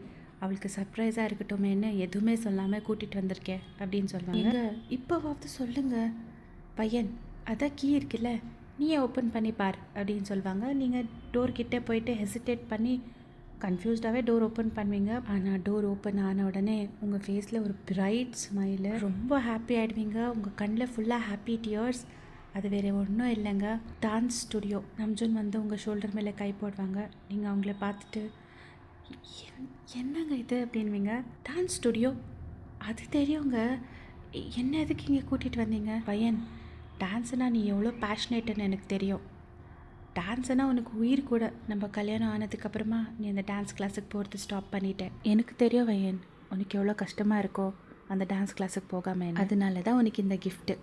அவளுக்கு சர்ப்ரைஸாக இருக்கட்டுமேன்னு எதுவுமே சொல்லாமல் கூட்டிகிட்டு வந்திருக்கேன் அப்படின்னு சொல்லுவாங்க. இப்போவாவது சொல்லுங்கள் பையன், அதான் கீ இருக்குல்ல, நீயே ஓப்பன் பண்ணி பார் அப்படின்னு சொல்லுவாங்க. நீங்கள் டோர்கிட்டே போயிட்டு ஹெசிடேட் பண்ணி கன்ஃபியூஸ்டாகவே டோர் ஓப்பன் பண்ணுவீங்க. ஆனால் டோர் ஓப்பன் ஆன உடனே உங்கள் ஃபேஸில் ஒரு பிரைட் ஸ்மைலு, ரொம்ப ஹாப்பி ஆகிடுவீங்க. உங்கள் கண்ணில் ஃபுல்லாக ஹாப்பி டியர்ஸ். அது வேறு ஒன்றும் இல்லைங்க, டான்ஸ் ஸ்டுடியோ. நம்ஜூன் வந்து உங்கள் ஷோல்டர் மேலே கை போடுவாங்க. நீங்கள் அவங்கள பார்த்துட்டு என்னங்க இது அப்படின்வீங்க. டான்ஸ் ஸ்டுடியோ, அது தெரியுங்க, என்ன எதுக்கு இங்கே கூட்டிகிட்டு வந்தீங்க? பையன், டான்ஸுனால் நீ எவ்வளோ பேஷனேட்டுன்னு எனக்கு தெரியும். டான்ஸுனால் உனக்கு உயிர் கூட. நம்ம கல்யாணம் ஆனதுக்கப்புறமா நீ அந்த டான்ஸ் கிளாஸுக்கு போகிறது ஸ்டாப் பண்ணிட்டேன். எனக்கு தெரியும் வயன், உனக்கு எவ்வளோ கஷ்டமாக இருக்கோ அந்த டான்ஸ் கிளாஸுக்கு போகாமல். அதனால தான் உனக்கு இந்த கிஃப்ட்டு.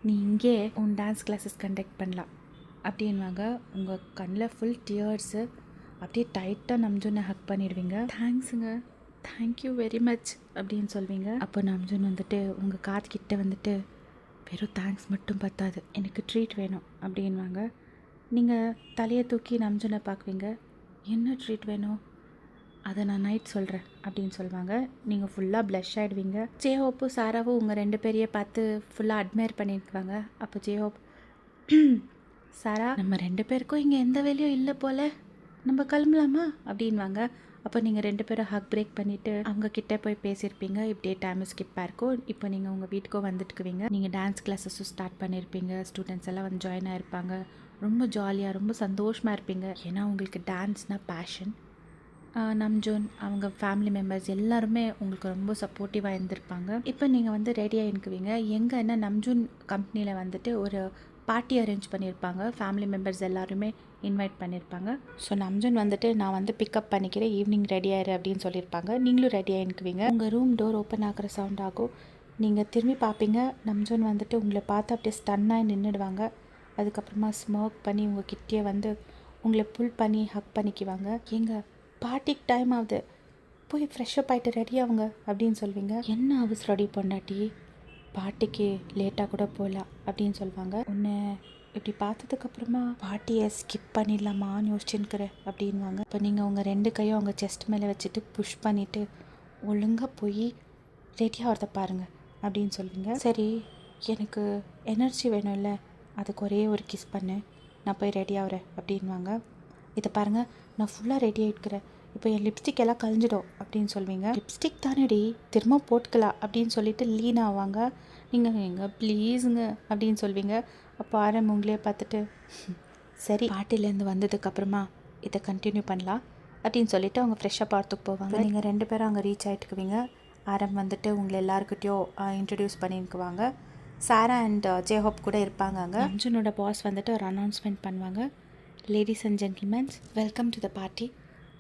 நீ இங்கே உன் டான்ஸ் கிளாஸஸ் கண்டக்ட் பண்ணலாம் அப்படின்வாங்க. உங்கள் கண்ணில் ஃபுல் டியர்ஸு. அப்படியே டைட்டாக நம்ஜூனை ஹக் பண்ணிடுவீங்க. தேங்க்ஸுங்க, தேங்க்யூ வெரி மச் அப்படின்னு சொல்வீங்க. அப்போ நம்ஜூன் வந்துட்டு உங்கள் காதுகிட்ட வந்துட்டு, வெறும் தேங்க்ஸ் மட்டும் பத்தாது, எனக்கு ட்ரீட் வேணும் அப்படின்வாங்க. நீங்கள் தலையை தூக்கி நம்ஜூனை பார்க்குவீங்க. என்ன ட்ரீட் வேணும்? அதை நான் நைட் சொல்கிறேன் அப்படின்னு சொல்லுவாங்க. நீங்கள் ஃபுல்லாக ப்ளஷ் ஆகிடுவீங்க. ஜேஹோப்பும் சாராவும் உங்கள் 2 பேரையே பார்த்து ஃபுல்லாக அட்மையர் பண்ணியிருக்குவாங்க. அப்போ ஜேஹோப், சாரா, நம்ம 2 பேருக்கும் இங்கே எந்த வேலையும் இல்லை போல், நம்ம கிளம்பலாமா அப்படின்வாங்க. அப்போ நீங்கள் 2 பேரும் ஹக் பிரேக் பண்ணிவிட்டு அவங்கக்கிட்ட போய் பேசியிருப்பீங்க. இப்படியே டைம் ஸ்கிப்பாக இருக்கும். இப்போ நீங்கள் உங்கள் வீட்டுக்கும் வந்துட்டுக்குவீங்க. நீங்கள் டான்ஸ் கிளாஸஸும் ஸ்டார்ட் பண்ணியிருப்பீங்க. ஸ்டூடெண்ட்ஸ் எல்லாம் வந்து ஜாயின் ஆகிருப்பாங்க. ரொம்ப ஜாலியாக ரொம்ப சந்தோஷமாக இருப்பீங்க. ஏன்னா உங்களுக்கு டான்ஸ்னால் பேஷன். நம்ஜூன் அவங்க ஃபேமிலி மெம்பர்ஸ் எல்லாருமே உங்களுக்கு ரொம்ப சப்போர்ட்டிவாக இருந்திருப்பாங்க. இப்போ நீங்கள் வந்து ரெடியாக இருக்குவீங்க. எங்கன்னா நம்ஜூன் கம்பெனியில் வந்துட்டு ஒரு பார்ட்டி அரேஞ்ச் பண்ணியிருப்பாங்க. ஃபேமிலி மெம்பர்ஸ் எல்லாருமே இன்வைட் பண்ணியிருப்பாங்க. ஸோ நம்ஜூன் வந்துட்டு, நான் வந்து பிக்கப் பண்ணிக்கிறேன், ஈவினிங் ரெடி ஆயிரு அப்படின்னு சொல்லியிருப்பாங்க. நீங்களும் ரெடி ஆகிக்குவீங்க. உங்கள் ரூம் டோர் ஓப்பன் ஆகிற சவுண்ட் ஆகும். நீங்கள் திரும்பி பார்ப்பீங்க. நம்ஜூன் வந்துட்டு உங்களை பார்த்து அப்படியே ஸ்டன்னாக நின்றுடுவாங்க. அதுக்கப்புறமா ஸ்மோக் பண்ணி உங்கள் கிட்டே வந்து உங்களை புல் பண்ணி ஹக் பண்ணிக்குவாங்க. பார்ட்டிக்கு டைம் ஆகுது, போய் ஃப்ரெஷ்ஷப் ஆகிட்டு ரெடி ஆகுங்க அப்படின்னு சொல்வீங்க. என்ன அவசரம் ரெடி பொண்டாட்டி, பார்ட்டிக்கு லேட்டாக கூட போகலாம் அப்படின்னு சொல்லுவாங்க. உன்னை இப்படி பார்த்ததுக்கப்புறமா பார்ட்டியை ஸ்கிப் பண்ணிடலாமான்னு யோசிச்சுன்னுக்கிறேன் அப்படின்வாங்க. இப்போ நீங்கள் உங்கள் 2 கையும் அவங்க செஸ்ட் மேலே வச்சுட்டு புஷ் பண்ணிவிட்டு ஒழுங்காக போய் ரெடி ஆகிறத பாருங்கள் அப்படின்னு சொல்லுவீங்க. சரி, எனக்கு எனர்ஜி வேணும்ல, அதுக்கு ஒரே ஒரு கிஸ் பண்ணு, நான் போய் ரெடி ஆகிறேன் அப்படின்வாங்க. இதை பாருங்கள், நான் ஃபுல்லாக ரெடி ஆகிட்டுக்கிறேன், இப்போ என் லிப்ஸ்டிக் எல்லாம் கழிஞ்சிடும் அப்படின்னு சொல்வீங்க. லிப்ஸ்டிக் தானேடி, திரும்ப போட்டுக்கலாம் அப்படின்னு சொல்லிட்டு லீன் ஆவாங்க. நீங்கள் எங்க ப்ளீஸுங்க அப்படின்னு சொல்வீங்க. அப்போ ஆரம் உங்களே பார்த்துட்டு, சரி பார்ட்டிலேருந்து வந்ததுக்கப்புறமா இதை கண்டினியூ பண்ணலாம் அப்படின்னு சொல்லிவிட்டு அவங்க ஃப்ரெஷ்ஷாக பார்த்துக்கு போவாங்க. நீங்கள் 2 பேரும் அங்கே ரீச் ஆகிட்டுக்குவீங்க. ஆரம் வந்துட்டு உங்களை எல்லாருக்கிட்டையும் இன்ட்ரடியூஸ் பண்ணிக்குவாங்க. சாரா அண்ட் ஜேஹோப் கூட இருப்பாங்க. அங்கே நம்ஜூனோட பாஸ் வந்துட்டு ஒரு அனௌன்ஸ்மெண்ட் பண்ணுவாங்க. Ladies and gentlemen's, welcome to the party.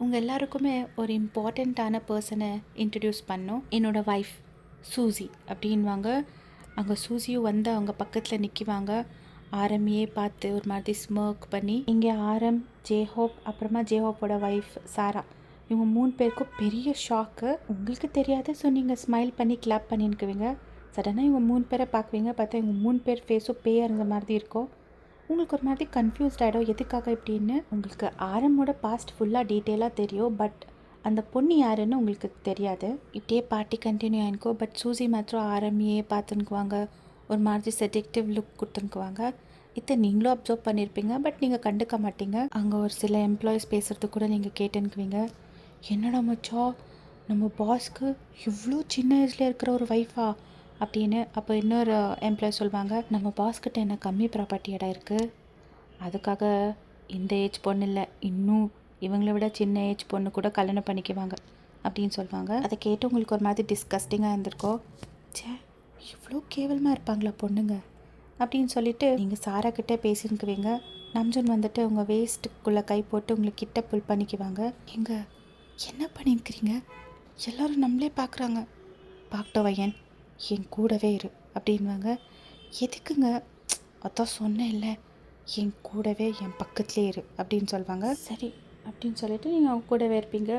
உங்கள் எல்லாருக்குமே ஒரு இம்பார்ட்டண்ட்டான பர்சனை இன்ட்ரடியூஸ் பண்ணோம். என்னோடய ஒய்ஃப் சூசி அப்படின்வாங்க. அங்கே சூசியும் வந்து அவங்க பக்கத்தில் நிற்கிவாங்க. ஆரம்பியே பார்த்து ஒரு மாதிரி ஸ்மர்க் பண்ணி, இங்கே ஆரம், ஜேஹோப், அப்புறமா ஜேஹோப்போட ஒய்ஃப் சாரா, இவங்க 3 பேருக்கும் பெரிய ஷாக்கு. உங்களுக்கு தெரியாது, ஸோ நீங்கள் ஸ்மைல் பண்ணி கிளாப் பண்ணிக்குவீங்க. சடனாக இவங்க 3 பேரை பார்க்குவீங்க. பார்த்தா இவங்க 3 பேர் ஃபேஸும் பேய் இருந்த மாதிரி இருக்கும். உங்களுக்கு ஒரு மாதிரி கன்ஃபியூஸ்ட் ஆகிடும், எதுக்காக இப்படின்னு. உங்களுக்கு ஆரமோட பாஸ்ட் ஃபுல்லாக டீட்டெயிலாக தெரியும், பட் அந்த பொண்ணு யாருன்னு உங்களுக்கு தெரியாது. இப்படியே பார்ட்டி கண்டினியூ ஆகிருக்கோ. பட் சூசி மாத்திரம் ஆரம்பியே பார்த்துக்குவாங்க. ஒரு மாதிரி செடக்டிவ் லுக் கொடுத்துக்குவாங்க. இதை நீங்களும் அப்சர்வ் பண்ணியிருப்பீங்க, பட் நீங்கள் கண்டுக்க மாட்டீங்க. அங்கே ஒரு சில எம்ப்ளாயிஸ் பேசுகிறது கூட நீங்கள் கேட்டுக்குவீங்க. என்னடா மச்சா, நம்ம பாஸ்க்கு இவ்வளோ சின்ன ஏஜில் இருக்கிற ஒரு ஒய்ஃபா அப்படின்னு. அப்போ இன்னொரு எம்ப்ளாயி சொல்லுவாங்க, நம்ம பாஸ்கிட்ட என்ன கம்மி ப்ராப்பர்ட்டி இடம் இருக்குது, அதுக்காக இந்த ஏஜ் பொண்ணு இல்லை, இன்னும் இவங்கள விட சின்ன ஏஜ் பொண்ணு கூட கல்யாணம் பண்ணிக்குவாங்க அப்படின்னு சொல்லுவாங்க. அதை கேட்டு உங்களுக்கு ஒரு மாதிரி டிஸ்கஸ்டிங்காக இருந்திருக்கோம். சே, இவ்வளோ கேவலமாக இருப்பாங்களா பொண்ணுங்க அப்படின்னு சொல்லிட்டு நீங்கள் சாரா கிட்டே பேசிக்குவீங்க. நம்ஜூன் வந்துட்டு உங்கள் வேஸ்ட்டுக்குள்ளே கை போட்டு உங்களுக்கு கிட்ட புல் பண்ணிக்குவாங்க. என்ன பண்ணியிருக்கிறீங்க, எல்லோரும் நம்மளே பார்க்குறாங்க, பார்க்கட்டும் வையன், என் கூடவே இரு அப்படின்வாங்க. எதுக்குங்க? அதான் சொன்னேன்ல, என் கூடவே என் பக்கத்துலேயே இரு அப்படின்னு சொல்லுவாங்க. சரி அப்படின்னு சொல்லிட்டு நீங்கள் அவங்க கூடவே இருப்பீங்க.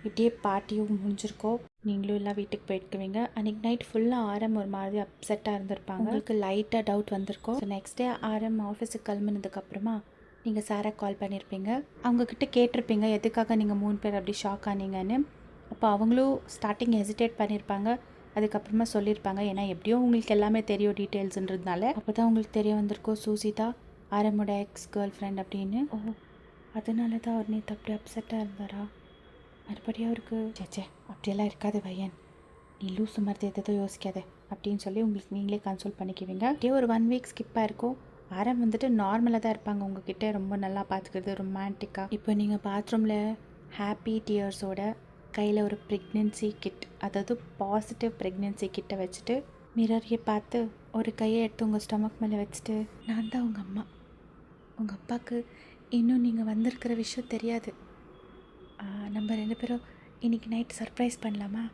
இப்படியே பார்ட்டியும் முடிஞ்சிருக்கோம். நீங்களும் எல்லாம் வீட்டுக்கு போயிருக்குவீங்க. அன்றைக்கி நைட் ஃபுல்லாக ஆரம் ஒரு மாதிரி அப்செட்டாக இருந்திருப்பாங்க. உங்களுக்கு லைட்டாக டவுட் வந்திருக்கும். ஸோ நெக்ஸ்ட் டே ஆரம் ஆஃபீஸுக்கு கிளம்புனதுக்கப்புறமா நீங்கள் சாரை கால் பண்ணியிருப்பீங்க. அவங்கக்கிட்ட கேட்டிருப்பீங்க எதுக்காக நீங்கள் 3 பேர் அப்படி ஷாக் ஆனீங்கன்னு. அப்போ அவங்களும் ஸ்டார்டிங் ஹெசிடேட் பண்ணியிருப்பாங்க. அதுக்கப்புறமா சொல்லியிருப்பாங்க. ஏன்னா எப்படியும் உங்களுக்கு எல்லாமே தெரியும் டீட்டெயில்ஸுன்றதுனால. அப்போ தான் உங்களுக்கு தெரிய வந்திருக்கோம் சூசிதா ஆரமோட எக்ஸ் கேர்ள் ஃப்ரெண்ட் அப்படின்னு. ஓ, அதனால தான் அவர் நேற்று அப்படி அப்செட்டாக இருந்தாரா? மறுபடியும் அவருக்கு சேச்சே அப்படியெல்லாம் இருக்காது வையன், நீ லூஸ் மாதிரி எதோ யோசிக்காத அப்படின்னு சொல்லி உங்களுக்கு நீங்களே கன்சோல் பண்ணிக்குவீங்க. அப்படியே ஒரு 1 வீக் ஸ்கிப் ஆயிருக்கும். ஆரம் வந்துட்டு நார்மலாக தான் இருப்பாங்க உங்ககிட்ட, ரொம்ப நல்லா பார்த்துக்கிறது ரொமான்டிக்காக. இப்போ நீங்கள் பாத்ரூமில் ஹாப்பி டியர்ஸோட கையில் ஒரு ப்ரெக்னென்சி கிட், அதாவது பாசிட்டிவ் ப்ரெக்னென்சி கிட்டை வச்சுட்டு மிரரையே பார்த்து ஒரு கையை எடுத்து உங்கள் ஸ்டொமக் மேலே வச்சுட்டு, நான் தான் உங்கள் அம்மா, உங்கள் அப்பாவுக்கு இன்னும் நீங்கள் வந்திருக்கிற விஷயம் தெரியாது, நம்ம 2 பேரும் இன்றைக்கி நைட் சர்ப்ரைஸ் பண்ணலாமா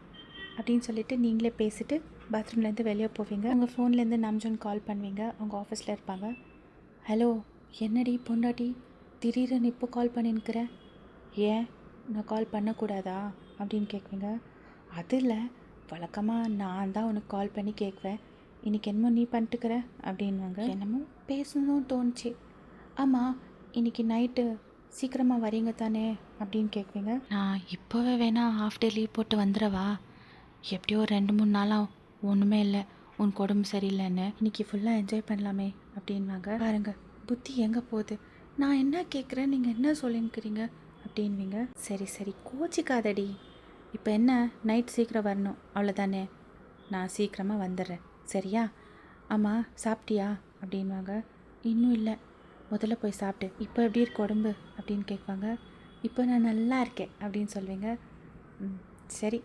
அப்படின்னு சொல்லிட்டு நீங்களே பேசிட்டு பாத்ரூம்லேருந்து வெளியே போவீங்க. உங்கள் ஃபோன்லேருந்து நம்ஜூன் கால் பண்ணுவீங்க. அவங்க ஆஃபீஸில் இருப்பாங்க. ஹலோ, என்னடி பொண்டாட்டி திடீர்னு இப்போ கால் பண்ணின்னுக்கிறேன், ஏன் நான் கால் பண்ணக்கூடாதா அப்படின்னு கேட்குவீங்க. அது இல்லை, வழக்கமாக நான் தான் உனக்கு கால் பண்ணி கேட்குவேன், இன்றைக்கி என்னமோ நீ பண்ணிட்டுக்கிற அப்படின்வாங்க. என்னமோ பேசணும்னு தோணுச்சு. ஆமாம், இன்றைக்கி நைட்டு சீக்கிரமாக வரீங்க தானே அப்படின்னு கேட்குவீங்க. நான் இப்போவே வேணால் ஹாஃப் டே லீவ் போட்டு வந்துடவா? எப்படியோ 2-3 நாளாக ஒன்றுமே இல்லை, உன் உடம்பு சரியில்லைன்னு, இன்றைக்கி ஃபுல்லாக என்ஜாய் பண்ணலாமே அப்படின்வாங்க. பாருங்கள் புத்தி எங்கே போகுது, நான் என்ன கேட்குறேன் நீங்கள் என்ன சொல்லின்னுக்கிறீங்க அப்படின்வீங்க. சரி சரி கோச்சிக்காதடி, இப்போ என்ன நைட் சீக்கிரம் வரணும் அவ்வளோதானே, நான் சீக்கிரமாக வந்துடுறேன் சரியா? ஆமாம் சாப்பிட்டியா அப்படின்வாங்க. இன்னும் இல்லை, முதல்ல போய் சாப்பிட்டு. இப்போ எப்படி இருக்கு உடம்பு அப்படின்னு கேட்பாங்க. இப்போ நான் நல்லா இருக்கேன் அப்படின்னு சொல்வீங்க. சரி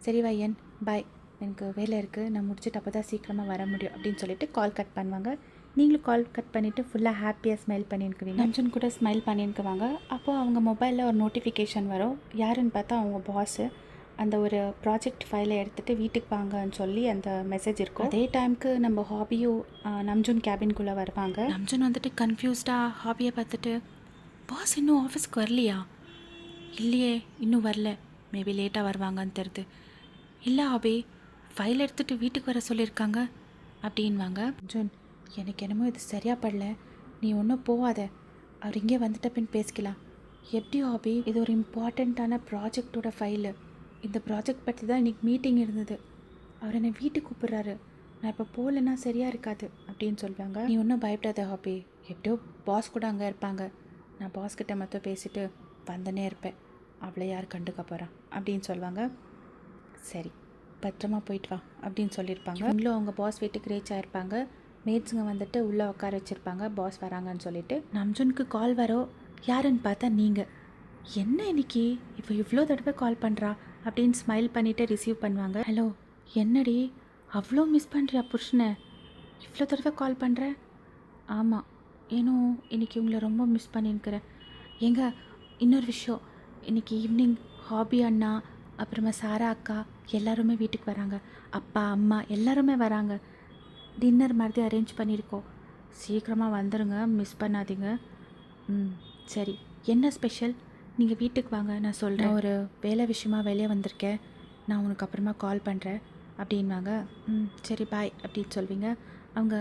சரி வையன் பாய், எனக்கு வேலை இருக்குது, நான் முடிச்சுட்டு அப்போ தான் சீக்கிரமாக வர முடியும் அப்படின்னு சொல்லிட்டு கால் கட் பண்ணுவாங்க. நீங்களும் கால் கட் பண்ணிவிட்டு ஃபுல்லாக ஹாப்பியாக ஸ்மைல் பண்ணியிருக்குவீங்க. நம்ஜன் கூட ஸ்மைல் பண்ணியிருக்குவாங்க. அப்போது அவங்க மொபைலில் ஒரு நோட்டிஃபிகேஷன் வரும். யாருன்னு பார்த்தா அவங்க பாஸு அந்த ஒரு ப்ராஜெக்ட் ஃபைலை எடுத்துகிட்டு வீட்டுக்கு வாங்கன்னு சொல்லி அந்த மெசேஜ் இருக்கும். அதே டைமுக்கு நம்ம ஹாபியும் நம்ஜூன் கேபின்குள்ளே வருவாங்க. நம்ஜூன் வந்துட்டு கன்ஃபியூஸ்டாக ஹாபியை பார்த்துட்டு, பாஸ் இன்னும் ஆஃபீஸ்க்கு வரலையா? இல்லையே இன்னும் வரல, மேபி லேட்டாக வருவாங்கன்னு தெரியுது. இல்லை ஹாபி, ஃபைல் எடுத்துகிட்டு வீட்டுக்கு வர சொல்லியிருக்காங்க அப்படின்வாங்க. நம்ஜூன், எனக்கு என்னமோ இது சரியாக படல, நீ ஒன்றும் போகாத, அவர் இங்கே வந்துட்ட பின் பேசிக்கலாம். எப்படி ஹாபி, இது ஒரு இம்பார்ட்டண்ட்டான ப்ராஜெக்டோட ஃபைலு, இந்த ப்ராஜெக்ட் பற்றி தான் இன்றைக்கி மீட்டிங் இருந்தது, அவர் என்னை வீட்டுக்கு கூப்பிட்றாரு, நான் இப்போ போகலன்னா சரியாக இருக்காது அப்படின்னு சொல்லுவாங்க. நீ ஒன்றும் பயப்படாத ஹாபி, எப்படியோ பாஸ் கூட அங்கே இருப்பாங்க, நான் பாஸ்கிட்ட மட்டும் பேசிட்டு வந்தனே இருப்பேன், அவளை யார் கண்டுக்க போகிறான் அப்படின்னு சொல்லுவாங்க. சரி பத்திரமா போயிட்டு வா அப்படின்னு சொல்லியிருப்பாங்க. இவங்களும் அவங்க பாஸ் வீட்டுக்கு ரீச் ஆகிருப்பாங்க. மேட்ஸுங்க வந்துட்டு உள்ளே உட்கார வச்சுருப்பாங்க பாஸ் வராங்கன்னு சொல்லிட்டு. நம்ஜூனுக்கு கால் வரும். யாருன்னு பார்த்தா நீங்கள். என்ன இன்னைக்கு இப்போ இவ்வளோ தடவை கால் பண்ணுறா அப்படின்னு ஸ்மைல் பண்ணிவிட்டு ரிசீவ் பண்ணுவாங்க. ஹலோ, என்னடி அவ்வளோ மிஸ் பண்ணுறியா புருஷனை, இவ்வளோ தடவை கால் பண்ணுற? ஆமாம், ஏன்னோ இன்றைக்கி உங்களை ரொம்ப மிஸ் பண்ணியிருக்கிறேன். ஏங்க இன்னொரு விஷயம், இன்றைக்கி ஈவினிங் ஹாபி அண்ணா அப்புறமா சாரா அக்கா எல்லாருமே வீட்டுக்கு வராங்க, அப்பா அம்மா எல்லாருமே வராங்க, டின்னர் மாதிரி அரேஞ்ச் பண்ணியிருக்கோம், சீக்கிரமாக வந்துடுங்க, மிஸ் பண்ணாதீங்க. சரி, என்ன ஸ்பெஷல்? நீங்கள் வீட்டுக்கு வாங்க, நான் சொல்கிறேன், ஒரு வேலை விஷயமா வெளியே வந்திருக்கேன், நான் உனக்கு அப்புறமா கால் பண்ணுறேன் அப்படின்வாங்க. சரி பாய் அப்படின்னு சொல்வீங்க. அவங்க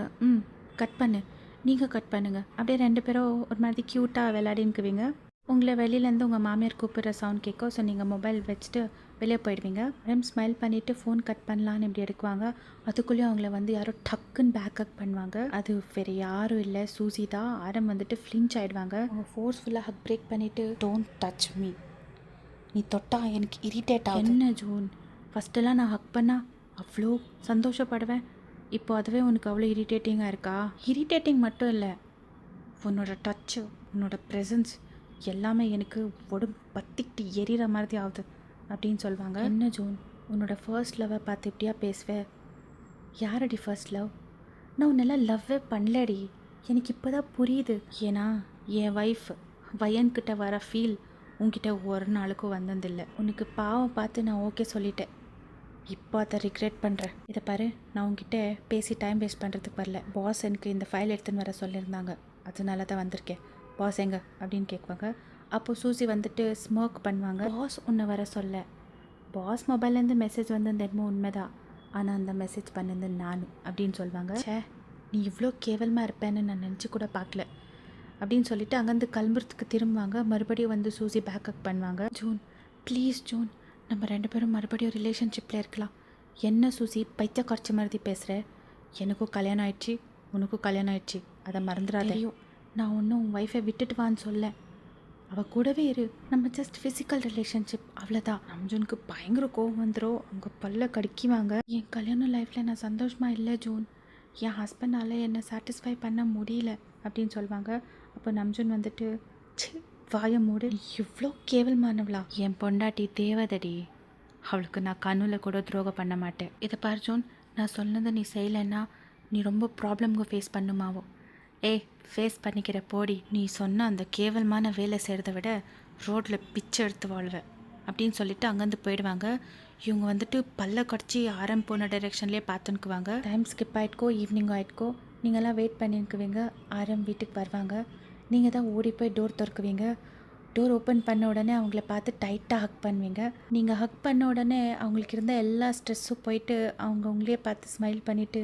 கட் பண்ணு, நீங்கள் கட் பண்ணுங்கள். அப்படியே 2 பேரும் ஒரு மாதிரி க்யூட்டாக விளையாடின்னுக்குவீங்க. உங்களை வெளியிலேருந்து உங்கள் மாமியார் கூப்பிட்ற சவுண்ட் கேட்கும். ஸோ நீங்கள் மொபைல் வச்சுட்டு வெளியே போயிடுவீங்க. மேடம் ஸ்மைல் பண்ணிவிட்டு ஃபோன் கட் பண்ணலான்னு இப்படி எடுக்குவாங்க. அதுக்குள்ளேயும் அவங்கள வந்து யாரோ டக்குன்னு பேக்கப் பண்ணுவாங்க. அது வேறு யாரும் இல்லை, சூசி தான். ஆரம் வந்துட்டு ஃப்ளின்ச் ஆகிடுவாங்க. அவங்க ஃபோர்ஸ்ஃபுல்லாக ஹக் பிரேக் பண்ணிவிட்டு, டோன்ட் டச் மீ, நீ தொட்டா எனக்கு இரிட்டேட் ஆகும். என்ன ஜூன், ஃபஸ்ட்டெல்லாம் நான் ஹக் பண்ணால் அவ்வளோ சந்தோஷப்படுவேன், இப்போ அதுவே உனக்கு அவ்வளோ இரிட்டேட்டிங்காக இருக்கா? இரிட்டேட்டிங் மட்டும் இல்லை, உன்னோட டச்சு, உன்னோட ப்ரெசன்ஸ் எல்லாமே எனக்கு உடம்பு பற்றிக்கிட்டு எரிகிற மாதிரி ஆகுது அப்படின்னு சொல்லுவாங்க. என்ன ஜூன், உன்னோட ஃபர்ஸ்ட் லவ்வை பார்த்து இப்படியா பேசுவேன்? யாரடி ஃபர்ஸ்ட் லவ்? நான் உன்னெல்லாம் லவ்வே பண்ணலடி, எனக்கு இப்போ தான் புரியுது. ஏன்னா என் ஒய்ஃப் வயன்கிட்ட வர ஃபீல் உன்கிட்ட ஒரு நாளுக்கும் வந்ததில்லை. உனக்கு பாவம் பார்த்து நான் ஓகே சொல்லிட்டேன். இப்போ அதை ரிக்ரெட் பண்ணுறேன். இதை பாரு, நான் உங்ககிட்ட பேசி டைம் வேஸ்ட் பண்ணுறதுக்கு வரல. பாஸ் எனக்கு இந்த ஃபைல் எடுத்துன்னு வர சொல்லியிருந்தாங்க, அதனால தான் வந்திருக்கேன். பாஸ் எங்க அப்படின்னு கேட்குவாங்க. அப்போது சூசி வந்துட்டு ஸ்மோக் பண்ணுவாங்க. பாஸ் உன்னை வர சொல்ல, பாஸ் மொபைல்லேருந்து மெசேஜ் வந்து என்னமோ உண்மைதான், ஆனால் அந்த மெசேஜ் பண்ணது நான் அப்படின்னு சொல்லுவாங்க. சே, நீ இவ்வளோ கேவலமாக இருப்பேன்னு நான் நினச்சி கூட பார்க்கல அப்படின்னு சொல்லிட்டு அங்கேருந்து கிளம்புறதுக்கு திரும்புவாங்க. மறுபடியும் வந்து சூசி பேக்கப் பண்ணுவாங்க. ஜூன், ப்ளீஸ் ஜூன், நம்ம 2 பேரும் மறுபடியும் ரிலேஷன்ஷிப்பில் இருக்கலாம். என்ன சூசி பைத்திய குறைச்சி மறுதி பேசுகிற? எனக்கும் கல்யாணம் ஆயிடுச்சு, உனக்கும் கல்யாணம் ஆயிடுச்சு, அதை மறந்துடாதையும். நான் ஒன்றும் உன் ஒய்ஃபை விட்டுட்டு வான்னு சொல்ல, அவள் கூடவே இரு, நம்ம ஜஸ்ட் ஃபிசிக்கல் ரிலேஷன்ஷிப், அவ்வளோதான். நம்ஜூனுக்கு பயங்கர கோவம் வந்துடும், அவங்க பல்ல கடிக்குவாங்க. என் கல்யாண லைஃப்பில் நான் சந்தோஷமாக இல்லை ஜூன், என் ஹஸ்பண்டால் என்னை சாட்டிஸ்ஃபை பண்ண முடியல அப்படின்னு சொல்லுவாங்க. அப்போ நம்ஜூன் வந்துட்டு, சி வாய மூடு, இவ்வளோ கேவலமானவளா? என் பொண்டாட்டி தேவதடி, அவளுக்கு நான் கண்ணில் கூட துரோகம் பண்ண மாட்டேன். இதை பாரு ஜூன், நான் சொன்னதை நீ செய்யலைன்னா நீ ரொம்ப ப்ராப்ளம்க்கு ஃபேஸ் பண்ணுமாவோ. ஏய், ஃபேஸ் பண்ணிக்கிற போடி, நீ சொன்ன அந்த கேவலமான வேலை செய்கிறத விட ரோட்டில் பிச்சை எடுத்து வாழ்வேன் அப்படின்னு சொல்லிட்டு அங்கேருந்து போயிடுவாங்க. இவங்க வந்துட்டு பல்ல கடிச்சி ஆரம் போன டைரெக்ஷன்லேயே பார்த்துக்குவாங்க. டைம் ஸ்கிப் ஆகிட்கோ, ஈவினிங் ஆகிட்கோ, நீங்கள்லாம் வெயிட் பண்ணிக்குவீங்க. ஆரம் வீட்டுக்கு வருவாங்க. நீங்கள் தான் ஓடி போய் டோர் திறக்குவீங்க. டோர் ஓப்பன் பண்ண உடனே அவங்கள பார்த்து டைட்டாக ஹக் பண்ணுவீங்க. நீங்கள் ஹக் பண்ண உடனே அவங்களுக்கு இருந்த எல்லா ஸ்ட்ரெஸ்ஸும் போயிட்டு அவங்க உங்களே பார்த்து ஸ்மைல் பண்ணிவிட்டு,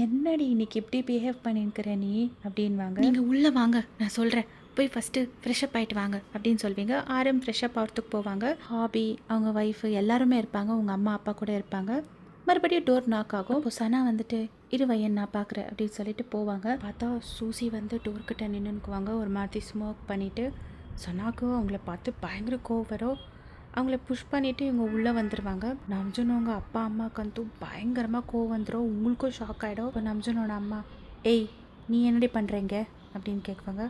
என்னடி இன்னைக்கு எப்படி பிஹேவ் பண்ணிருக்கிற நீ அப்படின்வாங்க. நீங்கள் உள்ளே வாங்க, நான் சொல்கிறேன், போய் ஃபஸ்ட்டு ஃப்ரெஷ்அப் ஆகிட்டு வாங்க அப்படின்னு சொல்வீங்க. ஆரம் ஃப்ரெஷ்அப் ஆகிறதுக்கு போவாங்க. ஹாபி, அவங்க ஒய்ஃபு எல்லாருமே இருப்பாங்க, உங்கள் அம்மா அப்பா கூட இருப்பாங்க. மறுபடியும் டோர் நாக் ஆகும். இப்போ சனா வந்துட்டு, இரு வையன் நான் பார்க்குறேன் அப்படின்னு சொல்லிட்டு போவாங்க. பார்த்தா சூசி வந்து டோர்கிட்ட நின்றுக்குவாங்க, ஒரு மாதிரி ஸ்மோக் பண்ணிவிட்டு. சனாக்கு அவங்கள பார்த்து பயங்கர கோவம் வரும். அவங்கள புஷ் பண்ணிவிட்டு இவங்க உள்ளே வந்துடுவாங்க. நம்ஜுனவங்க அப்பா அம்மாவுக்கு பயங்கரமாக கோவம் வந்துடும். உங்களுக்கும் ஷாக் ஆகிடும். இப்போ நம்ஜுனோட அம்மா, ஏய் நீ என்னடி பண்ணுறீங்க அப்படின்னு கேட்குவாங்க.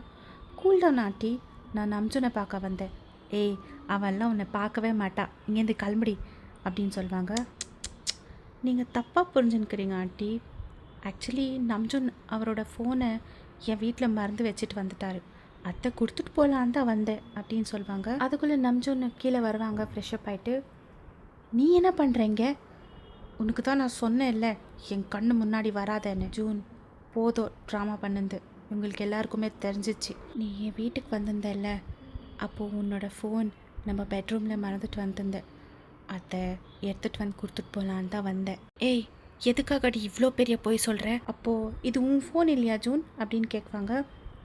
கூல்டவுன் ஆண்டி, நான் நம்ஜுனை பார்க்க வந்தேன். ஏய், அவெல்லாம் உன்னை பார்க்கவே மாட்டா, இங்கேருந்து கிளம்புடி அப்படின்னு சொல்லுவாங்க. நீங்கள் தப்பாக புரிஞ்சுன்னுக்கிறீங்க ஆண்டி. ஆக்சுவலி நம்ஜுன் அவரோட ஃபோனை என் வீட்டில் மறந்து வச்சுட்டு வந்துட்டார், அத்தை கொடுத்துட்டு போகலான்னு தான் வந்தேன் அப்படின்னு சொல்லுவாங்க. அதுக்குள்ளே நம்ஜுன் கீழே வருவாங்க ஃப்ரெஷ்அப் ஆகிட்டு. நீ என்ன பண்ணுறீங்க? உனக்கு தான் நான் சொன்னேன்ல என் கண்ணு முன்னாடி வராதேன்னு. ஜூன், போதும் ட்ராமா பண்ணுது, உங்களுக்கு எல்லாருக்குமே தெரிஞ்சிச்சு. நீ என் வீட்டுக்கு வந்திருந்தல்ல, அப்போது உன்னோட ஃபோன் நம்ம பெட்ரூமில் மறந்துட்டு வந்திருந்தேன், அதை எடுத்துகிட்டு வந்து கொடுத்துட்டு போகலான்னு தான் வந்தேன். ஏய், எதுக்காகடி இவ்வளோ பெரிய போய் சொல்கிற? அப்போது இது உன் ஃபோன் இல்லையா ஜூன் அப்படின்னு கேட்குவாங்க.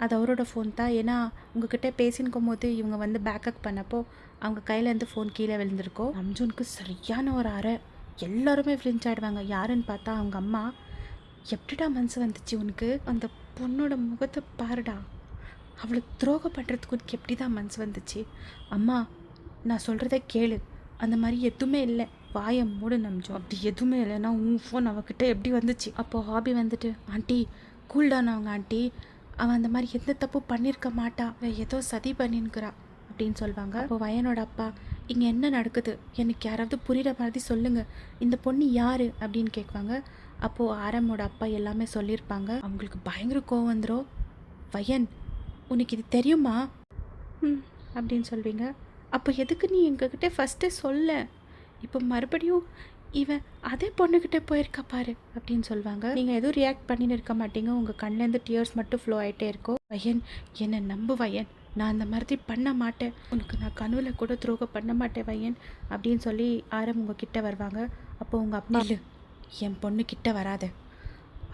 அது அவரோட ஃபோன் தான், ஏன்னா உங்ககிட்ட பேசினுக்கும் போது இவங்க வந்து பேக்கப் பண்ணப்போ அவங்க கையிலேருந்து ஃபோன் கீழே விழுந்திருக்கோம். நம்ஜூனுக்கு சரியான ஒரு அறை, எல்லாருமே ஃப்ளின்ச் ஆகிடுவாங்க. யாருன்னு பார்த்தா அவங்க அம்மா. எப்படிடா மனசு வந்துச்சு உனக்கு? அந்த பொண்ணோட முகத்தை பாருடா, அவளுக்கு துரோகம் பண்ணுறதுக்கு உனக்கு எப்படி தான் மனசு வந்துச்சு? அம்மா, நான் சொல்கிறத கேளு, அந்த மாதிரி எதுவுமே இல்லை, வாயை மூடு நம்ஜோ. அப்படி எதுவுமே இல்லைன்னா உன் ஃபோன் அவகிட்ட எப்படி வந்துச்சு? அப்போது ஹாபி வந்துட்டு, ஆண்டி கூல்டான் அவங்க ஆண்டி, அவன் அந்த மாதிரி எந்த தப்பு பண்ணியிருக்க மாட்டா, ஏதோ சதி பண்ணின்னுக்கிறா அப்படின்னு சொல்லுவாங்க. அப்போ வயனோட அப்பா, இங்கே என்ன நடக்குது, எனக்கு யாராவது புரிகிற மாதிரி சொல்லுங்கள், இந்த பொண்ணு யார் அப்படின்னு கேட்குவாங்க. அப்போது ஆரமோட அப்பா எல்லாமே சொல்லியிருப்பாங்க. அவங்களுக்கு பயங்கர கோவம் வந்துடும். வயன், உனக்கு இது தெரியுமா அப்படின்னு சொல்வீங்க. அப்போ எதுக்கு நீ எங்ககிட்ட ஃபஸ்ட்டு சொல்ல, இப்போ மறுபடியும் இவன் அதே பொண்ணுக்கிட்ட போயிருக்கா பாரு அப்படின்னு சொல்லுவாங்க. நீங்கள் எதுவும் ரியாக்ட் பண்ணின்னு இருக்க மாட்டீங்க, உங்கள் கண்ணிலேருந்து டியர்ஸ் மட்டும் ஃப்ளோ ஆகிட்டே இருக்கும். வயன், என்னை நம்பு வயன், நான் அந்த மாதிரி பண்ண மாட்டேன், உனக்கு நான் கனவுல கூட துரோகம் பண்ண மாட்டேன் வயன் அப்படின்னு சொல்லி ஆரம் உங்கள் கிட்டே வருவாங்க. அப்போ உங்கள் அப்பா, இல்லை என் பொண்ணு கிட்ட வராத,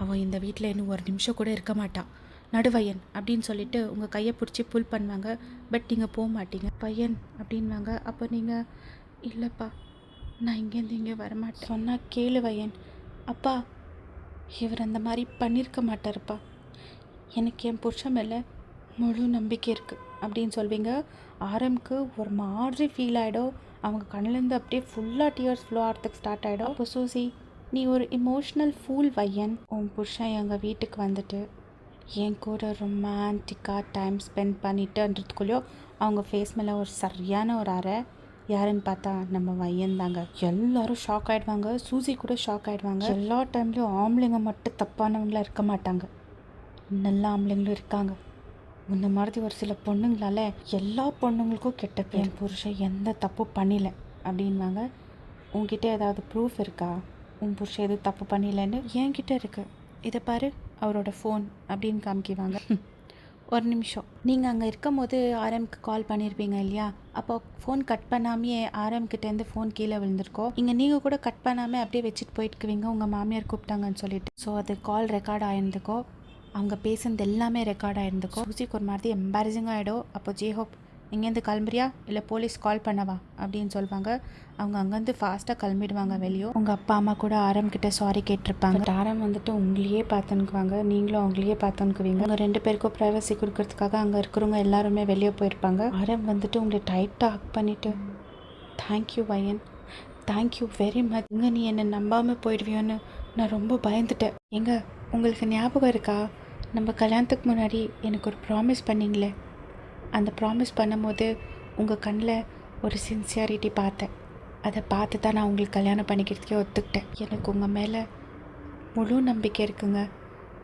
அவன் இந்த வீட்டில் இன்னும் ஒரு நிமிஷம் கூட இருக்க மாட்டான், நடுவயன் அப்படின்னு சொல்லிட்டு உங்கள் கையை பிடிச்சி புல் பண்ணுவாங்க. பட் நீங்கள் போக மாட்டீங்க. பையன் அப்படின்வாங்க. அப்போ நீங்கள், இல்லைப்பா நான் இங்கேருந்து இங்கே வரமாட்டேன் சொன்னால் கேளு வயன். அப்பா, இவர் அந்த மாதிரி பண்ணியிருக்க மாட்டாருப்பா, எனக்கு என் புருஷன் மேலே முழு நம்பிக்கை இருக்குது அப்படின்னு சொல்வீங்க. ஆரம்க்கு ஒரு மாதிரி ஃபீல் ஆகிடும். அவங்க கண்ணிலேருந்து அப்படியே ஃபுல்லாக டியர்ஸ் ஃப்ளோ ஆகிறதுக்கு ஸ்டார்ட் ஆகிடும். அப்போ சூசி, நீ ஒரு இமோஷ்னல் ஃபூல் வையன், உன் புருஷன் எங்கள் வீட்டுக்கு வந்துட்டு என் கூட ரொமான்டிக்காக டைம் ஸ்பெண்ட் பண்ணிட்டுன்றதுக்குள்ளேயோ அவங்க ஃபேஸ் மேலே ஒரு சரியான ஒரு அறை. யாருன்னு பார்த்தா நம்ம வையன் தாங்க. எல்லாரும் ஷாக் ஆகிடுவாங்க. சூசி கூட ஷாக் ஆகிடுவாங்க. எல்லா டைம்லேயும் ஆம்பளைங்க மட்டும் தப்பானவங்களாக இருக்க மாட்டாங்க, நல்ல ஆம்பளைங்களும் இருக்காங்க. இந்த மாதிரி ஒரு சில பொண்ணுங்களால எல்லா பொண்ணுங்களுக்கும் கெட்ட பேர். என் புருஷன் எந்த தப்பு பண்ணல அப்படின்வாங்க. உங்ககிட்ட ஏதாவது ப்ரூஃப் இருக்கா உன் புருஷன் எதுவும் தப்பு பண்ணிடலன்னு? என்கிட்ட இருக்குது, இதை பாரு அவரோட ஃபோன் அப்படின்னு காமிக்குவாங்க. ஒரு நிமிஷம், நீங்கள் அங்கே இருக்கும் போது ஆர்எம்க்கு கால் பண்ணியிருப்பீங்க இல்லையா? அப்போ ஃபோன் கட் பண்ணாமையே ஆர்எம் கிட்டேருந்து ஃபோன் கீழே விழுந்திருக்கோம். இங்கே நீங்கள் கூட கட் பண்ணாமல் அப்படியே வச்சுட்டு போயிட்டுக்குவீங்க உங்கள் மாமியார் கூப்பிட்டாங்கன்னு சொல்லிட்டு. ஸோ அது கால் ரெக்கார்ட் ஆயிருந்துக்கோ, அவங்க பேசுனது எல்லாமே ரெக்கார்ட் ஆயிருந்துக்கோ. சூசிக்கு ஒரு மாதிரி எம்பாரசிங்காக ஆகிடும். அப்போ ஜேஹோப் இங்கேருந்து கிளம்புறியா இல்லை போலீஸ் கால் பண்ணவா அப்படின்னு சொல்லுவாங்க. அவங்க அங்கேருந்து ஃபாஸ்ட்டாக கிளம்பிடுவாங்க வெளியே. உங்கள் அப்பா அம்மா கூட ஆரம் கிட்ட சாரி கேட்டிருப்பாங்க. பட் ஆரம் வந்துட்டு உங்களையே பார்த்துனுக்குவாங்க, நீங்களும் அவங்களையே பார்த்துனுக்குவீங்க. உங்கள் 2 பேருக்கும் ப்ரைவசி கொடுக்கறதுக்காக அங்கே இருக்கிறவங்க எல்லாருமே வெளியே போயிருப்பாங்க. ஆரம் வந்துட்டு உங்களை டைட்டாக ஹக் பண்ணிவிட்டு, தேங்க்யூ வயன், தேங்க்யூ வெரி மச். இங்கே நீ என்னை நம்பாமல் போயிடுவியோன்னு நான் ரொம்ப பயந்துட்டேன். எங்க உங்களுக்கு ஞாபகம் இருக்கா, நம்ம கல்யாணத்துக்கு முன்னாடி எனக்கு ஒரு ப்ராமிஸ் பண்ணிங்களே? அந்த ப்ராமிஸ் பண்ணும்போது உங்கள் கண்ணில் ஒரு சின்சியாரிட்டி பார்த்தேன். அதை பார்த்து தான் நான் உங்களுக்கு கல்யாணம் பண்ணிக்கிறதுக்கே ஒத்துக்கிட்டேன். எனக்கு உங்கள் மேலே முழு நம்பிக்கை இருக்குங்க.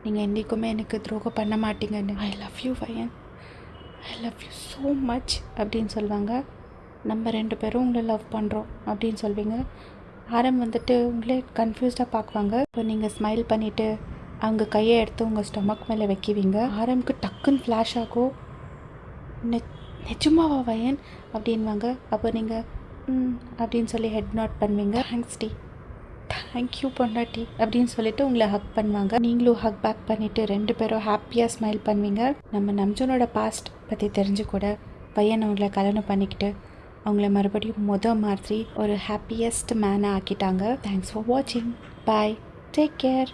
நீங்கள் என்றைக்குமே எனக்கு துரோகம் பண்ண மாட்டீங்கன்னு. ஐ லவ் யூ வயன், I love you so much அப்படின்னு சொல்லுவாங்க. நம்ம 2 பேரும் உங்களை லவ் பண்ணுறோம் அப்படின்னு சொல்வீங்க. ஆரம் வந்துட்டு உங்களே கன்ஃபியூஸ்டாக பார்க்குவாங்க. இப்போ நீங்கள் ஸ்மைல் பண்ணிவிட்டு அவங்க கையை எடுத்து உங்கள் ஸ்டொமக் மேலே வைக்குவீங்க. ஆரம்க்கு டக்குன்னு ஃப்ளாஷ் ஆகும், நிஜமாவா வயன் அப்படின்வாங்க. அப்போ நீங்கள் அப்படின்னு சொல்லி ஹெட் நாட் பண்ணுவீங்க. தேங்க்ஸ் டி, தேங்க்யூ பொண்டாட்டி அப்படின்னு சொல்லிட்டு உங்களை ஹக் பண்ணுவாங்க. நீங்களும் ஹக் பேக் பண்ணிவிட்டு 2 பேரும் ஹாப்பியாக ஸ்மைல் பண்ணுவீங்க. நம்ம நம்ஜூனோட பாஸ்ட் பற்றி தெரிஞ்சு கூட பையன் அவங்கள கல்யாணம் பண்ணிக்கிட்டு அவங்கள மறுபடியும் மாதிரி ஒரு ஹாப்பியஸ்ட் மேனாக ஆக்கிட்டாங்க. தேங்க்ஸ் ஃபார் வாட்சிங், பாய், டேக் கேர்.